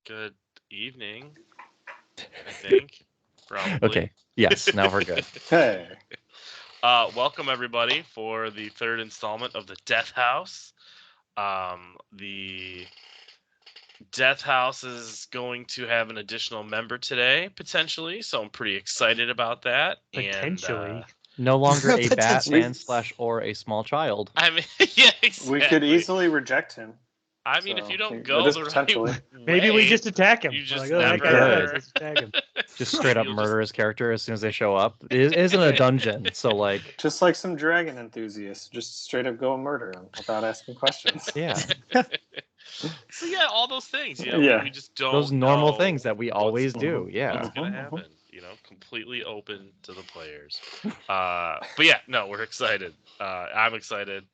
Good evening, I think. Probably. Okay. Yes, now we're good. Hey. Welcome everybody for the third installment of the Death House. The Death House is going to have an additional member today, potentially, so I'm pretty excited about that. Potentially. No longer a Potentially. Batman / or a small child. I mean, yeah, exactly. We could easily reject him. I mean, so if you don't it go is the potentially. right way, Maybe we just attack him. you We're just like, oh, that never. guy could. dies. Let's attack him. Just straight up You'll murder his character as soon as they show up. It isn't a dungeon, so like, Just like some dragon enthusiasts, just straight up go and murder him without asking questions. yeah, So yeah, all those things. Yeah. We just don't. those normal know things that we always what's- do. Yeah. What's gonna Mhm, happen? Completely open to the players. But yeah, no, we're excited. I'm excited,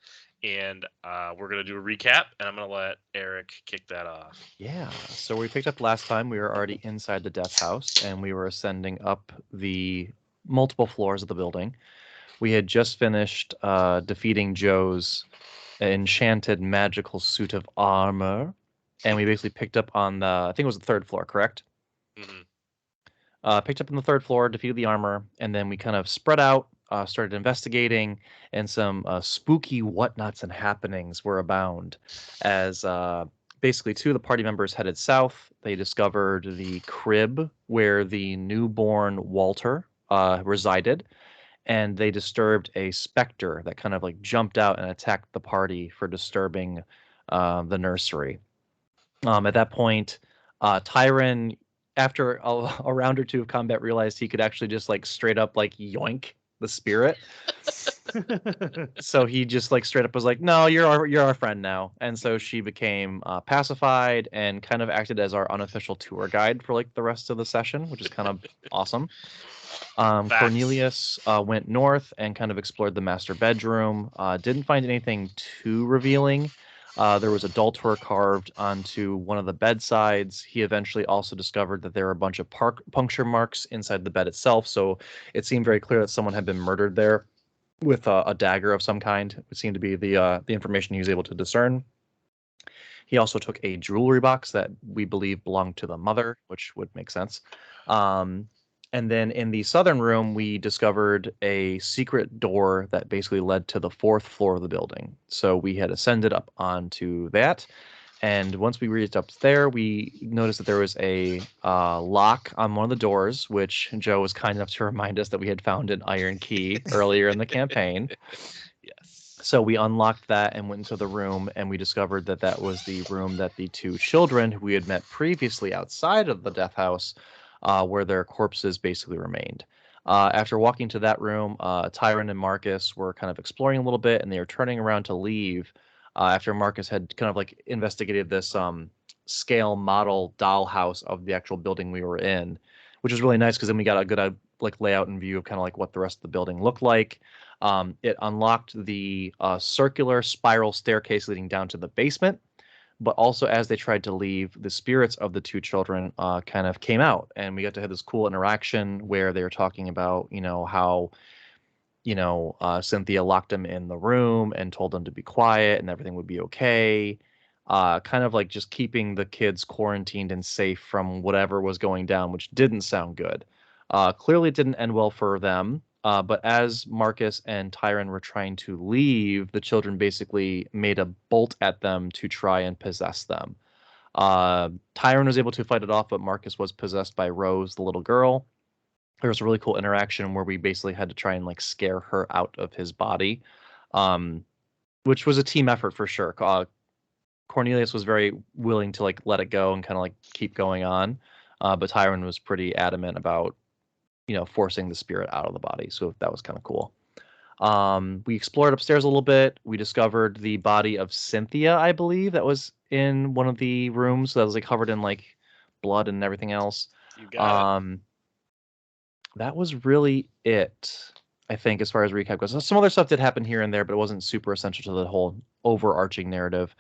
and we're gonna do a recap, and I'm gonna let Eric kick that off. Yeah. So we picked up last time. We were already inside the Death House, and we were ascending up the multiple floors of the building. We had just finished defeating Joe's enchanted magical suit of armor, and we basically picked up on I think it was the third floor, correct? hmm Picked up on the third floor, defeated the armor, and then we kind of spread out, started investigating, and some spooky whatnots and happenings were abound. As basically two of the party members headed south, they discovered the crib where the newborn Walter resided, and they disturbed a specter that kind of like jumped out and attacked the party for disturbing the nursery. At that point, Tyron, after a round or two of combat, realized he could actually just like straight up like yoink the spirit. So he just like straight up was like, "No, you're our friend now." And so she became pacified and kind of acted as our unofficial tour guide for like the rest of the session, which is kind of awesome. Facts. Cornelius went north and kind of explored the master bedroom. Didn't find anything too revealing. There was a Dultor carved onto one of the bedsides. He eventually also discovered that there were a bunch of puncture marks inside the bed itself, so it seemed very clear that someone had been murdered there with a dagger of some kind. It seemed to be the information he was able to discern. He also took a jewelry box that we believe belonged to the mother, which would make sense. And then in the southern room, we discovered a secret door that basically led to the fourth floor of the building. So we had ascended up onto that. And once we reached up there, we noticed that there was a lock on one of the doors, which Joe was kind enough to remind us that we had found an iron key earlier in the campaign. Yes. So we unlocked that and went into the room, and we discovered that that was the room that the two children who we had met previously outside of the death house, where their corpses basically remained. After walking to that room, Tyron and Marcus were kind of exploring a little bit, and they were turning around to leave after Marcus had kind of like investigated this scale model dollhouse of the actual building we were in, which was really nice because then we got a good like layout and view of kind of like what the rest of the building looked like. It unlocked the circular spiral staircase leading down to the basement. But also, as they tried to leave, the spirits of the two children kind of came out, and we got to have this cool interaction where they were talking about, how, Cynthia locked them in the room and told them to be quiet and everything would be okay. Kind of like just keeping the kids quarantined and safe from whatever was going down, which didn't sound good. Clearly, it didn't end well for them. But as Marcus and Tyron were trying to leave, the children basically made a bolt at them to try and possess them. Tyron was able to fight it off, but Marcus was possessed by Rose, the little girl. There was a really cool interaction where we basically had to try and like scare her out of his body, which was a team effort for sure. Cornelius was very willing to like let it go and kind of like keep going on, but Tyron was pretty adamant about forcing the spirit out of the body. So that was kind of cool. We explored upstairs a little bit. We discovered the body of Cynthia, I believe, that was in one of the rooms that was like covered in like blood and everything else. You got it. That was really it, I think, as far as recap goes. Some other stuff did happen here and there, but it wasn't super essential to the whole overarching narrative.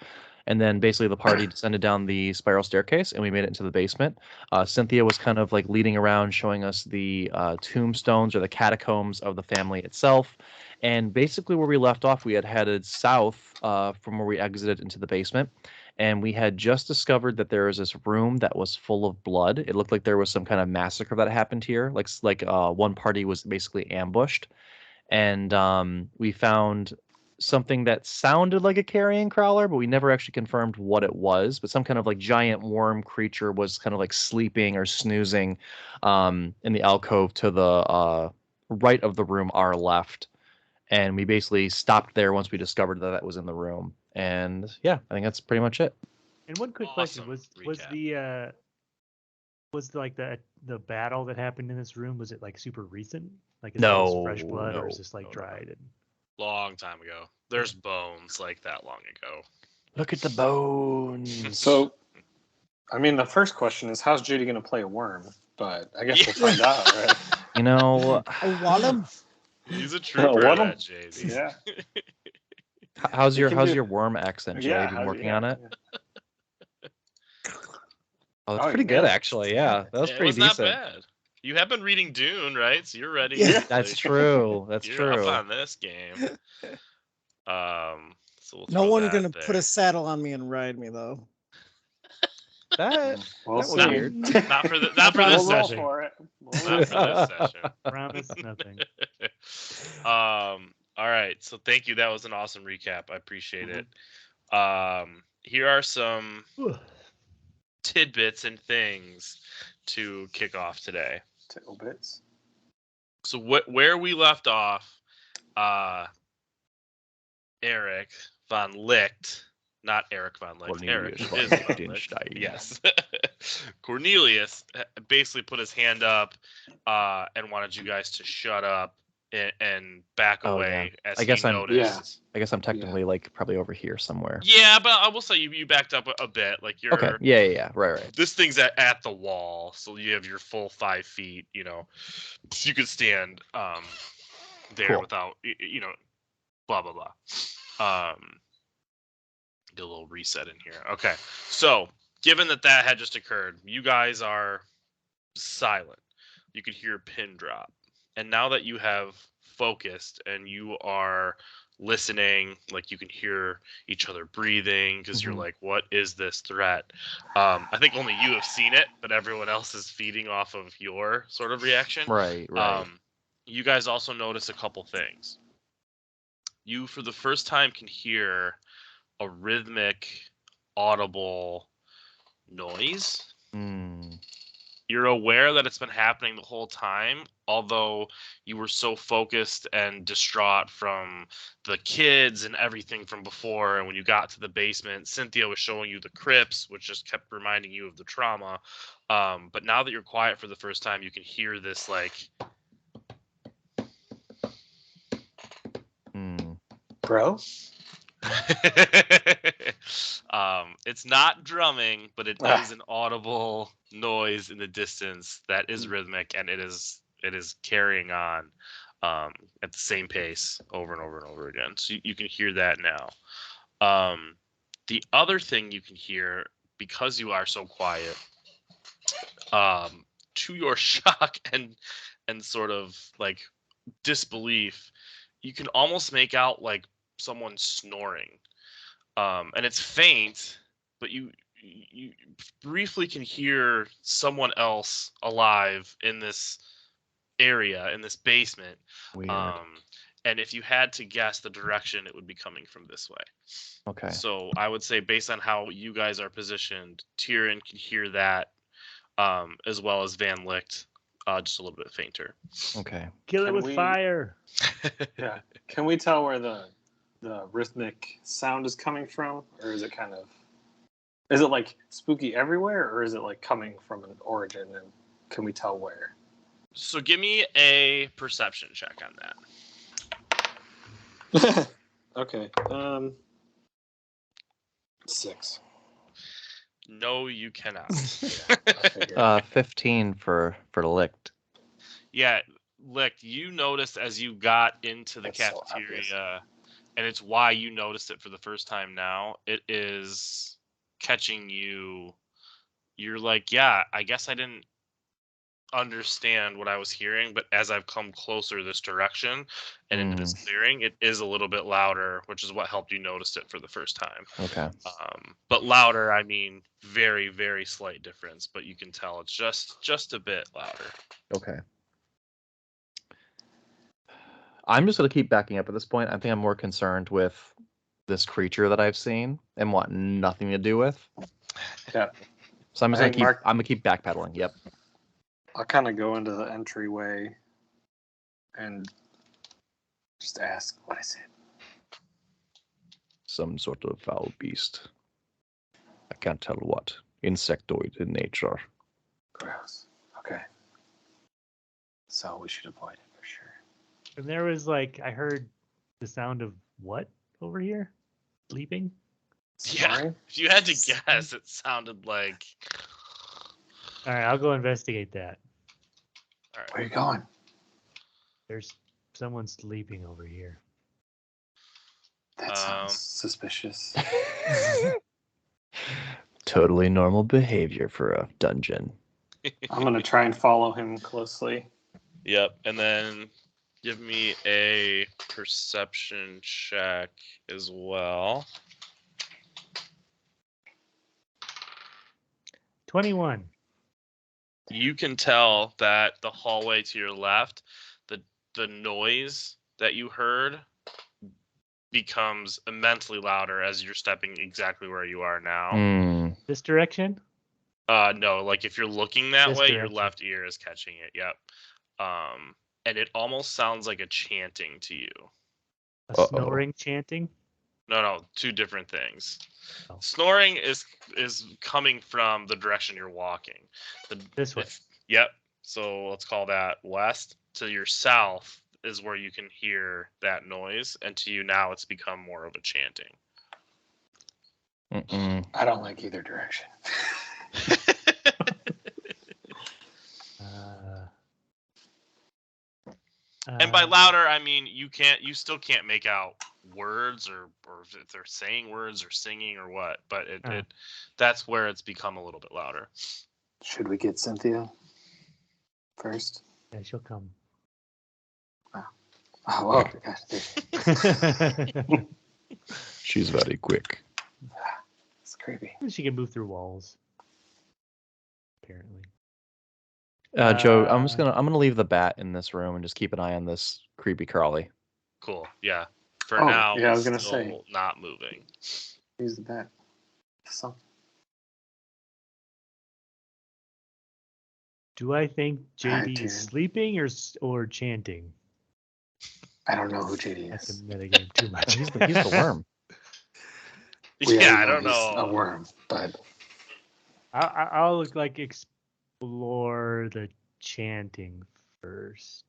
And then basically the party descended down the spiral staircase and we made it into the basement. Cynthia was kind of like leading around showing us the tombstones or the catacombs of the family itself. And basically where we left off, we had headed south from where we exited into the basement. And we had just discovered that there was this room that was full of blood. It looked like there was some kind of massacre that happened here. Like one party was basically ambushed. And we found something that sounded like a carrion crawler, but we never actually confirmed what it was. But some kind of like giant worm creature was kind of like sleeping or snoozing in the alcove to the right of the room, our left. And we basically stopped there once we discovered that that was in the room. And yeah, I think that's pretty much it. And one quick Awesome question was recap. like the battle that happened in this room, was it like super recent? Like is No, this fresh blood or is no, this like no. dried? And... Long time ago. There's bones like that long ago. Look at the bones. So, I mean, the first question is, how's Judy going to play a worm? But I guess we'll find out, right? You know, I want him. He's a trooper, What that JD. Yeah. how's You your can do- your worm accent, Jay? Yeah. Been working on it? Yeah. Oh, that's Oh, pretty you good nailed it. actually. Yeah, that was Yeah, it pretty was decent. not bad. You have been reading Dune, right? So you're ready. Yeah. That's true. That's You're true. up on this game. So we'll No throw one's that gonna there. put a saddle on me and ride me though. That We'll that was see. weird. Not for not for We'll this roll session. for it. Not for this session. Promise nothing. All right. So thank you. That was an awesome recap. I appreciate it. Here are some tidbits and things to kick off today. Tickle bits. So where we left off, Eric von Licht, not Eric von Licht. Eric Cornelius von is von Lichtenstein. Licht. Yes. Cornelius basically put his hand up and wanted you guys to shut up and back Oh, away as I guess he I'm- noticed. I guess I'm technically like probably over here somewhere. Yeah, but I will say you backed up a bit. Like you're Okay. Yeah. Right. this thing's at the wall, so you have your full 5 feet. So you could stand there Cool. without blah blah blah. Do a little reset in here. Okay, so given that had just occurred, you guys are silent. You could hear a pin drop, and now that you have focused and you are listening, like you can hear each other breathing because you're Mhm. like, what is this threat? I think only you have seen it, but everyone else is feeding off of your sort of reaction. Right. You guys also notice a couple things. You, for the first time, can hear a rhythmic, audible noise. You're aware that it's been happening the whole time, although you were so focused and distraught from the kids and everything from before. And when you got to the basement, Cynthia was showing you the crypts, which just kept reminding you of the trauma. But now that you're quiet for the first time, you can hear this like... Bro? It's not drumming, but it is an audible noise in the distance that is rhythmic, and it is carrying on at the same pace over and over and over again. So you can hear that now. The other thing you can hear, because you are so quiet, to your shock and sort of like disbelief, you can almost make out like someone snoring. And it's faint, but you briefly can hear someone else alive in this area, in this basement. Weird. And if you had to guess the direction, it would be coming from this way. Okay. So I would say, based on how you guys are positioned, Tyrion can hear that, as well as Van Licht, just a little bit fainter. Okay. Kill it Can with we- fire. Yeah. Can we tell where the rhythmic sound is coming from? Or is it is it like spooky everywhere? Or is it like coming from an origin? And can we tell where? So give me a perception check on that. Okay. 6. No, you cannot. I figured. 15 for Licht. Yeah, Licht, you noticed as you got into the That's so cafeteria and it's why you noticed it for the first time now. It is catching you. You're like, yeah, I guess I didn't understand what I was hearing, but as I've come closer this direction and into this clearing, it is a little bit louder, which is what helped you notice it for the first time. Okay. But louder, I mean, very, very slight difference, but you can tell it's just a bit louder. Okay. I'm just going to keep backing up at this point. I think I'm more concerned with this creature that I've seen and want nothing to do with. Yeah. So I'm just I going think to I'm going to keep backpedaling. Yep. I'll kind of go into the entryway and just ask, what is it? Some sort of foul beast. I can't tell what. Insectoid in nature. Gross. Okay. So we should avoid it for sure. And there was like, I heard the sound of what over here? Sleeping? Yeah. Snoring? If you had to guess, it sounded like. All right, I'll go investigate that. All right. Where are you going? There's someone sleeping over here. That sounds suspicious. Totally normal behavior for a dungeon. I'm going to try and follow him closely. Yep, and then give me a perception check as well. 21. You can tell that the hallway to your left, the noise that you heard becomes immensely louder as you're stepping exactly where you are now. This direction? No, like if you're looking that This way, your direction. left ear is catching it. Yep. And it almost sounds like a chanting to you. A snoring chanting? No, two different things. Oh. Snoring is coming from the direction you're walking. This way. Yep. So let's call that west. To your south is where you can hear that noise, and to you now it's become more of a chanting. I don't like either direction. And by louder, I mean you still can't make out words or if they're saying words or singing or what, but it that's where it's become a little bit louder. Should we get Cynthia first? Yeah, she'll come. Oh, gosh. She's very quick. It's creepy. She can move through walls. Apparently. Joe, I'm gonna leave the bat in this room and just keep an eye on this creepy crawly. Cool. Yeah. For now, yeah, I was gonna still say not moving. use the bat. Something. Do I think JD dude. is sleeping or chanting? I don't know who JD That's a is. metagame too much. He's the worm. Yeah, I don't he's know. a worm, but I'll like explore the chanting first.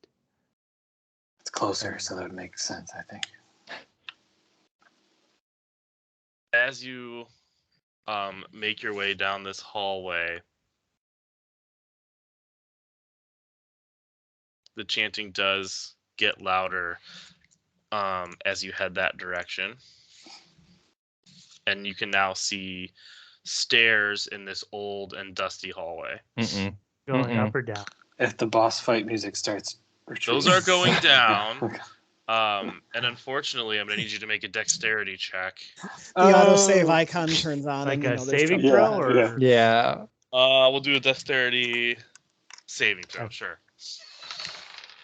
it's closer, so that would make sense, I think. As you make your way down this hallway, the chanting does get louder as you head that direction. And you can now see stairs in this old and dusty hallway. Going up or down? If the boss fight music starts retreating. Those are going down. And unfortunately, I'm going to need you to make a dexterity check. The autosave icon turns on. Like and, a there's saving trouble. throw? Or... Yeah. We'll do a dexterity saving throw, Okay. sure.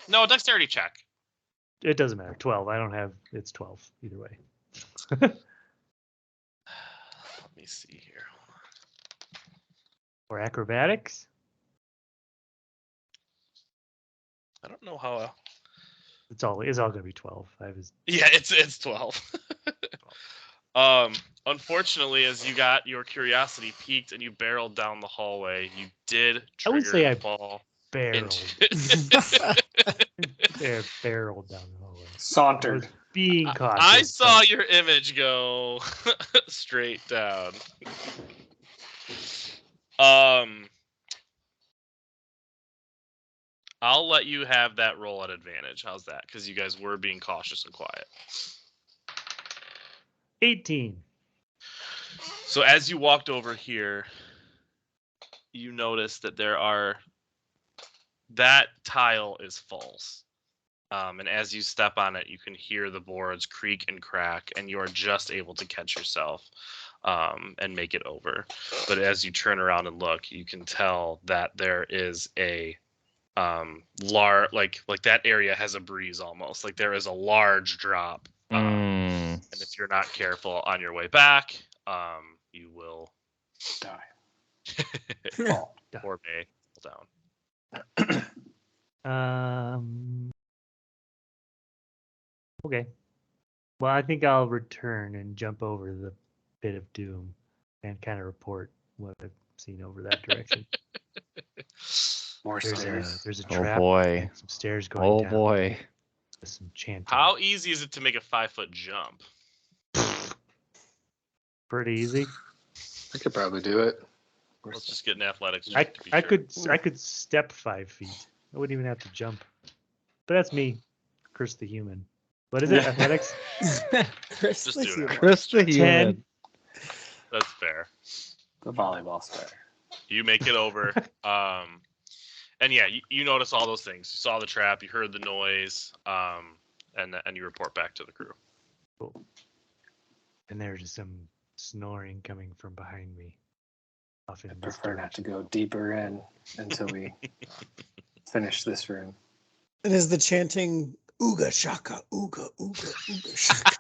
No, a dexterity check. It doesn't matter. 12. I don't have... It's 12 either way. Let me see here. Or acrobatics? I don't know how... It's all going to be 12. Yeah, it's 12. Unfortunately, as you got your curiosity piqued and you barreled down the hallway, you did trigger I would say I fall barreled. into... barreled down the hallway. Sauntered. Being cautious. I saw your image go straight down. I'll let you have that roll at advantage. How's that? Because you guys were being cautious and quiet. 18. So as you walked over here, you notice that that tile is false. And as you step on it, you can hear the boards creak and crack, and you are just able to catch yourself and make it over. But as you turn around and look, you can tell that there is a like that area has a breeze almost. Like there is a large drop. And if you're not careful on your way back, you will Die. fall or may fall down. Okay. Well, I think I'll return and jump over the pit of doom and kind of report what I've seen over that direction. More stairs. There's a Oh trap. boy. Some stairs going Oh down. boy. With some chanting. How easy is it to make a 5-foot jump? Pretty easy. I could probably do it. Let's just get an athletics I check to be I sure. could step 5 feet. I wouldn't even have to jump. But that's me, Chris the human. What is it? Athletics? Chris, Just the do it. human. Chris the 10. human. That's fair. The volleyball star. You make it over. And yeah, you notice all those things. You saw the trap, you heard the noise, and you report back to the crew. Cool. And there's just some snoring coming from behind me. Off in I this prefer not to direction. go deeper in until we finish this room. It is the chanting ooga shaka, ooga, ooga, ooga shaka.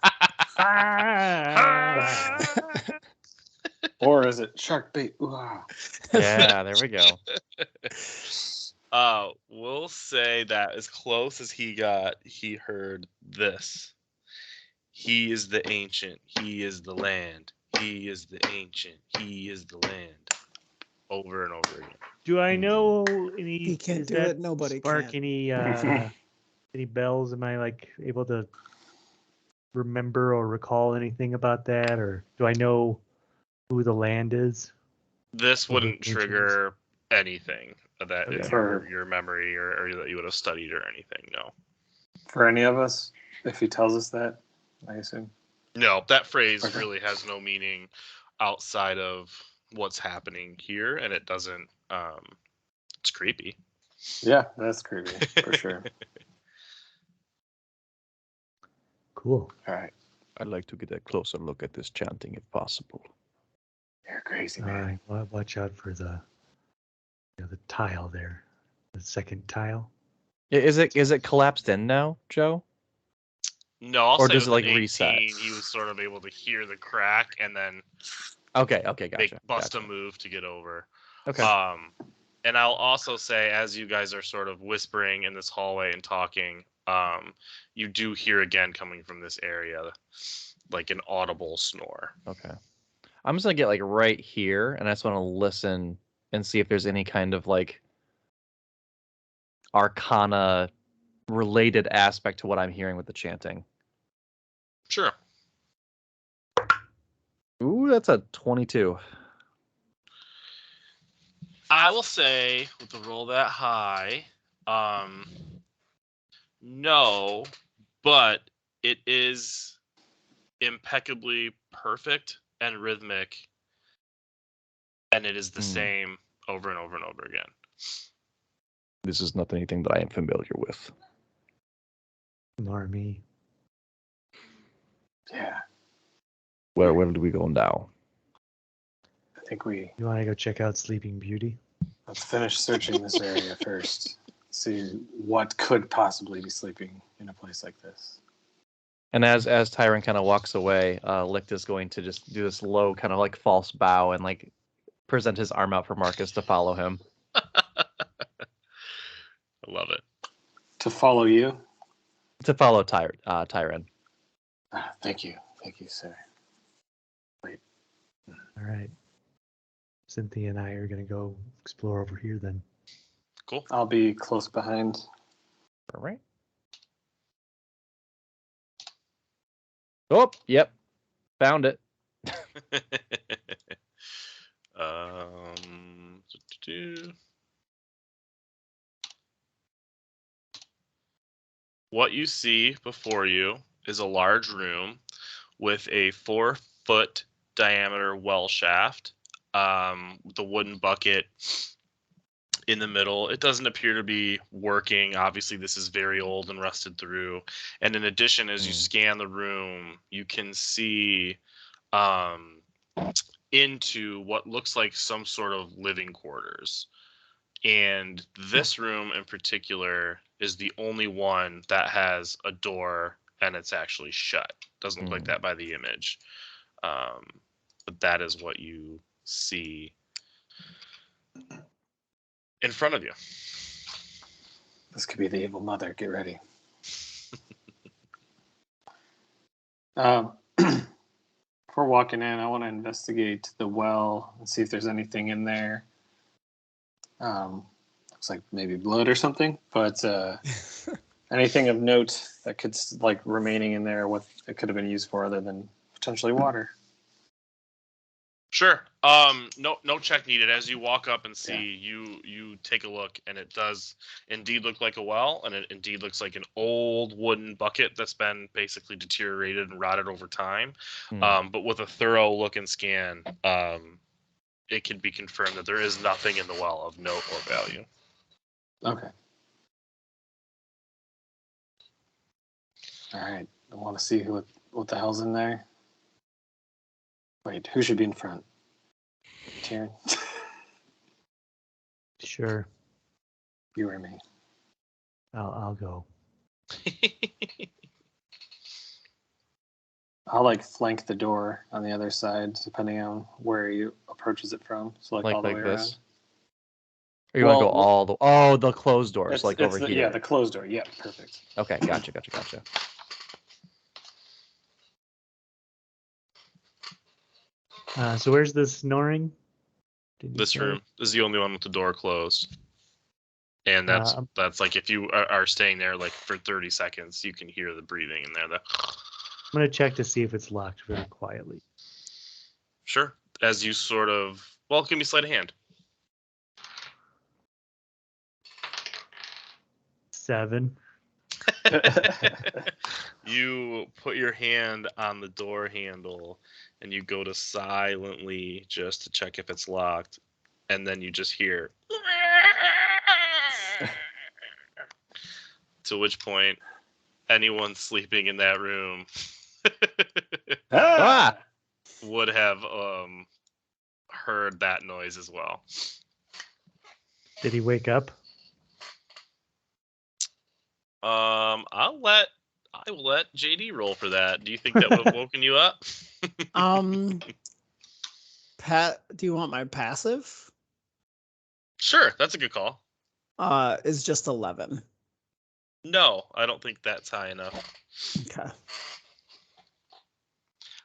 Or is it shark bait? Ooh, ah. Yeah, there we go. We'll say that as close as he got, he heard this. He is the ancient. He is the land. He is the ancient. He is the land. Over and over again. Do I know any? He can't does do that it, nobody spark can. any bells? Am I like able to remember or recall anything about that, or do I know who the land is? This Who the wouldn't ancient is? trigger anything that Okay. is your memory or that you would have studied or anything. No. For any of us, if he tells us that, I assume. No, that phrase Okay. really has no meaning outside of what's happening here, and it doesn't. It's creepy. Yeah, that's creepy for sure. Cool. All right, I'd like to get a closer look at this chanting if possible. you're crazy, All man. right. Well, watch out for the tile there, the second tile. Is it collapsed in now, Joe? No, I'll Or say does it, with like, an 18, reset? he was sort of able to hear the crack and then Okay, gotcha. bust gotcha. a move to get over. Okay. And I'll also say, as you guys are sort of whispering in this hallway and talking, you do hear again coming from this area, like an audible snore. Okay. I'm just gonna get like right here, and I just want to listen and see if there's any kind of like arcana related aspect to what I'm hearing with the chanting. Sure. Ooh, that's a 22. I will say, with the roll that high, no, but it is impeccably perfect and rhythmic, and it is the same over and over and over again. This is not anything that I am familiar with. Nor me. Yeah, Where do we go now? I think we You want to go check out Sleeping Beauty? let's finish searching this area first. See what could possibly be sleeping in a place like this. And as Tyron kind of walks away, Licht is going to just do this low kind of like false bow and like present his arm out for Marcus to follow him. I love it. To follow you. To follow Tyron. Thank you, sir. All right. Cynthia and I are going to go explore over here then. Cool. I'll be close behind. All right. Oh, yep. Found it. What you see before you is a large room with a 4-foot diameter well shaft. The wooden bucket in the middle. It doesn't appear to be working. Obviously, this is very old and rusted through. And in addition, as you scan the room, you can see into what looks like some sort of living quarters. And this room in particular is the only one that has a door and it's actually shut. Doesn't look like that by the image. But that is what you see in front of you. This could be the evil mother. Get ready. Before walking in, I want to investigate the well and see if there's anything in there. Looks like maybe blood or something, but anything of note that could like remaining in there, what it could have been used for other than potentially water. Sure. No check needed. As you walk up and see, you take a look, and it does indeed look like a well, and it indeed looks like an old wooden bucket that's been basically deteriorated and rotted over time. But with a thorough look and scan, it can be confirmed that there is nothing in the well of note or value. Okay. All right. I want to see what the hell's in there. Wait, who should be in front? Tyrion? Sure. You or me? I'll go. I'll like flank the door on the other side, depending on where you approaches it from. So like all the way this? around. Or you want to go all the the closed doors, like over here? Yeah, the closed door. Yeah, perfect. Okay, gotcha. So where's the snoring? This room is the only one with the door closed. And that's like if you are staying there like for 30 seconds, you can hear the breathing in there. I'm going to check to see if it's locked very quietly. Sure. As you sort of... Well, give me sleight of hand. 7. You put your hand on the door handle and you go to silently just to check if it's locked. And then you just hear... To which point, anyone sleeping in that room would have heard that noise as well. Did he wake up? Uh, I will let JD roll for that. Do you think that would have woken you up? Do you want my passive? Sure, that's a good call. Is just 11. No, I don't think that's high enough. Okay.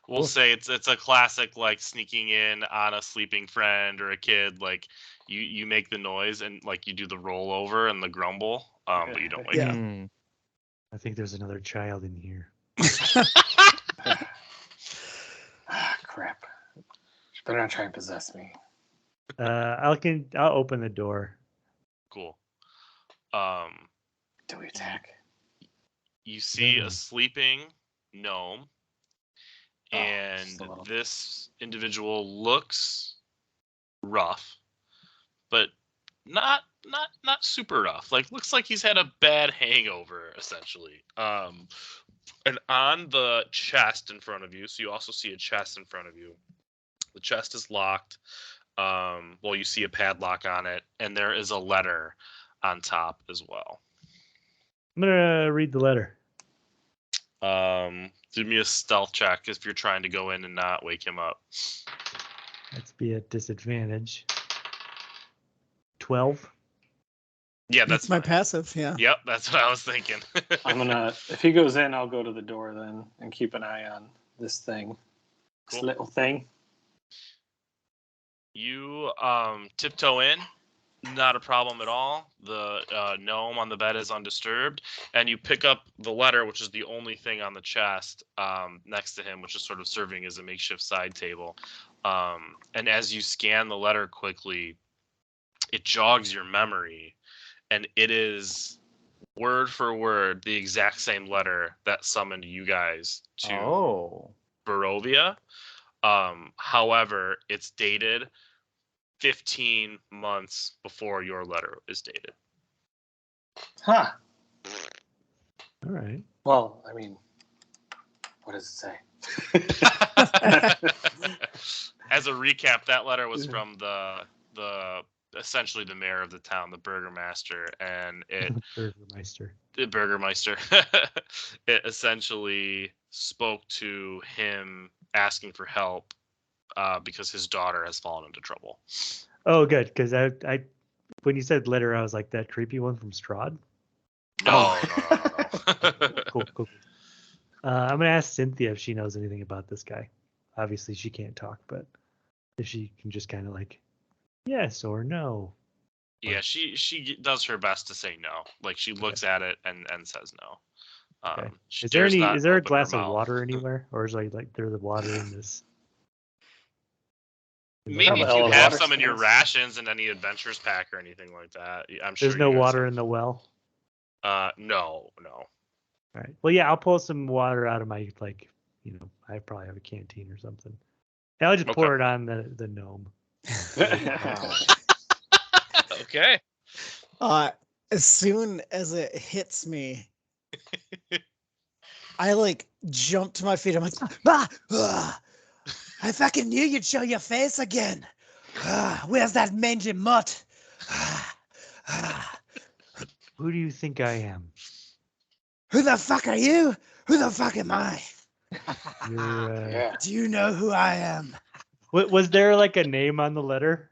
We'll say it's a classic, like sneaking in on a sleeping friend or a kid. Like you make the noise and like you do the rollover and the grumble, but you don't wake up. I think there's another child in here. Crap. She better not try and possess me. I'll open the door. Cool. Do we attack? You see a sleeping gnome, and this individual looks rough, but not super rough. Like looks like he's had a bad hangover essentially. And on the chest in front of you, so you also see a chest in front of you. The chest is locked. Well, you see a padlock on it, and there is a letter on top as well. I'm gonna read the letter. Do me a stealth check if you're trying to go in and not wake him up. That's be a disadvantage. 12. Yeah, that's my passive. Yeah. Yep, that's what I was thinking. If he goes in, I'll go to the door then and keep an eye on this thing. Cool. This little thing. You tiptoe in. Not a problem at all. The gnome on the bed is undisturbed, and you pick up the letter, which is the only thing on the chest next to him, which is sort of serving as a makeshift side table. And as you scan the letter quickly, it jogs your memory, and it is word for word the exact same letter that summoned you guys to Barovia. However, it's dated 15 months before your letter is dated. Huh. All right. Well, I mean, what does it say? As a recap, that letter was from the essentially the mayor of the town, the burgomaster, and Burgermeister. the burgermeister. It essentially spoke to him asking for help because his daughter has fallen into trouble. Oh, good. Because I, when you said letter, I was like that creepy one from Strahd. No. Cool. I'm gonna ask Cynthia if she knows anything about this guy. Obviously, she can't talk, but if she can just kind of like yes or no. Yeah, she does her best to say no. Like she looks at it and says no. Okay. She Is there dares any? not Is there a open her glass of mouth. water anywhere, or is like there's the water in this? Maybe Probably if all you the have water some in your stands. rations and any adventures pack or anything like that, I'm sure. There's no you guys water have- in the well. No. All right. Well, yeah, I'll pull some water out of my I probably have a canteen or something. And I'll just pour it on the gnome. Okay. As soon as it hits me, I like jump to my feet. I'm like, I fucking knew you'd show your face again. Where's that mangy mutt? Who do you think I am? Who the fuck are you? Who the fuck am I? You're. Yeah. Do you know who I am? Was there like a name on the letter?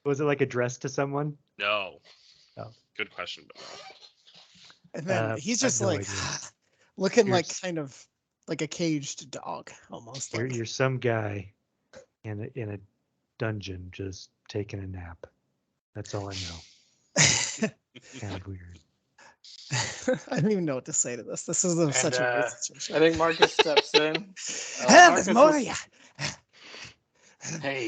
Was it like addressed to someone? No. Oh. Good question, but no. And then he's I have just no like idea. looking You're like s- kind of like a caged dog almost. Like, You're some guy in a dungeon just taking a nap. That's all I know. Kind of weird. I don't even know what to say to this. This is such a weird I situation. think Marcus steps in. Hell, there's Marcus more is- of ya.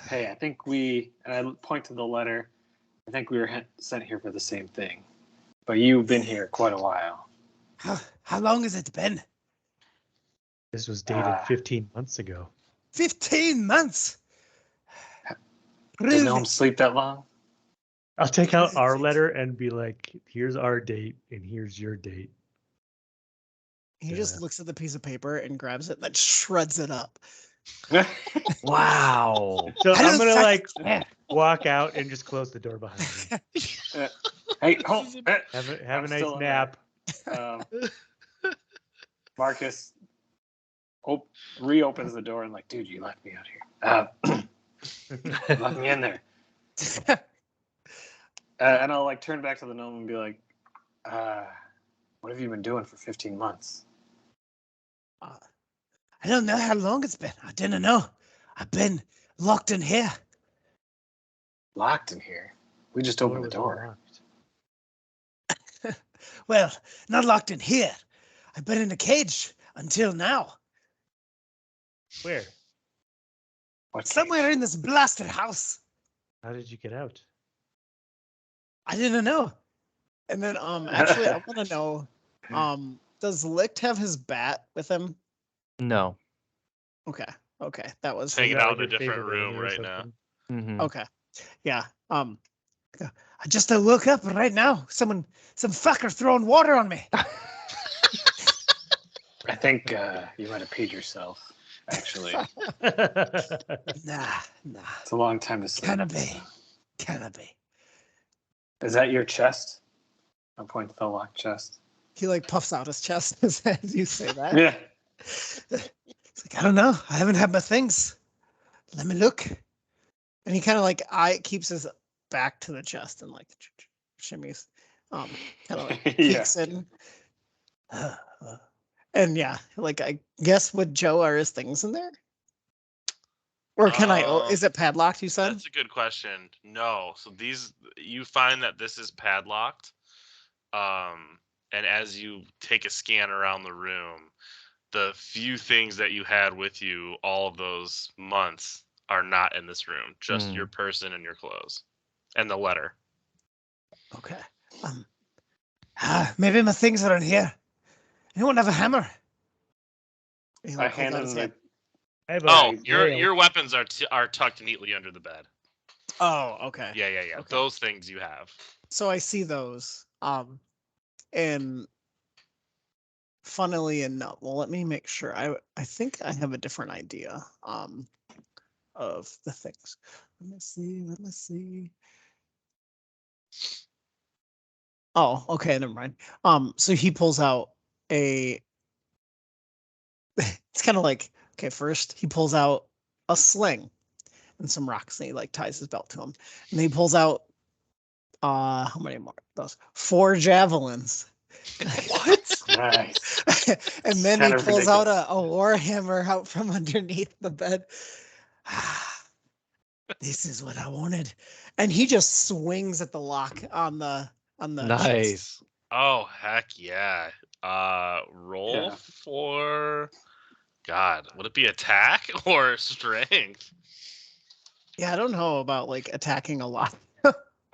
Hey, I think we, and I point to the letter, I think we were sent here for the same thing. But you've been here quite a while. How long has it been? This was dated 15 months ago. 15 months. Did gnomes sleep that long? I'll take out our letter and be like, here's our date and here's your date. He just looks at the piece of paper and grabs it and then shreds it up. Wow. So I I'm don't gonna fuck- like walk out and just close the door behind me. Hey, hold. Have a I'm nice still in nap. Marcus reopens the door and like, dude, you left me out here. You left me in there. And I'll like turn back to the gnome and be like, what have you been doing for 15 months? I don't know how long it's been. I didn't know. I've been locked in here. Locked in here. We just opened the was all door. locked. Well, not locked in here. I've been in a cage until now. Where? What Somewhere in this blasted house. How did you get out? I didn't know. And then actually I want to know, does Licht have his bat with him? No. Okay. That was Hanging Is that out like in a your different favorite room enemy or right now. something? Mm-hmm. okay. Yeah. I just woke up right now. Some fucker throwing water on me. I think you might have peed yourself, actually. Nah. It's a long time to sleep. Can't be. Is that your chest? I'll point to the locked chest. He like puffs out his chest as you say that. Yeah. It's like, I don't know. I haven't had my things. Let me look. And he kind of like keeps his back to the chest and like shimmies. Kind of like peeks in. And yeah, like I guess with Joe are his things in there? Or can I? Is it padlocked? You said. That's a good question. No. So you find that this is padlocked. And as you take a scan around the room, the few things that you had with you all of those months are not in this room. Just your person and your clothes. And the letter. Okay. Maybe my things are in here. Anyone have a hammer? He, I like, holds hand out him his the. hand. I have a Oh, rail. your weapons are tucked neatly under the bed. Oh, okay. Yeah. Okay. Those things you have. So I see those. And funnily enough, well, let me make sure. I think I have a different idea. Of the things. Let me see. Let me see. Oh, okay, never mind. So he pulls out a. It's kind of like, okay, first he pulls out a sling and some rocks, and he like ties his belt to him, and then he pulls out how many more? Those 4 javelins. What? Nice. And then he Kind of pulls out ridiculous. a war hammer out from underneath the bed. This is what I wanted. And he just swings at the lock on the chest. Nice. Oh heck yeah. Roll Yeah. for. God, would it be attack or strength? Yeah, I don't know about like attacking a lot.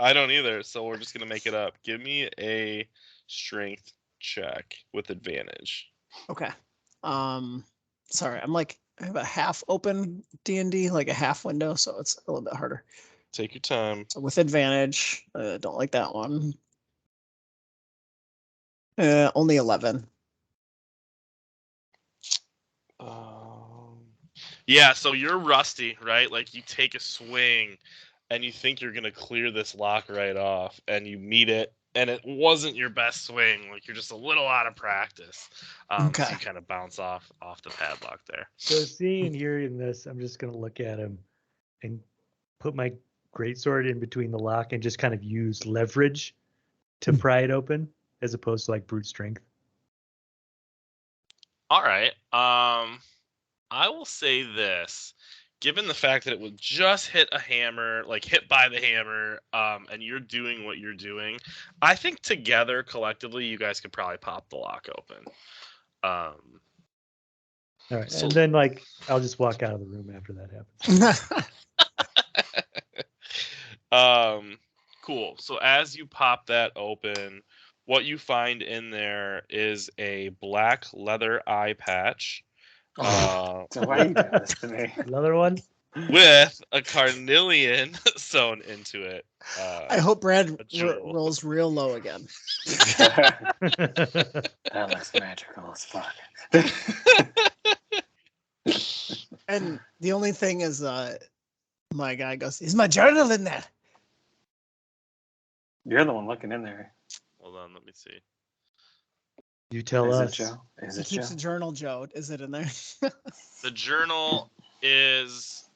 I don't either, so we're just gonna make it up. Give me a strength check with advantage. Okay. Sorry, I'm like I have a half open D&D, like a half window, so it's a little bit harder. Take your time. So with advantage, don't like that one. Only 11. Yeah, so you're rusty, right? Like you take a swing and you think you're gonna clear this lock right off, and you meet it, and it wasn't your best swing. Like you're just a little out of practice. So Okay. you kind of bounce off the padlock there. So seeing and hearing this, I'm just gonna look at him and put my greatsword in between the lock and just kind of use leverage to pry it open, as opposed to like brute strength. All right. I will say this. Given the fact that it would just hit a hammer, like hit by the hammer, and you're doing what you're doing, I think together, collectively, you guys could probably pop the lock open. All right, So- and then like I'll just walk out of the room after that happens. Cool. So as you pop that open, what you find in there is a black leather eye patch. So why are you doing this to me? Another one. With a carnelian sewn into it. I hope Brad a jewel. rolls real low again. That looks magical as fuck. And the only thing is, my guy goes, "Is my journal in there?" You're the one looking in there. Hold on, let me see. You tell Is us. it Joe? Is He it keeps Joe? a journal, Joe. Is it in there? The journal is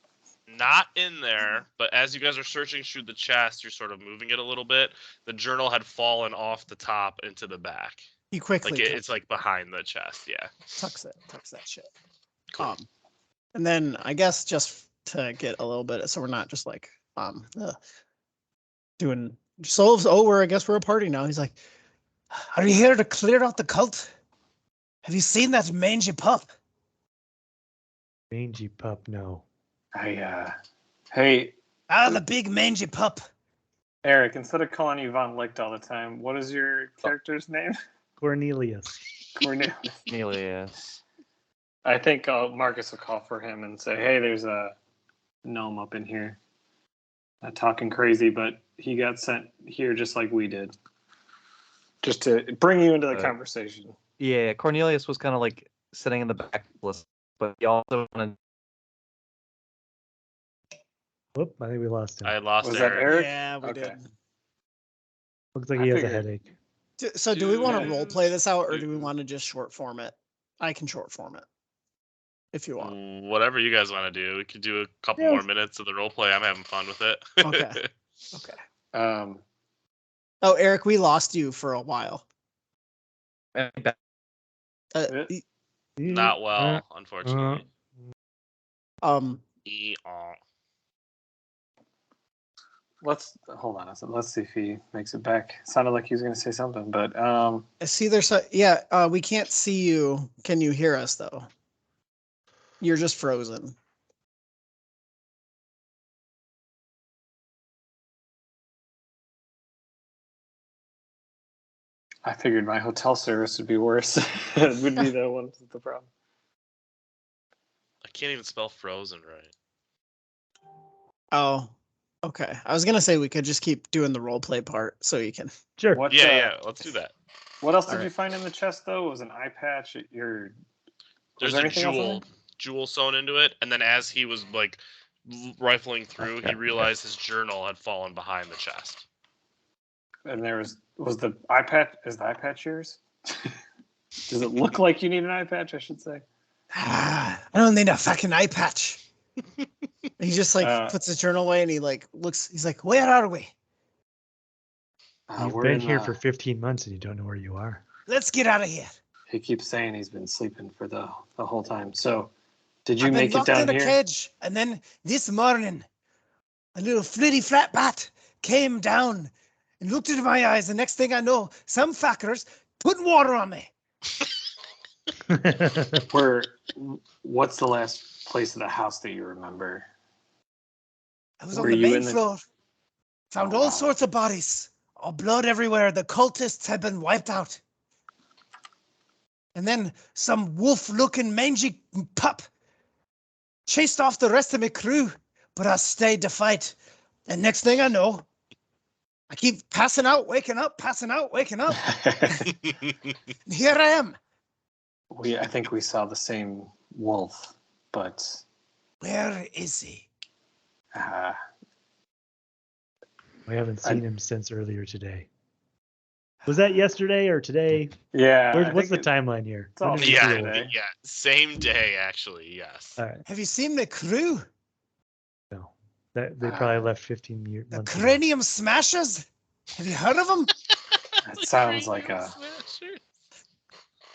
not in there, but as you guys are searching through the chest, you're sort of moving it a little bit. The journal had fallen off the top into the back. He quickly Like it's like behind the chest, yeah. tucks that shit. Cool. And then I guess just to get a little bit, so we're not just like doing souls. Oh, I guess we're a party now. He's like, "Are you here to clear out the cult? Have you seen that mangy pup?" Mangy pup, no. Hey, The big mangy pup. Eric, instead of calling you Von Licht all the time, what is your character's name? Cornelius. Cornelius. Cornelius. I think Marcus will call for him and say, hey, there's a gnome up in here. Not talking crazy, but he got sent here just like we did. Just to bring you into the conversation. Yeah, Cornelius was kind of like sitting in the back list, but he also wanted. Whoop, I think we lost him. I lost Was that Eric. Eric? Yeah, we Okay. did. Looks like I he has a figured- headache. So do we want to Dude. role play this out, or do we want to just short form it? I can short form it if you want. Whatever you guys want to do. We could do a couple Yeah. more minutes of the role play. I'm having fun with it. Okay. Okay. Um, Oh, Eric, we lost you for a while. Yeah. Not well, unfortunately. Um, let's hold on a second. Let's see if he makes it back. Sounded like he was going to say something, but see, there's we can't see you. Can you hear us though? You're just frozen. I figured my hotel service would be worse. It would be the one with the problem. can't even spell frozen right. Oh, okay. I was gonna say we could just keep doing the role play part so you can. Sure. What? Yeah, let's do that. What else did Alright. you find in the chest though? It was an eye patch. Was There's there a anything else in jewel sewn into it, and then as he was like rifling through, he realized his journal had fallen behind the chest. there? And there was the eye patch. Is the eye patch yours? Does it look like you need an eye patch? I should say. I don't need a fucking eye patch. He just like puts his journal away and he like looks. He's like, "Where are we? You've We're been in here the- for 15 months and you don't know where you are. Let's get out of here." He keeps saying he's been sleeping for the whole time. So, did you I've been make it locked in down a here? cage, and then this morning, a little flitty flat bat came down and looked into my eyes. The next thing I know, some fuckers putting water on me. What's the last place of the house that you remember? I was Were on the you main in the- floor. Found Oh, all wow. sorts of bodies, all blood everywhere. The cultists had been wiped out. And then some wolf-looking mangy pup chased off the rest of my crew, but I stayed to fight. And next thing I know, I keep passing out, waking up, passing out, waking up. And here I am. I think we saw the same wolf, but Where is he? We haven't seen him since earlier today. Was that yesterday or today? yeah. What's the timeline here? it's all When did we Yeah, see today. the wolf? yeah, same day actually. Yes. All right. Have you seen the crew? No. They probably left 15 years. The cranium smashers? Have you heard of them? That sounds like a.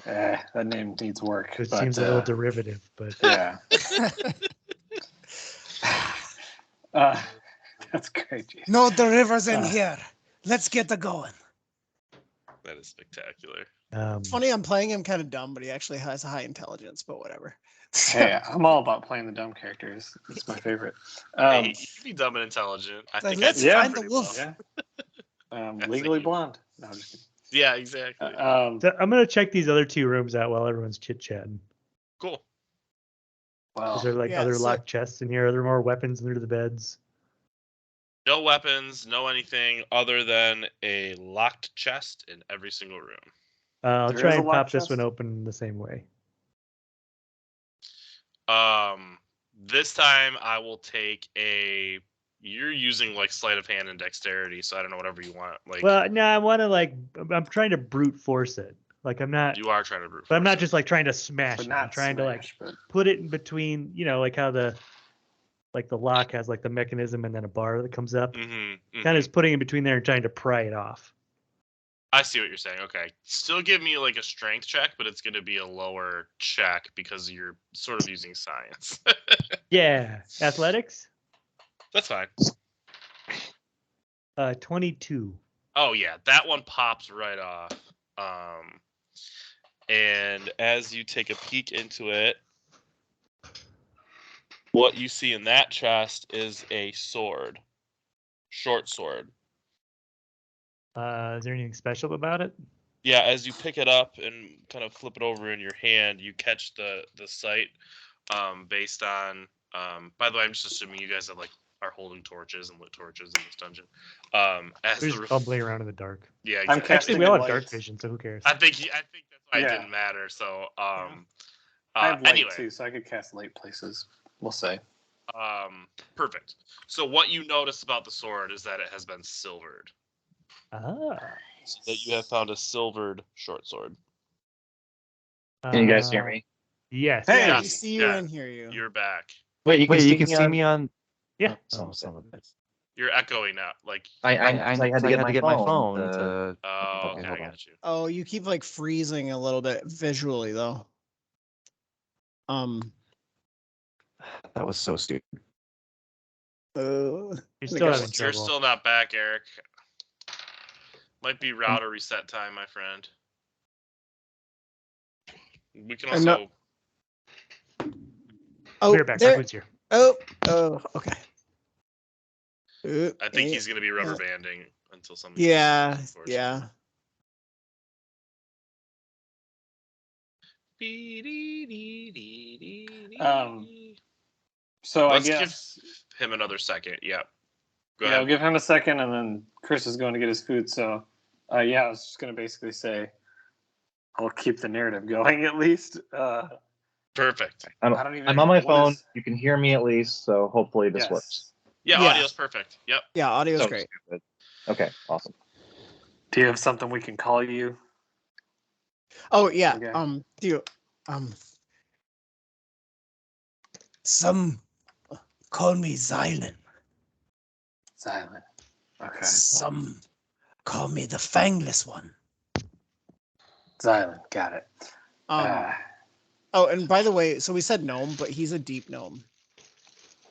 That name needs work. It but, seems a little derivative, but Yeah. That's great. Jason. No, the river's in here. Let's get the going. That is spectacular. It's funny, I'm playing him kind of dumb, but he actually has a high intelligence, but whatever. Hey, I'm all about playing the dumb characters. It's my favorite. Hey, you can be dumb and intelligent. I Like, think let's I did find the pretty wolf. well. Yeah. Legally you. blonde. No, I'm just kidding. Yeah, exactly. So I'm gonna check these other two rooms out while everyone's chit chatting. Cool. Well, Is there like yeah, other so- locked chests in here? Are there more weapons under the beds? No weapons, no anything other than a locked chest in every single room. I'll There try is a and pop locked this one chest? open the same way. This time I will take a. You're using like sleight of hand and dexterity, so I don't know whatever you want. Like, Well, no, I want to like I'm trying to brute force it. Like I'm not, you are trying to brute but I'm force not it. just like trying to smash but it. not I'm trying to like smash, but put it in between. You know, like how the lock has like the mechanism and then a bar that comes up. Mm-hmm, Kind of just putting it in between there and trying to pry it off. I see what you're saying. Okay, still give me like a strength check, but it's going to be a lower check because you're sort of using science. Yeah, athletics. That's fine. 22. Oh yeah, that one pops right off. And as you take a peek into it, what you see in that chest is a sword, short sword. Is there anything special about it? Yeah, as you pick it up and kind of flip it over in your hand, you catch the sight based on. By the way, I'm just assuming you guys are holding torches and lit torches in this dungeon. As We're the just bumbling around in the dark. yeah, I'm exactly. Actually, casting we all a have dark light. vision, so who cares? I think that's why Yeah. it didn't matter. So I have light anyway, too, so I could cast light places. We'll say. perfect. So what you notice about the sword is that it has been silvered. Ah. So that you have found a silvered short sword. Can you guys hear me? Yes. Hey! Yeah, Yeah, we see you yeah. and hear you. You're back. Wait, you can, see me on. Yeah. Oh, son of a bitch. You're echoing out. Like, I I had to get my phone. oh, Okay, okay, I hold on. got you. Oh, you keep like freezing a little bit visually though. That was so stupid. You're I still think I having should- You're trouble. still not back, Eric. Might be router reset time, my friend. We can I'm not- also. Oh, We're back. there. Everyone's here. Oh, okay. I think he's going to be rubber banding until something. Yeah, unfortunately. yeah. So Let's I give guess him another second. Yep. Go I'll ahead. give him a second, and then Chris is going to get his food. So, I was just going to basically say I'll keep the narrative going at least. Perfect. I don't even. I'm on my what phone. is- You can hear me at least, so hopefully this works. Yeah, Yeah. audio's perfect. Yep. Yeah, audio's So great. stupid. Okay, awesome. Do you have something we can call you? Oh yeah. Okay. Do you some call me Xylan. Silent. Okay. Some call me the Fangless one. Silent. Got it. Oh, and by the way, so we said gnome, but he's a deep gnome.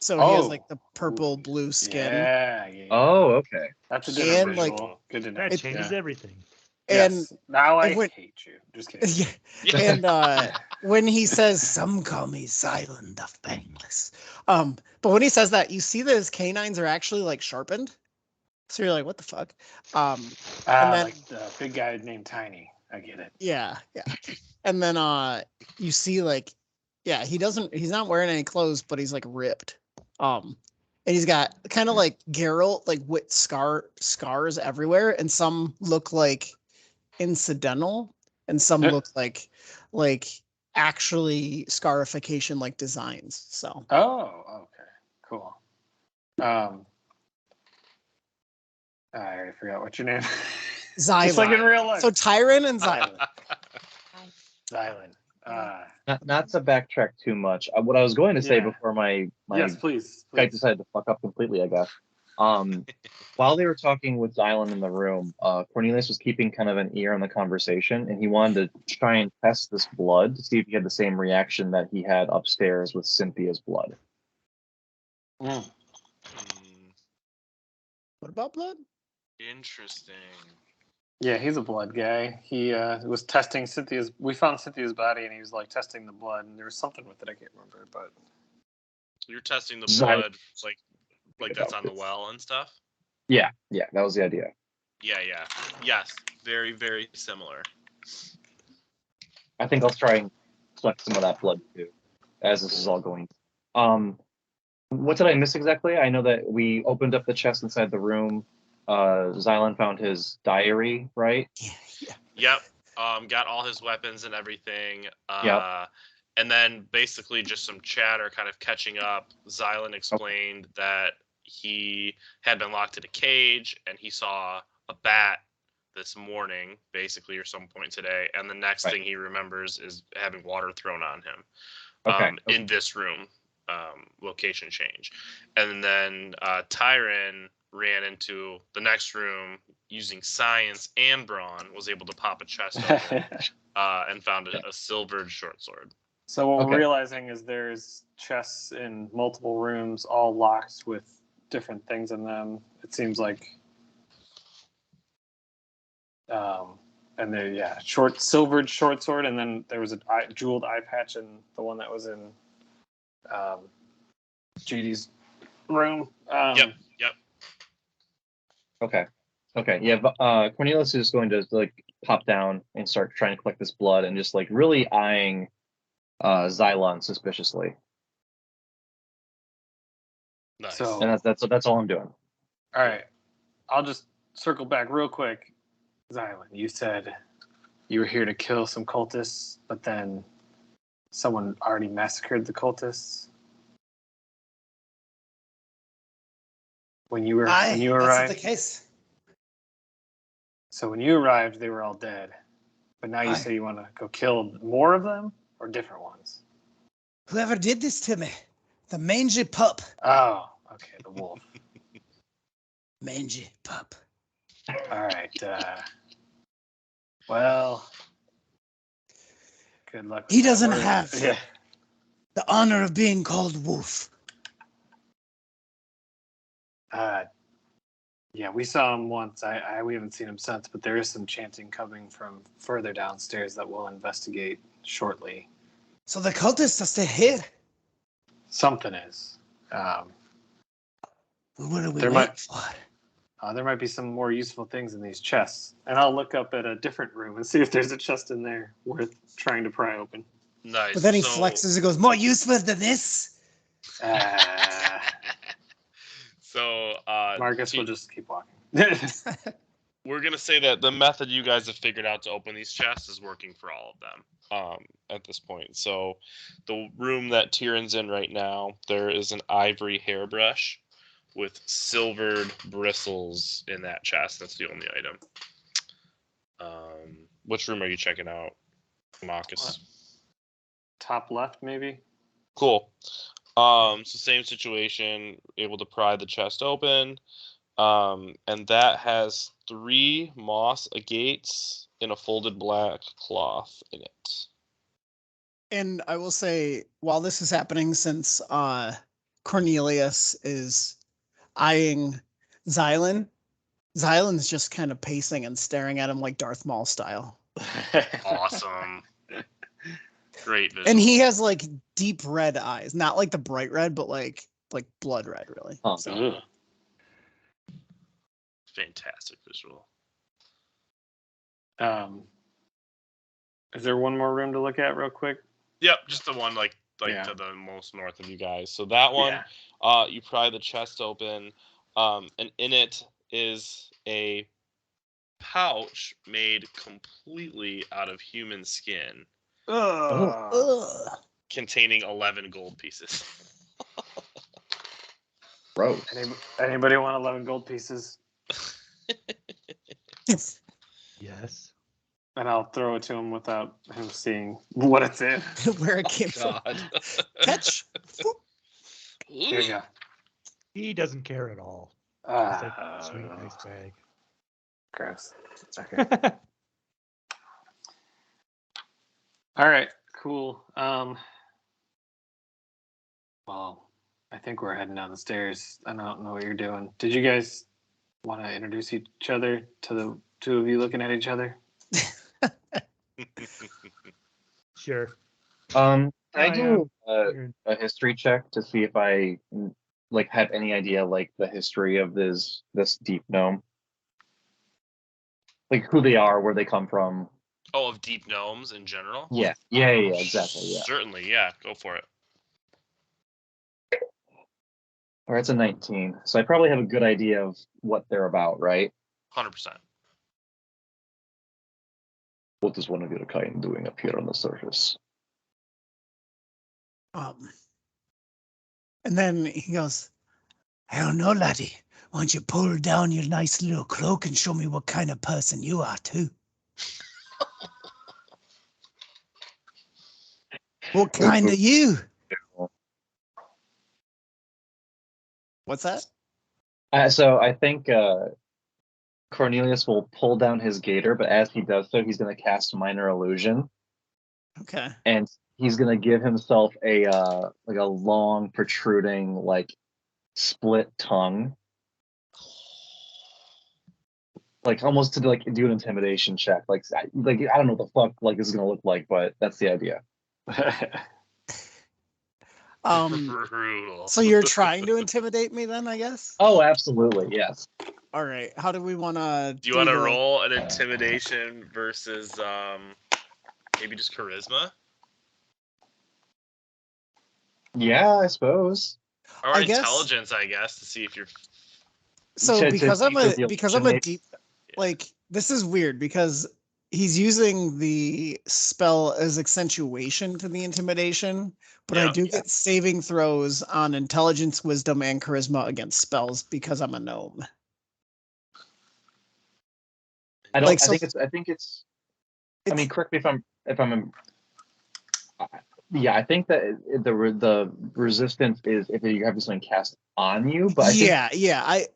So he has like the purple blue skin. Yeah. Oh, okay. That's a different And, like, visual. Good to know. That changes everything. And Yes. Now I and when- hate you. Just kidding. yeah, and when he says some call me Xylan the Fangless. But when he says that, you see that his canines are actually like sharpened. So you're like, what the fuck? And then like the big guy named Tiny. I get it. yeah. And then you see like he's not wearing any clothes, but he's like ripped. And he's got kind of like Geralt, like with scars everywhere, and some look like incidental, and some look like actually scarification like designs. So Oh, okay. Cool. I already forgot what your name. Xylan. Just like in real life. So Tyron and Xylan. Xylan. Not to backtrack too much. What I was going to say Yeah. before my Yes, please. guy decided to fuck up completely, I guess. While they were talking with Xylan in the room, Cornelius was keeping kind of an ear on the conversation, and he wanted to try and test this blood to see if he had the same reaction that he had upstairs with Cynthia's blood. Mm. What about blood? Interesting. Yeah, he's a blood guy. He was testing Cynthia's. We found Cynthia's body, and he was like testing the blood, and there was something with it. I can't remember, but You're testing the Xylan. blood, like that's on the well and stuff. Yeah, that was the idea. Yeah. Yes. Very, very similar. I think I'll try and collect some of that blood too, as this is all going. What did I miss exactly? I know that we opened up the chest inside the room. Xylan found his diary, right? Yeah. Yep. Got all his weapons and everything. Yep. And then basically just some chatter kind of catching up. Xylan explained that he had been locked in a cage and he saw a bat this morning, basically, or some point today. And the next thing he remembers is having water thrown on him in this room, location change. And then Tyron ran into the next room using science and brawn, was able to pop a chest open and found a silvered short sword. So what we're realizing is there's chests in multiple rooms, all locked with different things in them. It seems like, and they're silvered short sword, and then there was a jeweled eye patch in the one that was in JD's room. Yep. Okay. Yeah. But, Cornelius is going to like pop down and start trying to collect this blood and just like really eyeing Xylan suspiciously. Nice. So, And that's all I'm doing. all right, I'll just circle back real quick. Xylan, you said you were here to kill some cultists, but then someone already massacred the cultists. When you That's arrived, the case. So when you arrived, they were all dead. But now you say you want to go kill more of them or different ones? Whoever did this to me, the mangy pup. Oh, okay, the wolf. Mangy pup. All right. Well, good luck. With He that doesn't word. have the honor of being called Wolf. Yeah, we saw him once. We haven't seen him since, but there is some chanting coming from further downstairs that we'll investigate shortly. So the cultists are still here. Something is. What are we There waiting for? There might be some more useful things in these chests, and I'll look up at a different room and see if there's a chest in there worth trying to pry open. Nice. But then he So- flexes and goes, "More useful than this." So, Marcus will just keep walking. we're gonna say that the method you guys have figured out to open these chests is working for all of them at this point. So the room that Tyrion's in right now, there is an ivory hairbrush with silvered bristles in that chest. That's the only item. Which room are you checking out, Marcus? Top left, maybe. Cool. So same situation, able to pry the chest open. And that has 3 moss agates in a folded black cloth in it. And I will say, while this is happening, since Cornelius is eyeing Xylan, Xylan's just kind of pacing and staring at him like Darth Maul style. Awesome. Great visual. And he has like deep red eyes, not like the bright red, but like blood red, really. Huh. So, Ugh. Fantastic visual. Is there one more room to look at real quick? Yep, just the one like Yeah. to the most north of you guys. So that one, Yeah. you pry the chest open, and in it is a pouch made completely out of human skin, ugh. containing 11 gold pieces. Gross. Anybody want 11 gold pieces? Yes. And I'll throw it to him without him seeing what it's in. Where it came from. God. Catch. Whoop. Here you go. He doesn't care at all. He's like, sweet, nice bag. Gross. Okay. All right. Cool. Well, I think we're heading down the stairs. I don't know what you're doing. Did you guys want to introduce each other to the two of you looking at each other? Sure. Can I Oh, do You're- a history check to see if I like have any idea like the history of this deep gnome, like who they are, where they come from? Oh, of deep gnomes in general? Yeah, exactly. Yeah. Certainly, yeah. Go for it. All right, it's a 19, so I probably have a good idea of what they're about, right? 100%. What is one of your kind doing up here on the surface? And then he goes, "I don't know, laddie. Why don't you pull down your nice little cloak and show me what kind of person you are, too?" What kind are you? What's that? So I think Cornelius will pull down his gaiter, but as he does so, he's going to cast minor illusion, Okay. and he's going to give himself a like a long, protruding, like split tongue, like almost to like do an intimidation check. Like I don't know what the fuck like this is going to look like, but that's the idea. Brutal. So you're trying to intimidate me then, I guess? Oh, absolutely, yes. All right. How do we want to Do you want to roll an intimidation versus maybe just charisma? Yeah, I suppose. Or I guess- intelligence, I guess, to see if you're So to because I'm keep the a illusion, deep, like, this is weird because he's using the spell as accentuation to the intimidation, but I Yeah. do get saving throws on intelligence, wisdom, and charisma against spells because I'm a gnome. I don't. Like, I so- think it's. I mean, correct me if I'm. Yeah, I think that the resistance is if you have something cast on you, but I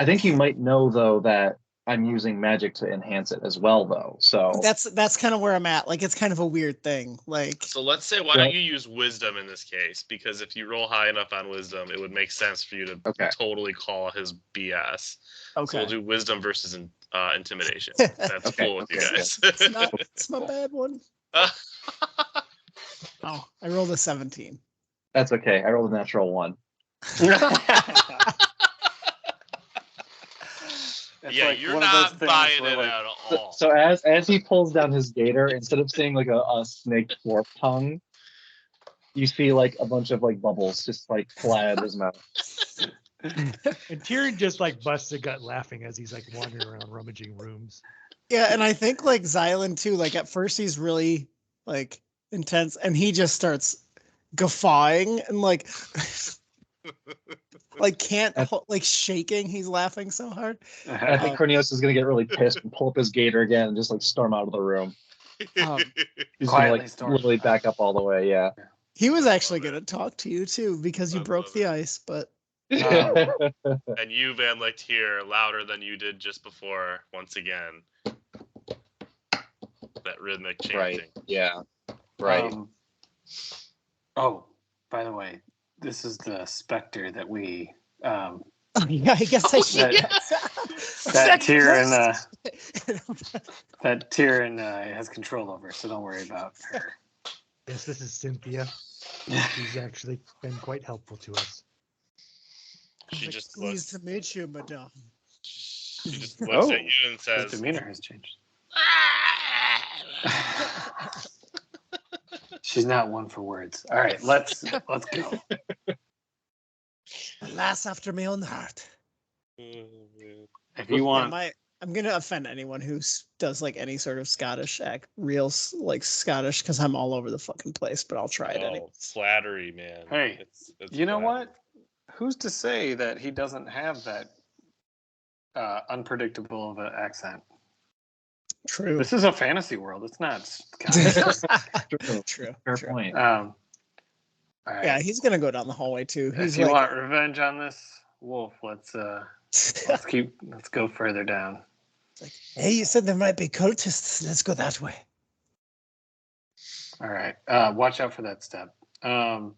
think you might know though that I'm using magic to enhance it as well, though. So that's kind of where I'm at. Like, it's kind of a weird thing. Like, So let's say, why don't you use wisdom in this case? Because if you roll high enough on wisdom, it would make sense for you to totally call his BS. So okay, we'll do wisdom versus intimidation. That's cool with you guys. it's not a bad one. Oh, I rolled a 17. that's okay. I rolled a natural 1. It's Yeah, like you're one of those not things buying where, it like, at So, all. so as he pulls down his gator, instead of seeing like a snake fork tongue, you see like a bunch of like bubbles just like fly out of his mouth. And Tyrion just like busts a gut laughing as he's like wandering around rummaging rooms. Yeah, and I think like Xylan too. Like at first he's really like intense, and he just starts guffawing and like can't like shaking. He's laughing so hard. I think Cornelius is gonna get really pissed and pull up his gator again and just like storm out of the room. He's gonna Quietly like storm. literally back up all the way. Yeah. He was actually gonna talk to you too because you I broke love the it. ice, but And you, Van Licht, here louder than you did just before. Once again, that rhythmic chanting. Right. Yeah. Right. Oh, by the way, this is the specter that we yeah, I guess I should. that Tyrion that Tyrion has control over. So don't worry about her. Yes, this is Cynthia. She's actually been quite helpful to us. She Like, just pleased looks. to meet you, madame. She just looks at you and His says, demeanor has changed. She's not one for words. All right, let's go. Alas, after my own heart. If you want, I'm gonna offend anyone who does like any sort of Scottish act, real like Scottish, because I'm all over the fucking place. But I'll try it anyway. "Oh, flattery, man." Hey, It's you know flattery. what? Who's to say that he doesn't have that unpredictable of an accent? True. This is a fantasy world. It's not Scottish. True. Fair True. point. All right. Yeah, he's gonna go down the hallway too. He's If you like, want revenge on this wolf, let's go further down. hey, you said there might be cultists. Let's go that way. All right. Watch out for that step. All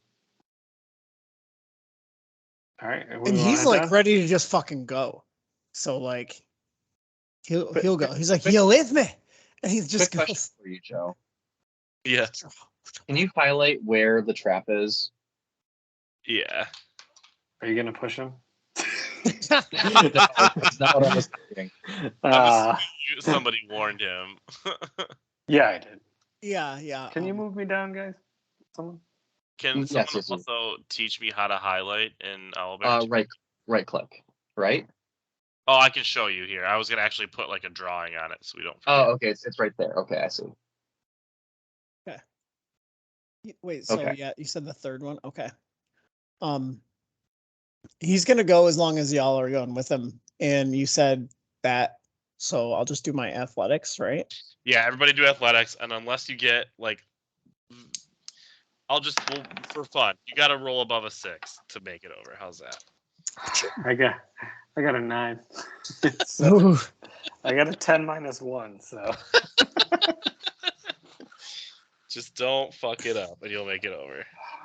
right. And he's like ready to just fucking go. So like, he'll go. He's like, you with me? And he just Quick question goes. for you, Joe. Yeah, Can you highlight where the trap is? yeah. Are you gonna push him? No, that's not what I was thinking. Somebody warned him. Yeah, I did. Yeah. Can you move me down, guys? Someone? Can Yes, someone yes, yes. also teach me how to highlight in Owlbear? Right click. Right? Oh, I can show you here. I was gonna actually put like a drawing on it so we don't forget. Oh, okay. It's right there. Okay, I see. Wait. So Okay. yeah, you said the third one. Okay. He's gonna go as long as y'all are going with him, and you said that. So I'll just do my athletics, right? Yeah, everybody do athletics, and unless you get like, for fun, you got to roll above a 6 to make it over. How's that? I got a 9. So Ooh. I got a 10 minus 1. So Just don't fuck it up, and you'll make it over. oh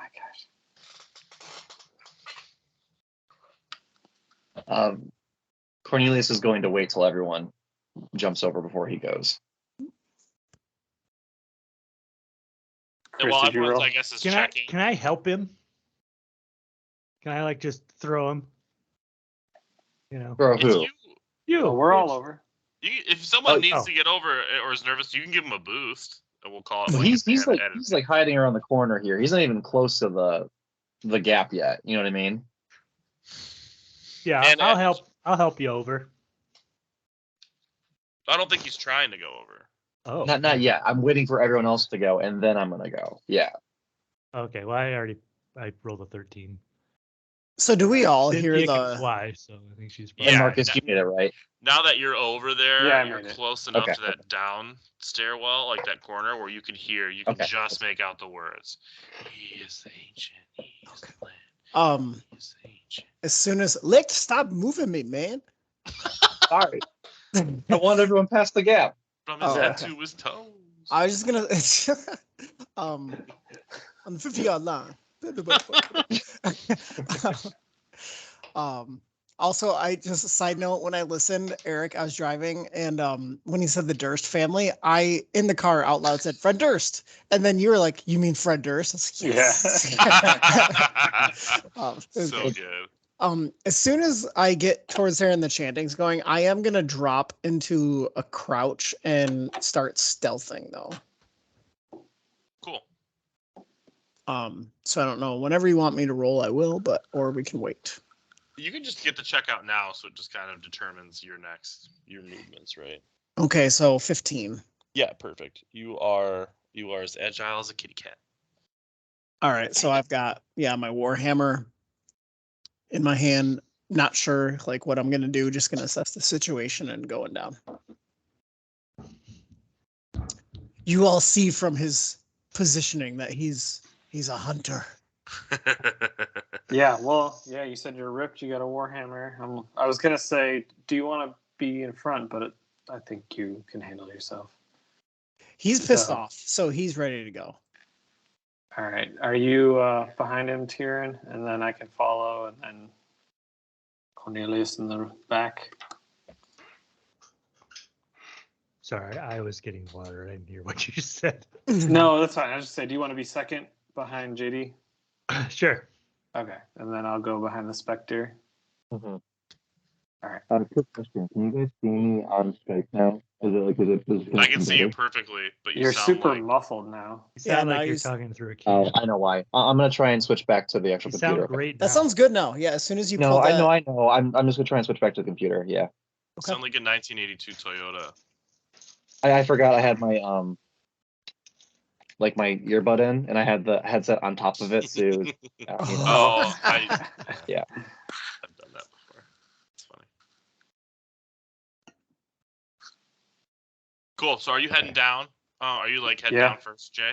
my gosh. Cornelius is going to wait till everyone jumps over before he goes. And Chris, while did you everyone's, roll? I guess, is Can checking. I help him? Can I like just throw him? You know, Bro, If who? you. Oh, we're all bitch. over. if someone needs oh. to get over or is nervous, you can give them a boost, and we'll call it. Well, Like he's like hiding around the corner here. He's not even close to the gap yet. You know what I mean? Yeah, And, I'll help. I'll help you over. I don't think he's trying to go over. Oh, Not yet. I'm waiting for everyone else to go, and then I'm gonna go. Yeah. Okay, well, I rolled a 13. So do we all hear Cynthia can the? fly, so I think she's. Yeah, And Marcus, that- you made it right. Now that you're over there, Yeah, I you're made it. close enough Okay. to that down stairwell, like that corner, where you can hear. You can Okay. just make out the words. He is ancient. He is the land. He is ancient. As soon as Lick, stop moving me, man. Sorry. I want everyone past the gap. From his Oh, head okay. to his toes. I was just gonna on the 50-yard line. Also, I just a side note, when I listened, Eric, I was driving, and when he said the Durst family, I in the car out loud said Fred Durst, and then you were like, "You mean Fred Durst?" I was like, yes. Yeah. It was So good. good. As soon as I get towards there and the chanting's going, I am gonna drop into a crouch and start stealthing though. Cool. So I don't know. Whenever you want me to roll, I will, or we can wait. You can just get the checkout now, so it just kind of determines your movements, right? Okay, so 15. Yeah, perfect. You are as agile as a kitty cat. All right, so I've got my warhammer in my hand. Not sure like what I'm gonna do. Just gonna assess the situation and going down. You all see from his positioning that he's a hunter. Yeah, well, yeah, you said you're ripped. You got a warhammer. I was gonna say, do you want to be in front? But I think you can handle yourself. He's pissed So- off, so he's ready to go. All right. Are you behind him, Tyrion? And then I can follow, and then Cornelius in the back. Sorry, I was getting water. I didn't hear what you said. No, that's fine. I was just say, do you want to be second behind JD? Sure. Okay, and then I'll go behind the Spectre. Mm-hmm. All right. Quick question. Can you guys see me on Skype now? Is it I can see you perfectly, but you You're sound super like muffled now. You sound now like you're he's- talking through a Oh, keyboard. I know why. I'm gonna try and switch back to the actual You computer. sound great That now. sounds good now. Yeah, as soon as you No, pull that. I know. I'm just gonna try and switch back to the computer. Yeah. Okay. sound like a 1982 Toyota. I forgot I had my like my earbud in, and I had the headset on top of it. So it was, Oh, Yeah. I've done that before. It's funny. Cool. So are you heading down? Are you like heading Yeah. down first, Jay?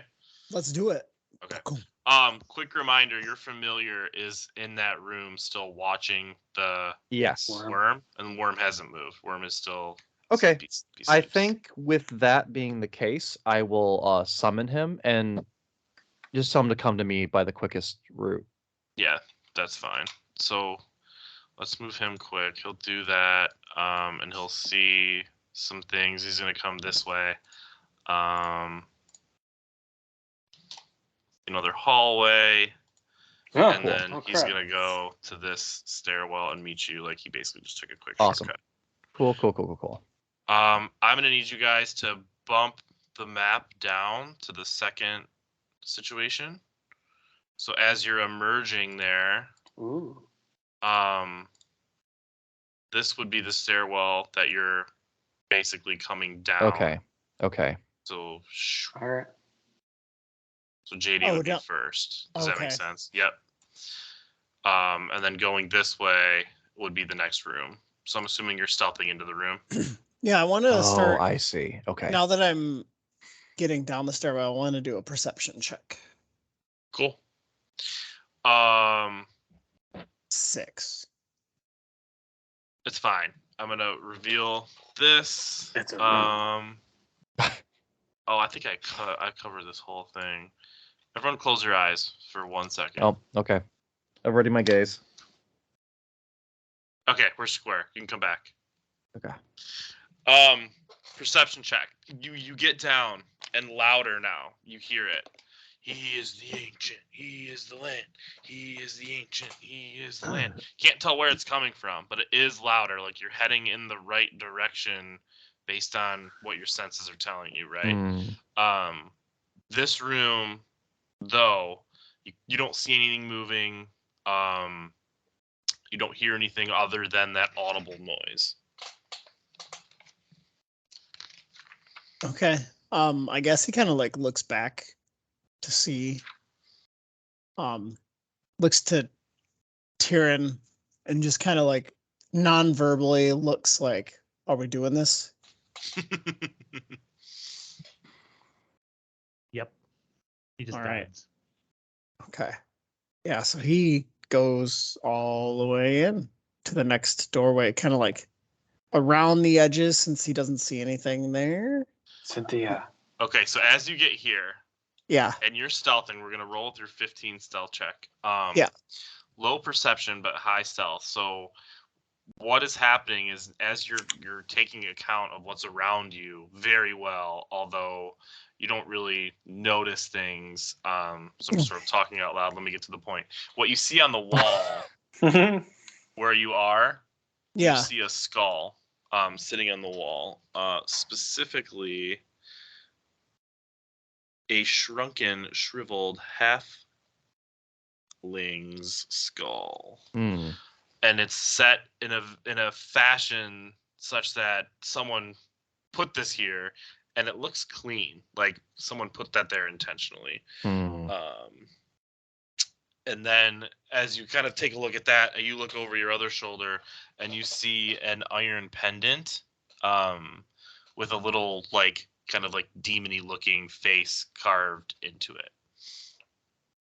Let's do it. Okay. Cool. Quick reminder: your familiar is in that room, still watching the Yes. Worm. worm, and worm hasn't moved. Worm is still Okay. piece I of- think with that being the case, I will summon him and just tell him to come to me by the quickest route. Yeah, that's fine. So let's move him quick. He'll do that, and he'll see some things. He's gonna come this way. Another hallway, Oh, and then oh, he's crap. gonna go to this stairwell and meet you. Like he basically just took a quick Awesome. shortcut. Cool. I'm gonna need you guys to bump the map down to the second situation. So as you're emerging there, Ooh. this would be the stairwell that you're basically coming down. Okay. So All right. JD Oh, would be down- first. Does that make Okay. sense? Yep. And then going this way would be the next room. So I'm assuming you're stealthing into the room. Yeah, I want to Oh, start. I see. Okay. Now that I'm getting down the stairwell, I want to do a perception check. Cool. 6. It's fine. I'm gonna reveal this. It's a room. Oh, I think I covered this whole thing. Everyone, close your eyes for 1 second. Oh, okay. Averting my gaze. Okay, we're square. You can come back. Okay. Perception check. You get down and louder now. You hear it. He is the ancient. He is the land. He is the ancient. He is the land. Can't tell where it's coming from, but it is louder. Like you're heading in the right direction based on what your senses are telling you, right? Hmm. This room, though, you don't see anything moving. You don't hear anything other than that audible noise. Okay. I guess he kind of like looks back to see. Looks to Tyrion and just kind of like non-verbally looks like, "Are we doing this?" Yep. He just All right. died. Okay. Yeah, so he goes all the way in to the next doorway, kind of like around the edges since he doesn't see anything there. Cynthia. Okay, so as you get here Yeah. and you're stealthing, we're gonna roll through 15 stealth check. Yeah. Low perception but high stealth. So what is happening is as you're taking account of what's around you very well, although you don't really notice things. So I'm sort of talking out loud. Let me get to the point. What you see on the wall where you are, you Yeah. see a skull sitting on the wall. Specifically, a shrunken, shriveled halfling's skull. Hmm. And it's set in a fashion such that someone put this here, and it looks clean, like someone put that there intentionally. Hmm. And then as you kind of take a look at that, you look over your other shoulder, and you see an iron pendant with a little like kind of like demony looking face carved into it.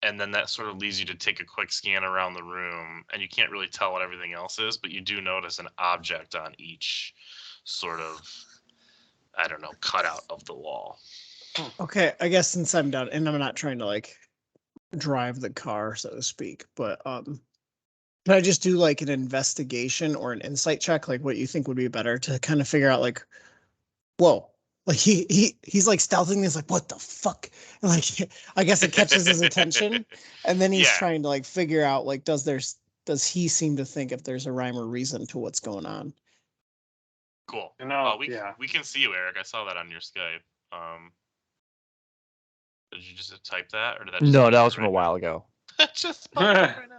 And then that sort of leads you to take a quick scan around the room, and you can't really tell what everything else is, but you do notice an object on each sort of, I don't know, cutout of the wall. Okay, I guess since I'm done, and I'm not trying to like drive the car, so to speak, but can I just do like an investigation or an insight check, like what you think would be better to kind of figure out like, whoa, like he's like stealthing this, like what the fuck, and like I guess it catches his attention, and then he's Yeah. trying to like figure out like does he seem to think if there's a rhyme or reason to what's going on? Cool. You know, we yeah. we can see you, Eric. I saw that on your Skype. Did you just type that, or did that? Just No, pop that up was from a right while now? ago. Just popped up right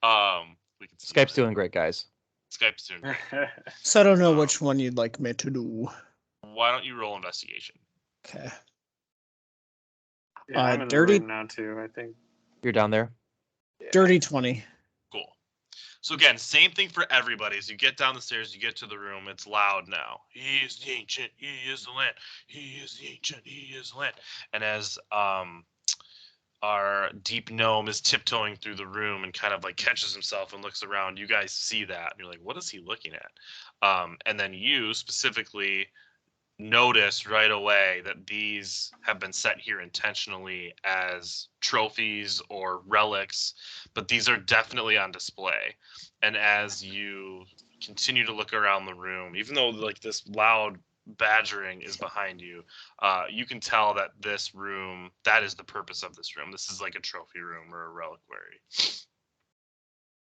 now. We can see Skype's you. doing great, guys. Skype's doing great. So I don't know which one you'd like me to do. Why don't you roll investigation? Okay. Yeah, I'm in dirty- the room now too, I think. You're down there. Dirty 20. Cool. So again, same thing for everybody. As you get down the stairs, you get to the room. It's loud now. He is the ancient. He is the land. He is the ancient. He is the land. And as our deep gnome is tiptoeing through the room and kind of like catches himself and looks around, you guys see that. And you're like, what is he looking at? And then you specifically notice right away that these have been set here intentionally as trophies or relics, but these are definitely on display. And as you continue to look around the room, even though like this loud badgering is behind you, you can tell that this room, that is the purpose of this room. This is like a trophy room or a reliquary.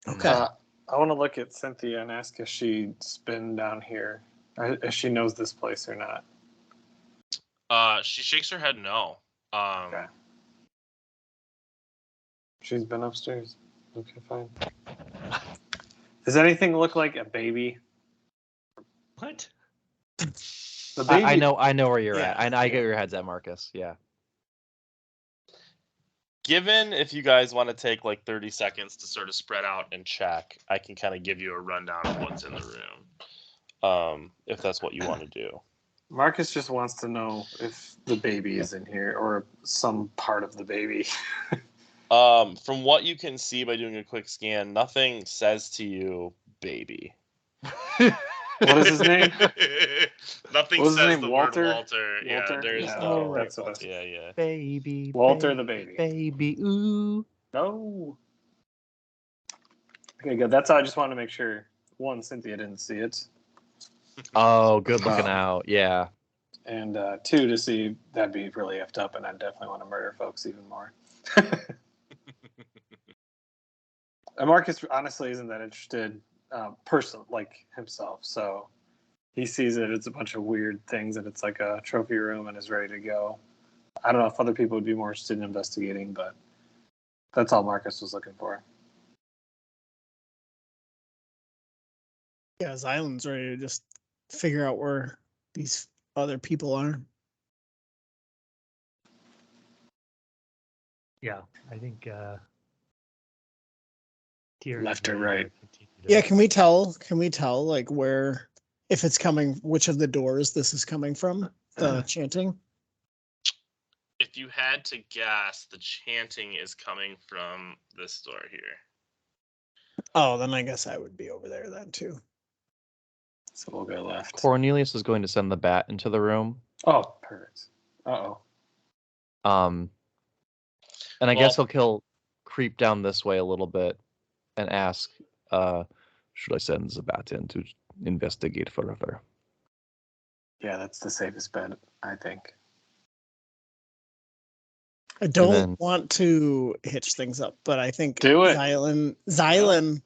Okay. I want to look at Cynthia and ask if she's been down here, if she knows this place or not. She shakes her head no. Okay. She's been upstairs. Okay, fine. Does anything look like a baby? What? The baby. I know where you're at. Yeah, I get yeah. where your head's at, Marcus. Yeah. Given if you guys want to take like 30 seconds to sort of spread out and check, I can kind of give you a rundown of what's in the room, if that's what you want to do. Marcus just wants to know if the baby is in here or some part of the baby. From what you can see by doing a quick scan, nothing says to you, baby. What is his name? Nothing What was his says name? the Walter? word Walter. Yeah, Walter? there's Yeah, no. right. that's what I- Yeah. Baby. Walter the baby. Baby. Ooh. No. Okay, good. That's all. I just wanted to make sure. One, Cynthia didn't see it, Oh, good looking out. Yeah. and two, to see that'd be really effed up, and I definitely want to murder folks even more. And Marcus honestly isn't that interested, person like himself. So he sees it. It's a bunch of weird things, and it's like a trophy room, and is ready to go. I don't know if other people would be more interested in investigating, but that's all Marcus was looking for. Yeah, Xylan's ready to just figure out where these other people are. Yeah, I think Tier Left is or ready to right? continue to- Yeah, can we tell like where, if it's coming, which of the doors this is coming from, the chanting? If you had to guess, the chanting is coming from this door here. Oh, then I guess I would be over there then too. So we'll go left. Cornelius is going to send the bat into the room. Oh, perfect. Uh-oh. And I Well- guess he'll creep down this way a little bit and ask, should I send Zabat in to investigate further? Yeah, that's the safest bet, I think. I don't then- want to hitch things up, but I think Do it. Xylan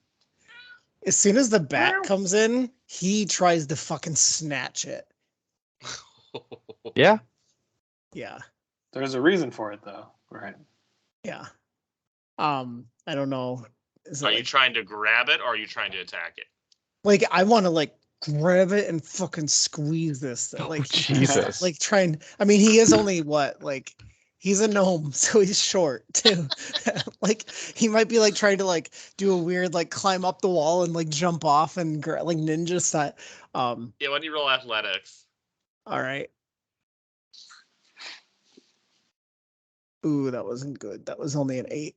As soon as the bat comes in, he tries to fucking snatch it. Yeah. Yeah. There's a reason for it, though, right? Yeah. I don't know. Is it Are you like, trying to grab it or are you trying to attack it? like I want to like grab it and fucking squeeze this thing. Oh, Like Jesus. like try and I mean he is only what, like he's a gnome, so he's short too. Like he might be like trying to like do a weird like climb up the wall and like jump off and like ninja style. Yeah, why do you roll athletics? All right. Ooh, that wasn't good. That was only an 8.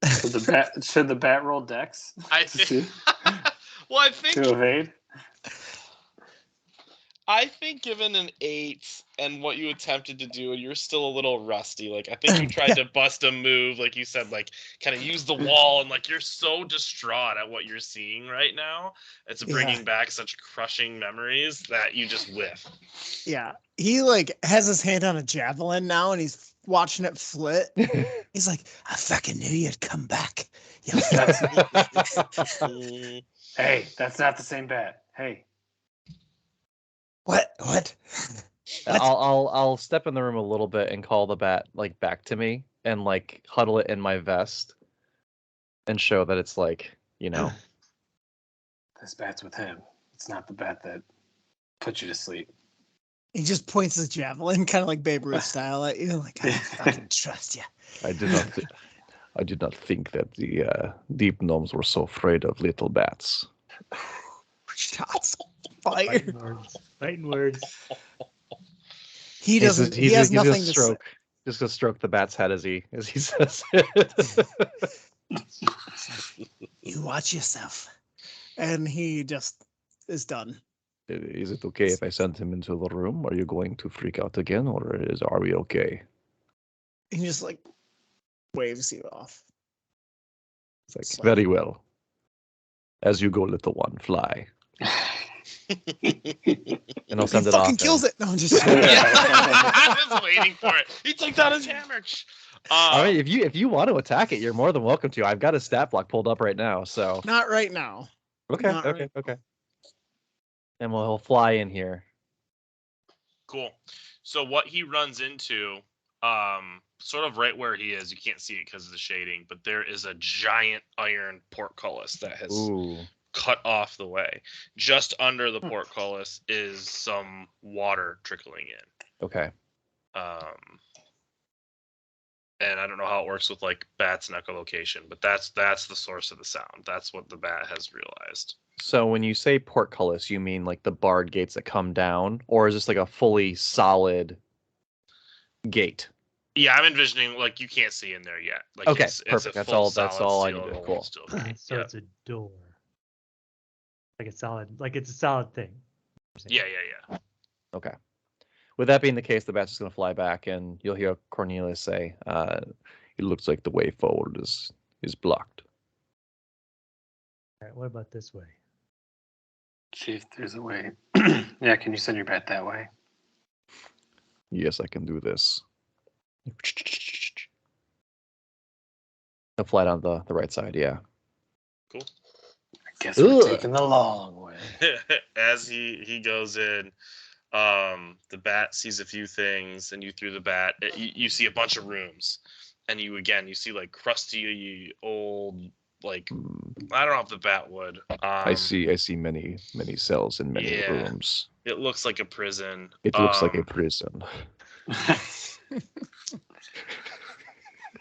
Should the bat roll dex I to think. see- Well, I think to evade? given an 8 and what you attempted to do, and you're still a little rusty. Like I think you tried to bust a move, like you said, like kind of use the wall, and like you're so distraught at what you're seeing right now. It's bringing back such crushing memories that you just whiff. Yeah. He like has his hand on a javelin now and he's watching it flit. He's like, I fucking knew you'd come back. You Mm, Hey, that's not the same bat. Hey. What? What? What? I'll step in the room a little bit and call the bat like back to me and like huddle it in my vest and show that it's like, This bat's with him. It's not the bat that put you to sleep. He just points his javelin, kind of like Babe Ruth style at you. Like, I don't fucking trust you. I did not think that the deep gnomes were so afraid of little bats. Shots fired. Fighting words. Fighting words. He doesn't. He has gonna nothing to say. stroke. Just gonna stroke the bat's head as he says it. You watch yourself. And he just is done. Is it okay if I send him into the room? Are you going to freak out again, or are we okay? He just like waves you off. It's like, Slap. very well. As you go, little one, fly. And I'll send He it off. fucking kills it. No, I'm just I'm just waiting for it. He takes out his hammer. All right, if you want to attack it, you're more than welcome to. I've got a stat block pulled up right now, so not right now. okay. And he'll fly in here. Cool. So what he runs into, sort of right where he is, you can't see it because of the shading, but there is a giant iron portcullis that has Ooh. cut off the way. Just under the portcullis is some water trickling in. Okay. And I don't know how it works with like bats and echolocation, but that's the source of the sound. That's what the bat has realized. So when you say portcullis, you mean like the barred gates that come down, or is this like a fully solid gate? Yeah, I'm envisioning like you can't see in there yet. Like Okay, it's perfect. a That's full all- that's solid all I steel needed. gold Cool. steel gate. So Yeah. it's a door. Like it's a solid thing. Yeah. Okay. With that being the case, the bat's just going to fly back, and you'll hear Cornelius say, "It looks like the way forward is blocked." All right, what about this way? Chief, there's a way. Yeah, can you send your bat that way? Yes, I can do this. He'll fly down the right side. Yeah. Cool. I guess we're Ugh. taking the long way. As he goes in, the bat sees a few things, and you through the bat, you see a bunch of rooms, and you see like crusty old, like I don't know if the bat would. I see many cells in many Yeah. rooms. It looks like a prison. It looks like a prison.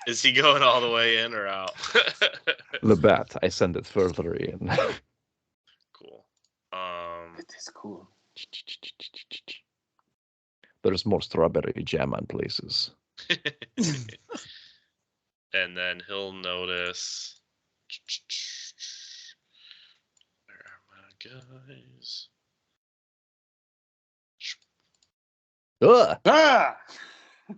Is he going all the way in or out? The bat, I send it further in. Cool. It is cool. There's more strawberry jam on places. And then he'll notice. Where are my guys? Ugh! Ah!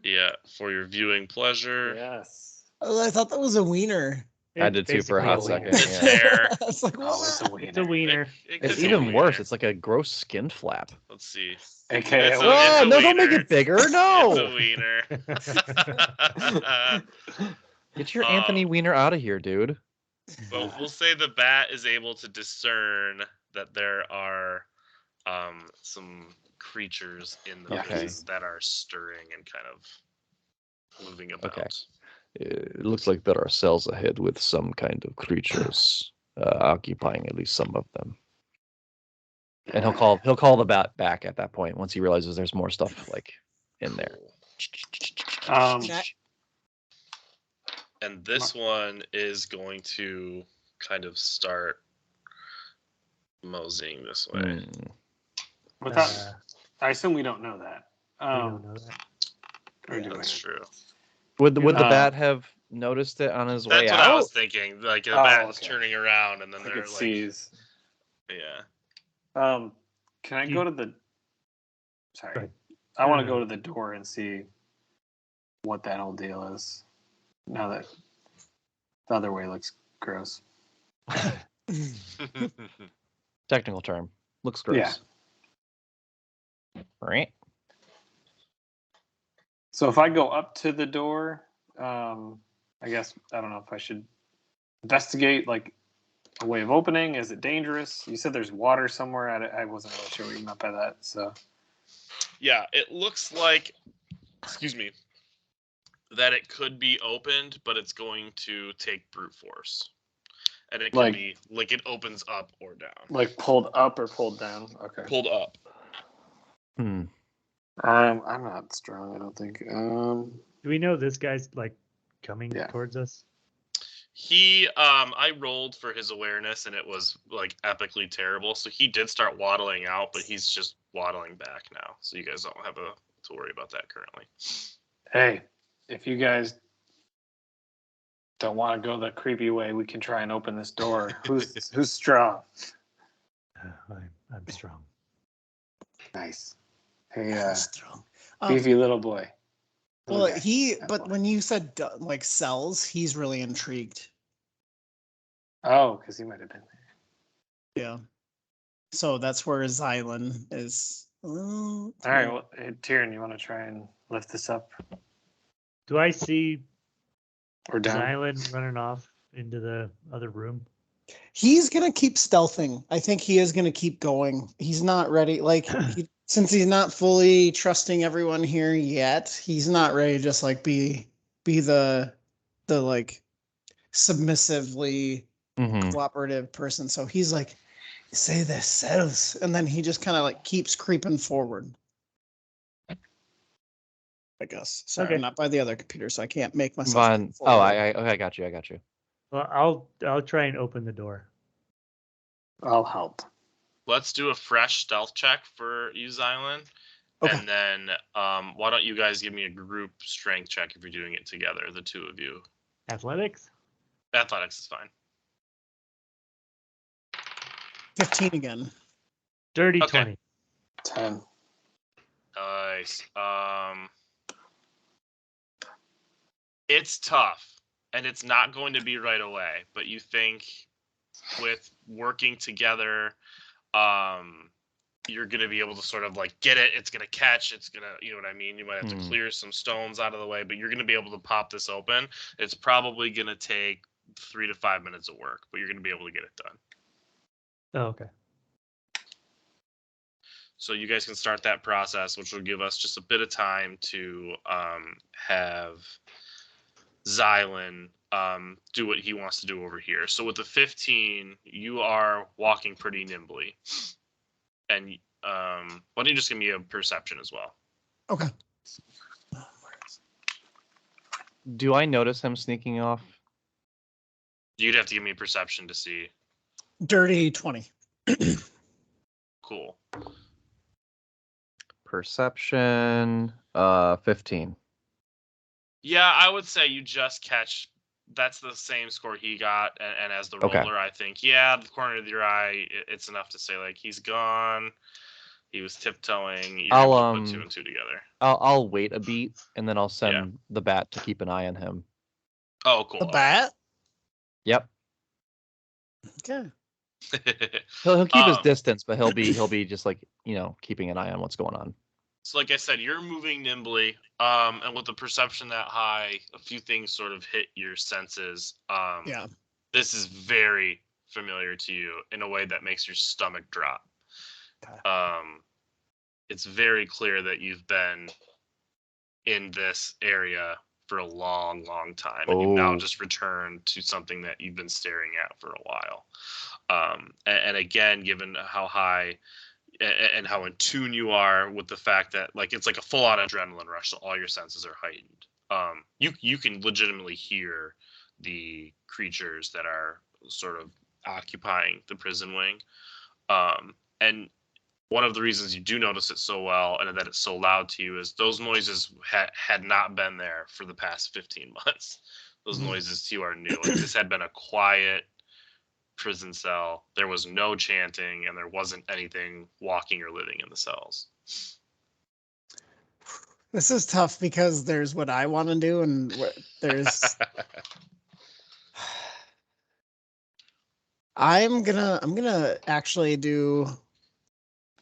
Yeah, for your viewing pleasure. Yes. Oh, I thought that was a wiener. I did too for a hot Basically second. It's Yeah. hair. I was like, Oh, it's a what? wiener. It's a wiener. It It's could be even a worse. wiener. It's like a gross skin flap. Let's see. AKA It's a- Whoa, no, it's a don't make wiener. it bigger. It's a No. wiener. Get your Anthony Weiner out of here, dude. But we'll say the bat is able to discern that there are some creatures in the Okay. prison that are stirring and kind of moving about. Okay. It looks like there are cells ahead with some kind of creatures occupying at least some of them. And he'll call the bat back at that point once he realizes there's more stuff like in there. And this one is going to kind of start moseying this way. Mm. Without, I assume we don't know that. We don't know that. Or do That's we? true. Would the bat have noticed it on his way That's out? what I was thinking. Like the bat is okay. turning around, and then Like they're it like, sees. yeah. Can I Do go you- to the? Sorry, Right. I want to No. go to the door and see what that whole deal is. Now that the other way looks gross. Technical term. Looks gross. Right. So if I go up to the door, I guess I don't know if I should investigate like a way of opening. Is it dangerous? You said there's water somewhere. I wasn't really sure what you meant by that. So Yeah, it looks like, excuse me, that it could be opened, but it's going to take brute force. And it can Like- be, like, it opens up or down. like pulled up or pulled down. Okay. Pulled up. Hmm. I'm not strong. I don't think. Do we know this guy's like coming Yeah. towards us? I rolled for his awareness, and it was, like, epically terrible. So he did start waddling out, but he's just waddling back now. So you guys don't have to worry about that currently. Hey, if you guys don't want to go the creepy way, we can try and open this door. Who's strong? I'm strong. Nice. Hey, Strong. beefy little boy. Well, Little guy. but when you said like cells, he's really intrigued. Oh, because he might have been there. Yeah. So that's where Xylan is. All right, well, hey, Tyrion, you want to try and lift this up Do I see or down? Xylan running off into the other room? He's gonna keep stealthing. I think he is gonna keep going. He's not ready. Like since he's not fully trusting everyone here yet, he's not ready to just like be the like submissively Mm-hmm. cooperative person. So he's like, say the cells, and then he just kind of like keeps creeping forward. I guess. Sorry, Okay. I'm not by the other computer, so I can't make myself. Von. creep Oh, forward. I got you. I got you. Well, I'll try and open the door. I'll help. Let's do a fresh stealth check for you, Xylan. Okay. And then why don't you guys give me a group strength check if you're doing it together, the two of you. Athletics? Athletics is fine. 15 again. Dirty Okay. 20. 10. Nice. It's tough, and it's not going to be right away. But you think with working together, you're going to be able to sort of like get it. It's going to catch. It's going to, you know what I mean? You might have to clear some stones out of the way, but you're going to be able to pop this open. It's probably going to take 3 to 5 minutes of work, but you're going to be able to get it done. Oh, okay. So you guys can start that process, which will give us just a bit of time to have Xylan do what he wants to do over here. So with the 15, you are walking pretty nimbly. And why don't you just give me a perception as well? Okay. Do I notice him sneaking off? You'd have to give me a perception to see. Dirty 20. Cool. Perception, 15. Yeah, I would say you just catch. That's the same score he got, and as the roller, Okay. I think, yeah, the corner of your eye, it's enough to say like he's gone. He was tiptoeing. You're able to put 2 and 2 together. I'll wait a beat and then I'll send Yeah. the bat to keep an eye on him. Oh, cool. The bat? Yep. Okay. He'll keep his Um, distance, but he'll be just like, keeping an eye on what's going on. So like I said, you're moving nimbly, and with the perception that high, a few things sort of hit your senses. Yeah. this is very familiar to you in a way that makes your stomach drop. Okay. It's very clear that you've been in this area for a long, long time, and you've now Oh. just returned to something that you've been staring at for a while. And again, given how high and how in tune you are with the fact that like it's like a full-on adrenaline rush, so all your senses are heightened. You can legitimately hear the creatures that are sort of occupying the prison wing. And one of the reasons you do notice it so well and that it's so loud to you is those noises had not been there for the past 15 months. Those noises to you are new. Like, this had been a quiet prison cell. There was no chanting, and there wasn't anything walking or living in the cells. This is tough because there's what I want to do and there's. I'm gonna actually do.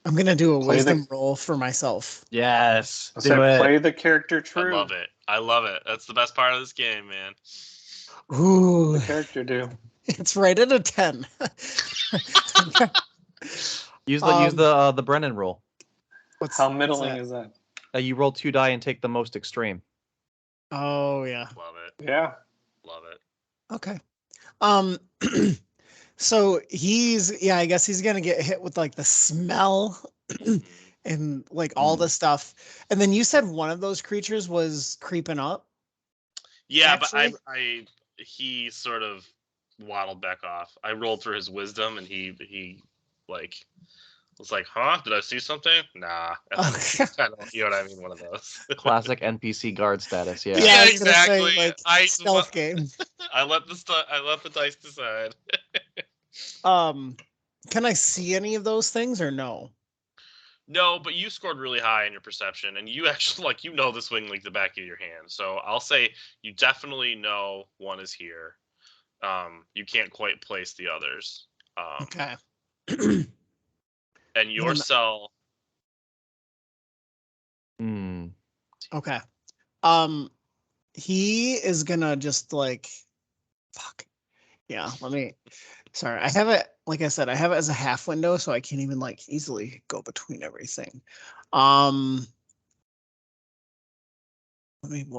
I'm gonna do a Play wisdom roll for myself. Yes. I Do said it. play the character I true. love it. I love it. That's the best part of this game, man. Ooh, The character do. it's rated a 10. Use Um, the Brennan rule. How middling is that? You roll 2 die and take the most extreme. Oh yeah. Love it. Yeah. Love it. Okay. So I guess he's gonna get hit with like the smell and like all the stuff. And then you said one of those creatures was creeping up. Yeah, Actually? but he sort of waddled back off. I rolled through his wisdom, and he like was like, "Huh? Did I see something? Nah." And then Okay. kind of, you know what I mean? One of those. Classic NPC guard status. Yeah. Yeah, I was gonna say, exactly. like, stealth game. I let the dice decide. Can I see any of those things or no? No, but you scored really high in your perception, and you actually this wing like the back of your hand. So I'll say you definitely know one is here. You can't quite place the others. Okay. And your Then- cell. Okay. He is gonna just like, fuck. Yeah. Sorry, I have it. Like I said, I have it as a half window, so I can't even like easily go between everything. What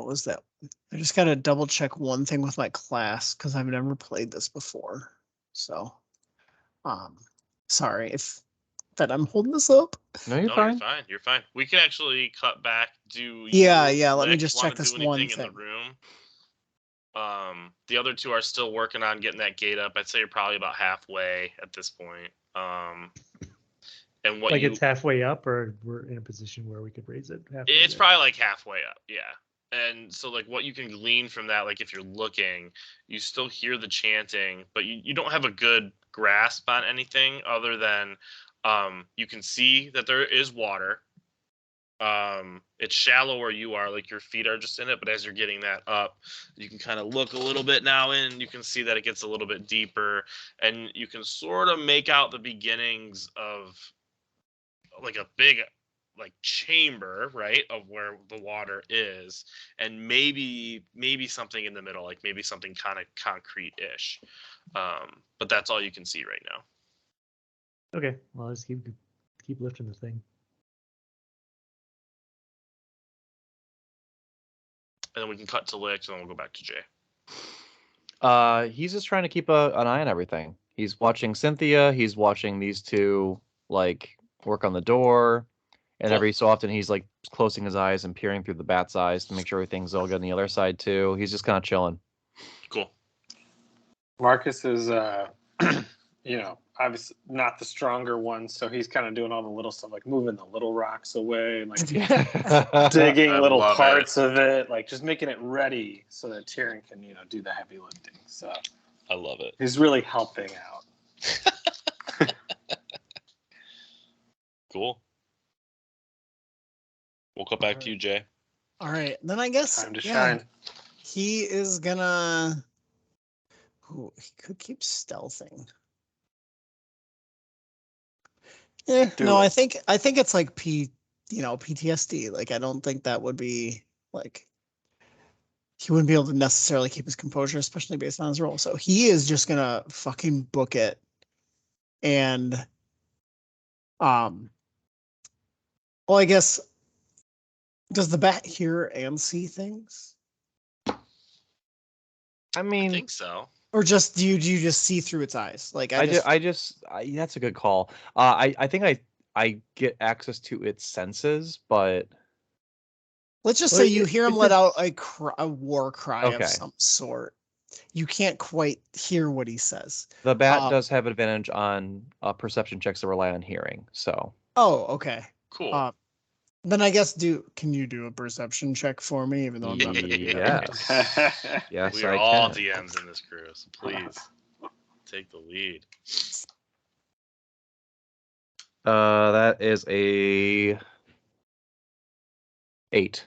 was that? I just gotta double check one thing with my class because I've never played this before. So, sorry if that I'm holding this up. No, you're No, fine. you're fine. You're fine. We can actually cut back. Yeah. You, Let me Nick, just wanna check this do anything one in the thing. room? The other two are still working on getting that gate up. I'd say you're probably about halfway at this point. And what Like you it's halfway up, or we're in a position where we could raise it halfway it's there? probably like halfway up, yeah. And so like what you can glean from that, like if you're looking, you still hear the chanting, but you don't have a good grasp on anything other than you can see that there is water. It's shallow where you are, like your feet are just in it, but as you're getting that up, you can kind of look a little bit now in, you can see that it gets a little bit deeper, and you can sort of make out the beginnings of like a big like chamber, right, of where the water is, and maybe something in the middle, like maybe something kind of concrete-ish. But that's all you can see right now. Okay, well, I'll just keep lifting the thing. And then we can cut to Lick, and then we'll go back to Jay. He's just trying to keep an eye on everything. He's watching Cynthia. He's watching these two like work on the door, and Cool. every so often he's like closing his eyes and peering through the bat's eyes to make sure everything's all good on the other side too. He's just kind of chilling. Cool. Marcus is, obviously not the stronger one, so he's kind of doing all the little stuff, like moving the little rocks away, and like digging I little love parts of it, like just making it ready so that Tyrion can, do the heavy lifting. So I love it. he's really helping out. Cool. We'll cut back to you, Jay. All right, then I guess Time to shine. he is gonna. Ooh, he could keep stealthing. Yeah, Do no, it. I think it's like PTSD. Like I don't think that would be like he wouldn't be able to necessarily keep his composure, especially based on his role. So he is just gonna fucking book it. And well, I guess, does the bat hear and see things? I I mean, think so. Or just do you just see through its eyes? Like that's a good call. I think I get access to its senses, but let's just Well, say you hear him it's let a- out a war cry Okay. of some sort. You can't quite hear what he says. the bat does have advantage on perception checks that rely on hearing. So Oh, okay. Cool. Then I guess can you do a perception check for me, even though I'm not gonna do that? yes, yes, We are I all can. DMs in this crew, so please take the lead. That is a 8.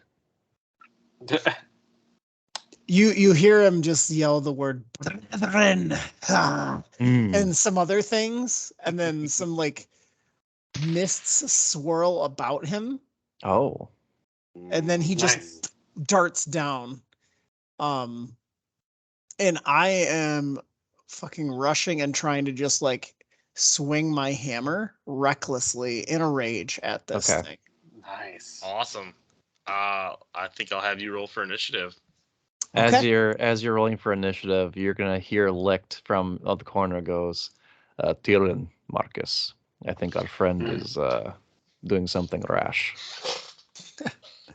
You hear him just yell the word brethren, and some other things, and then some like mists swirl about him, Oh, and then he just Nice. darts down. And I am fucking rushing and trying to just like swing my hammer recklessly in a rage at this Okay. thing. Nice. Awesome. I think I'll have you roll for initiative. as Okay. you're rolling for initiative, you're gonna hear Licht from the corner goes, Tyrion, Marcus. I think our friend is doing something rash.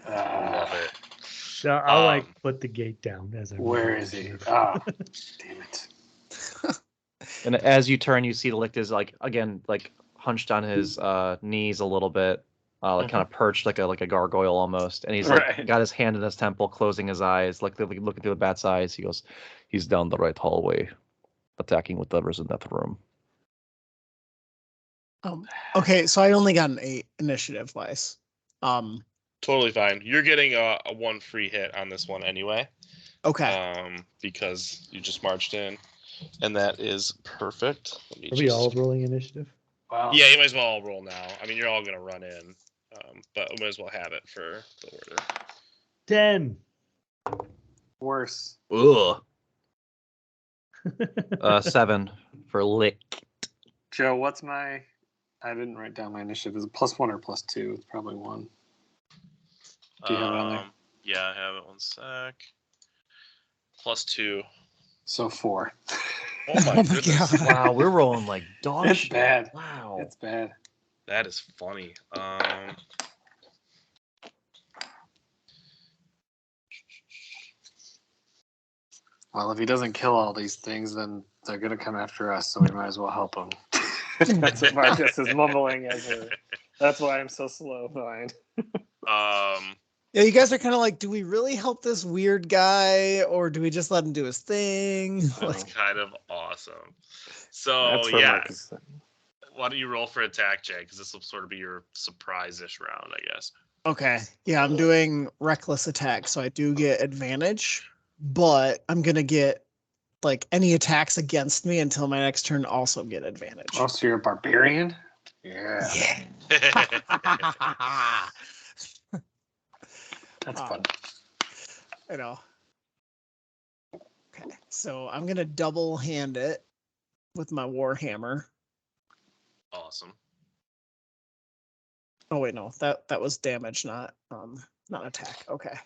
Love it. So I'll like Um, put the gate down as I. Where is he? Ah, damn it. And as you turn, you see Licht is like again like hunched on his knees a little bit, like kind of perched like a gargoyle almost, and he's like Right. got his hand in his temple, closing his eyes, like looking through the bat's eyes. He goes, "He's down the right hallway, attacking whatever's in that room." Okay, so I only got an 8 initiative wise. Totally fine. You're getting a 1 free hit on this one anyway. Okay. Because you just marched in, and that is perfect. Let me Are we all rolling initiative? Wow. Yeah, you might as well all roll now. I mean, you're all gonna run in, but we might as well have it for the order. 10. Worse. Ugh. 7 for Licht. Joe, what's my? I didn't write down my initiative. Is it +1 or +2? It's probably 1. Do you have it on there? Yeah, I have it. 1 sec. +2. So 4. Oh my Oh my goodness. God. Wow, we're rolling like dog It's shit. bad. Wow. It's bad. That is funny. Well, if he doesn't kill all these things, then they're gonna come after us. So we might as well help him. That's what Marcus is mumbling as we're. That's why I'm so slow behind. Yeah, you guys are kind of like, do we really help this weird guy, or do we just let him do his thing? That's Like, kind of awesome. So That's where yeah, Marcus. why don't you roll for attack, Jay? Because this will sort of be your surprise-ish round, I guess. okay, yeah, I'm doing reckless attack, so I do get advantage, but I'm gonna get like any attacks against me until my next turn also get advantage. Oh, so you're a barbarian? Yeah. That's fun. I know. Okay, so I'm gonna double hand it with my warhammer. Awesome. Oh wait, no, that was damage, not attack. Okay.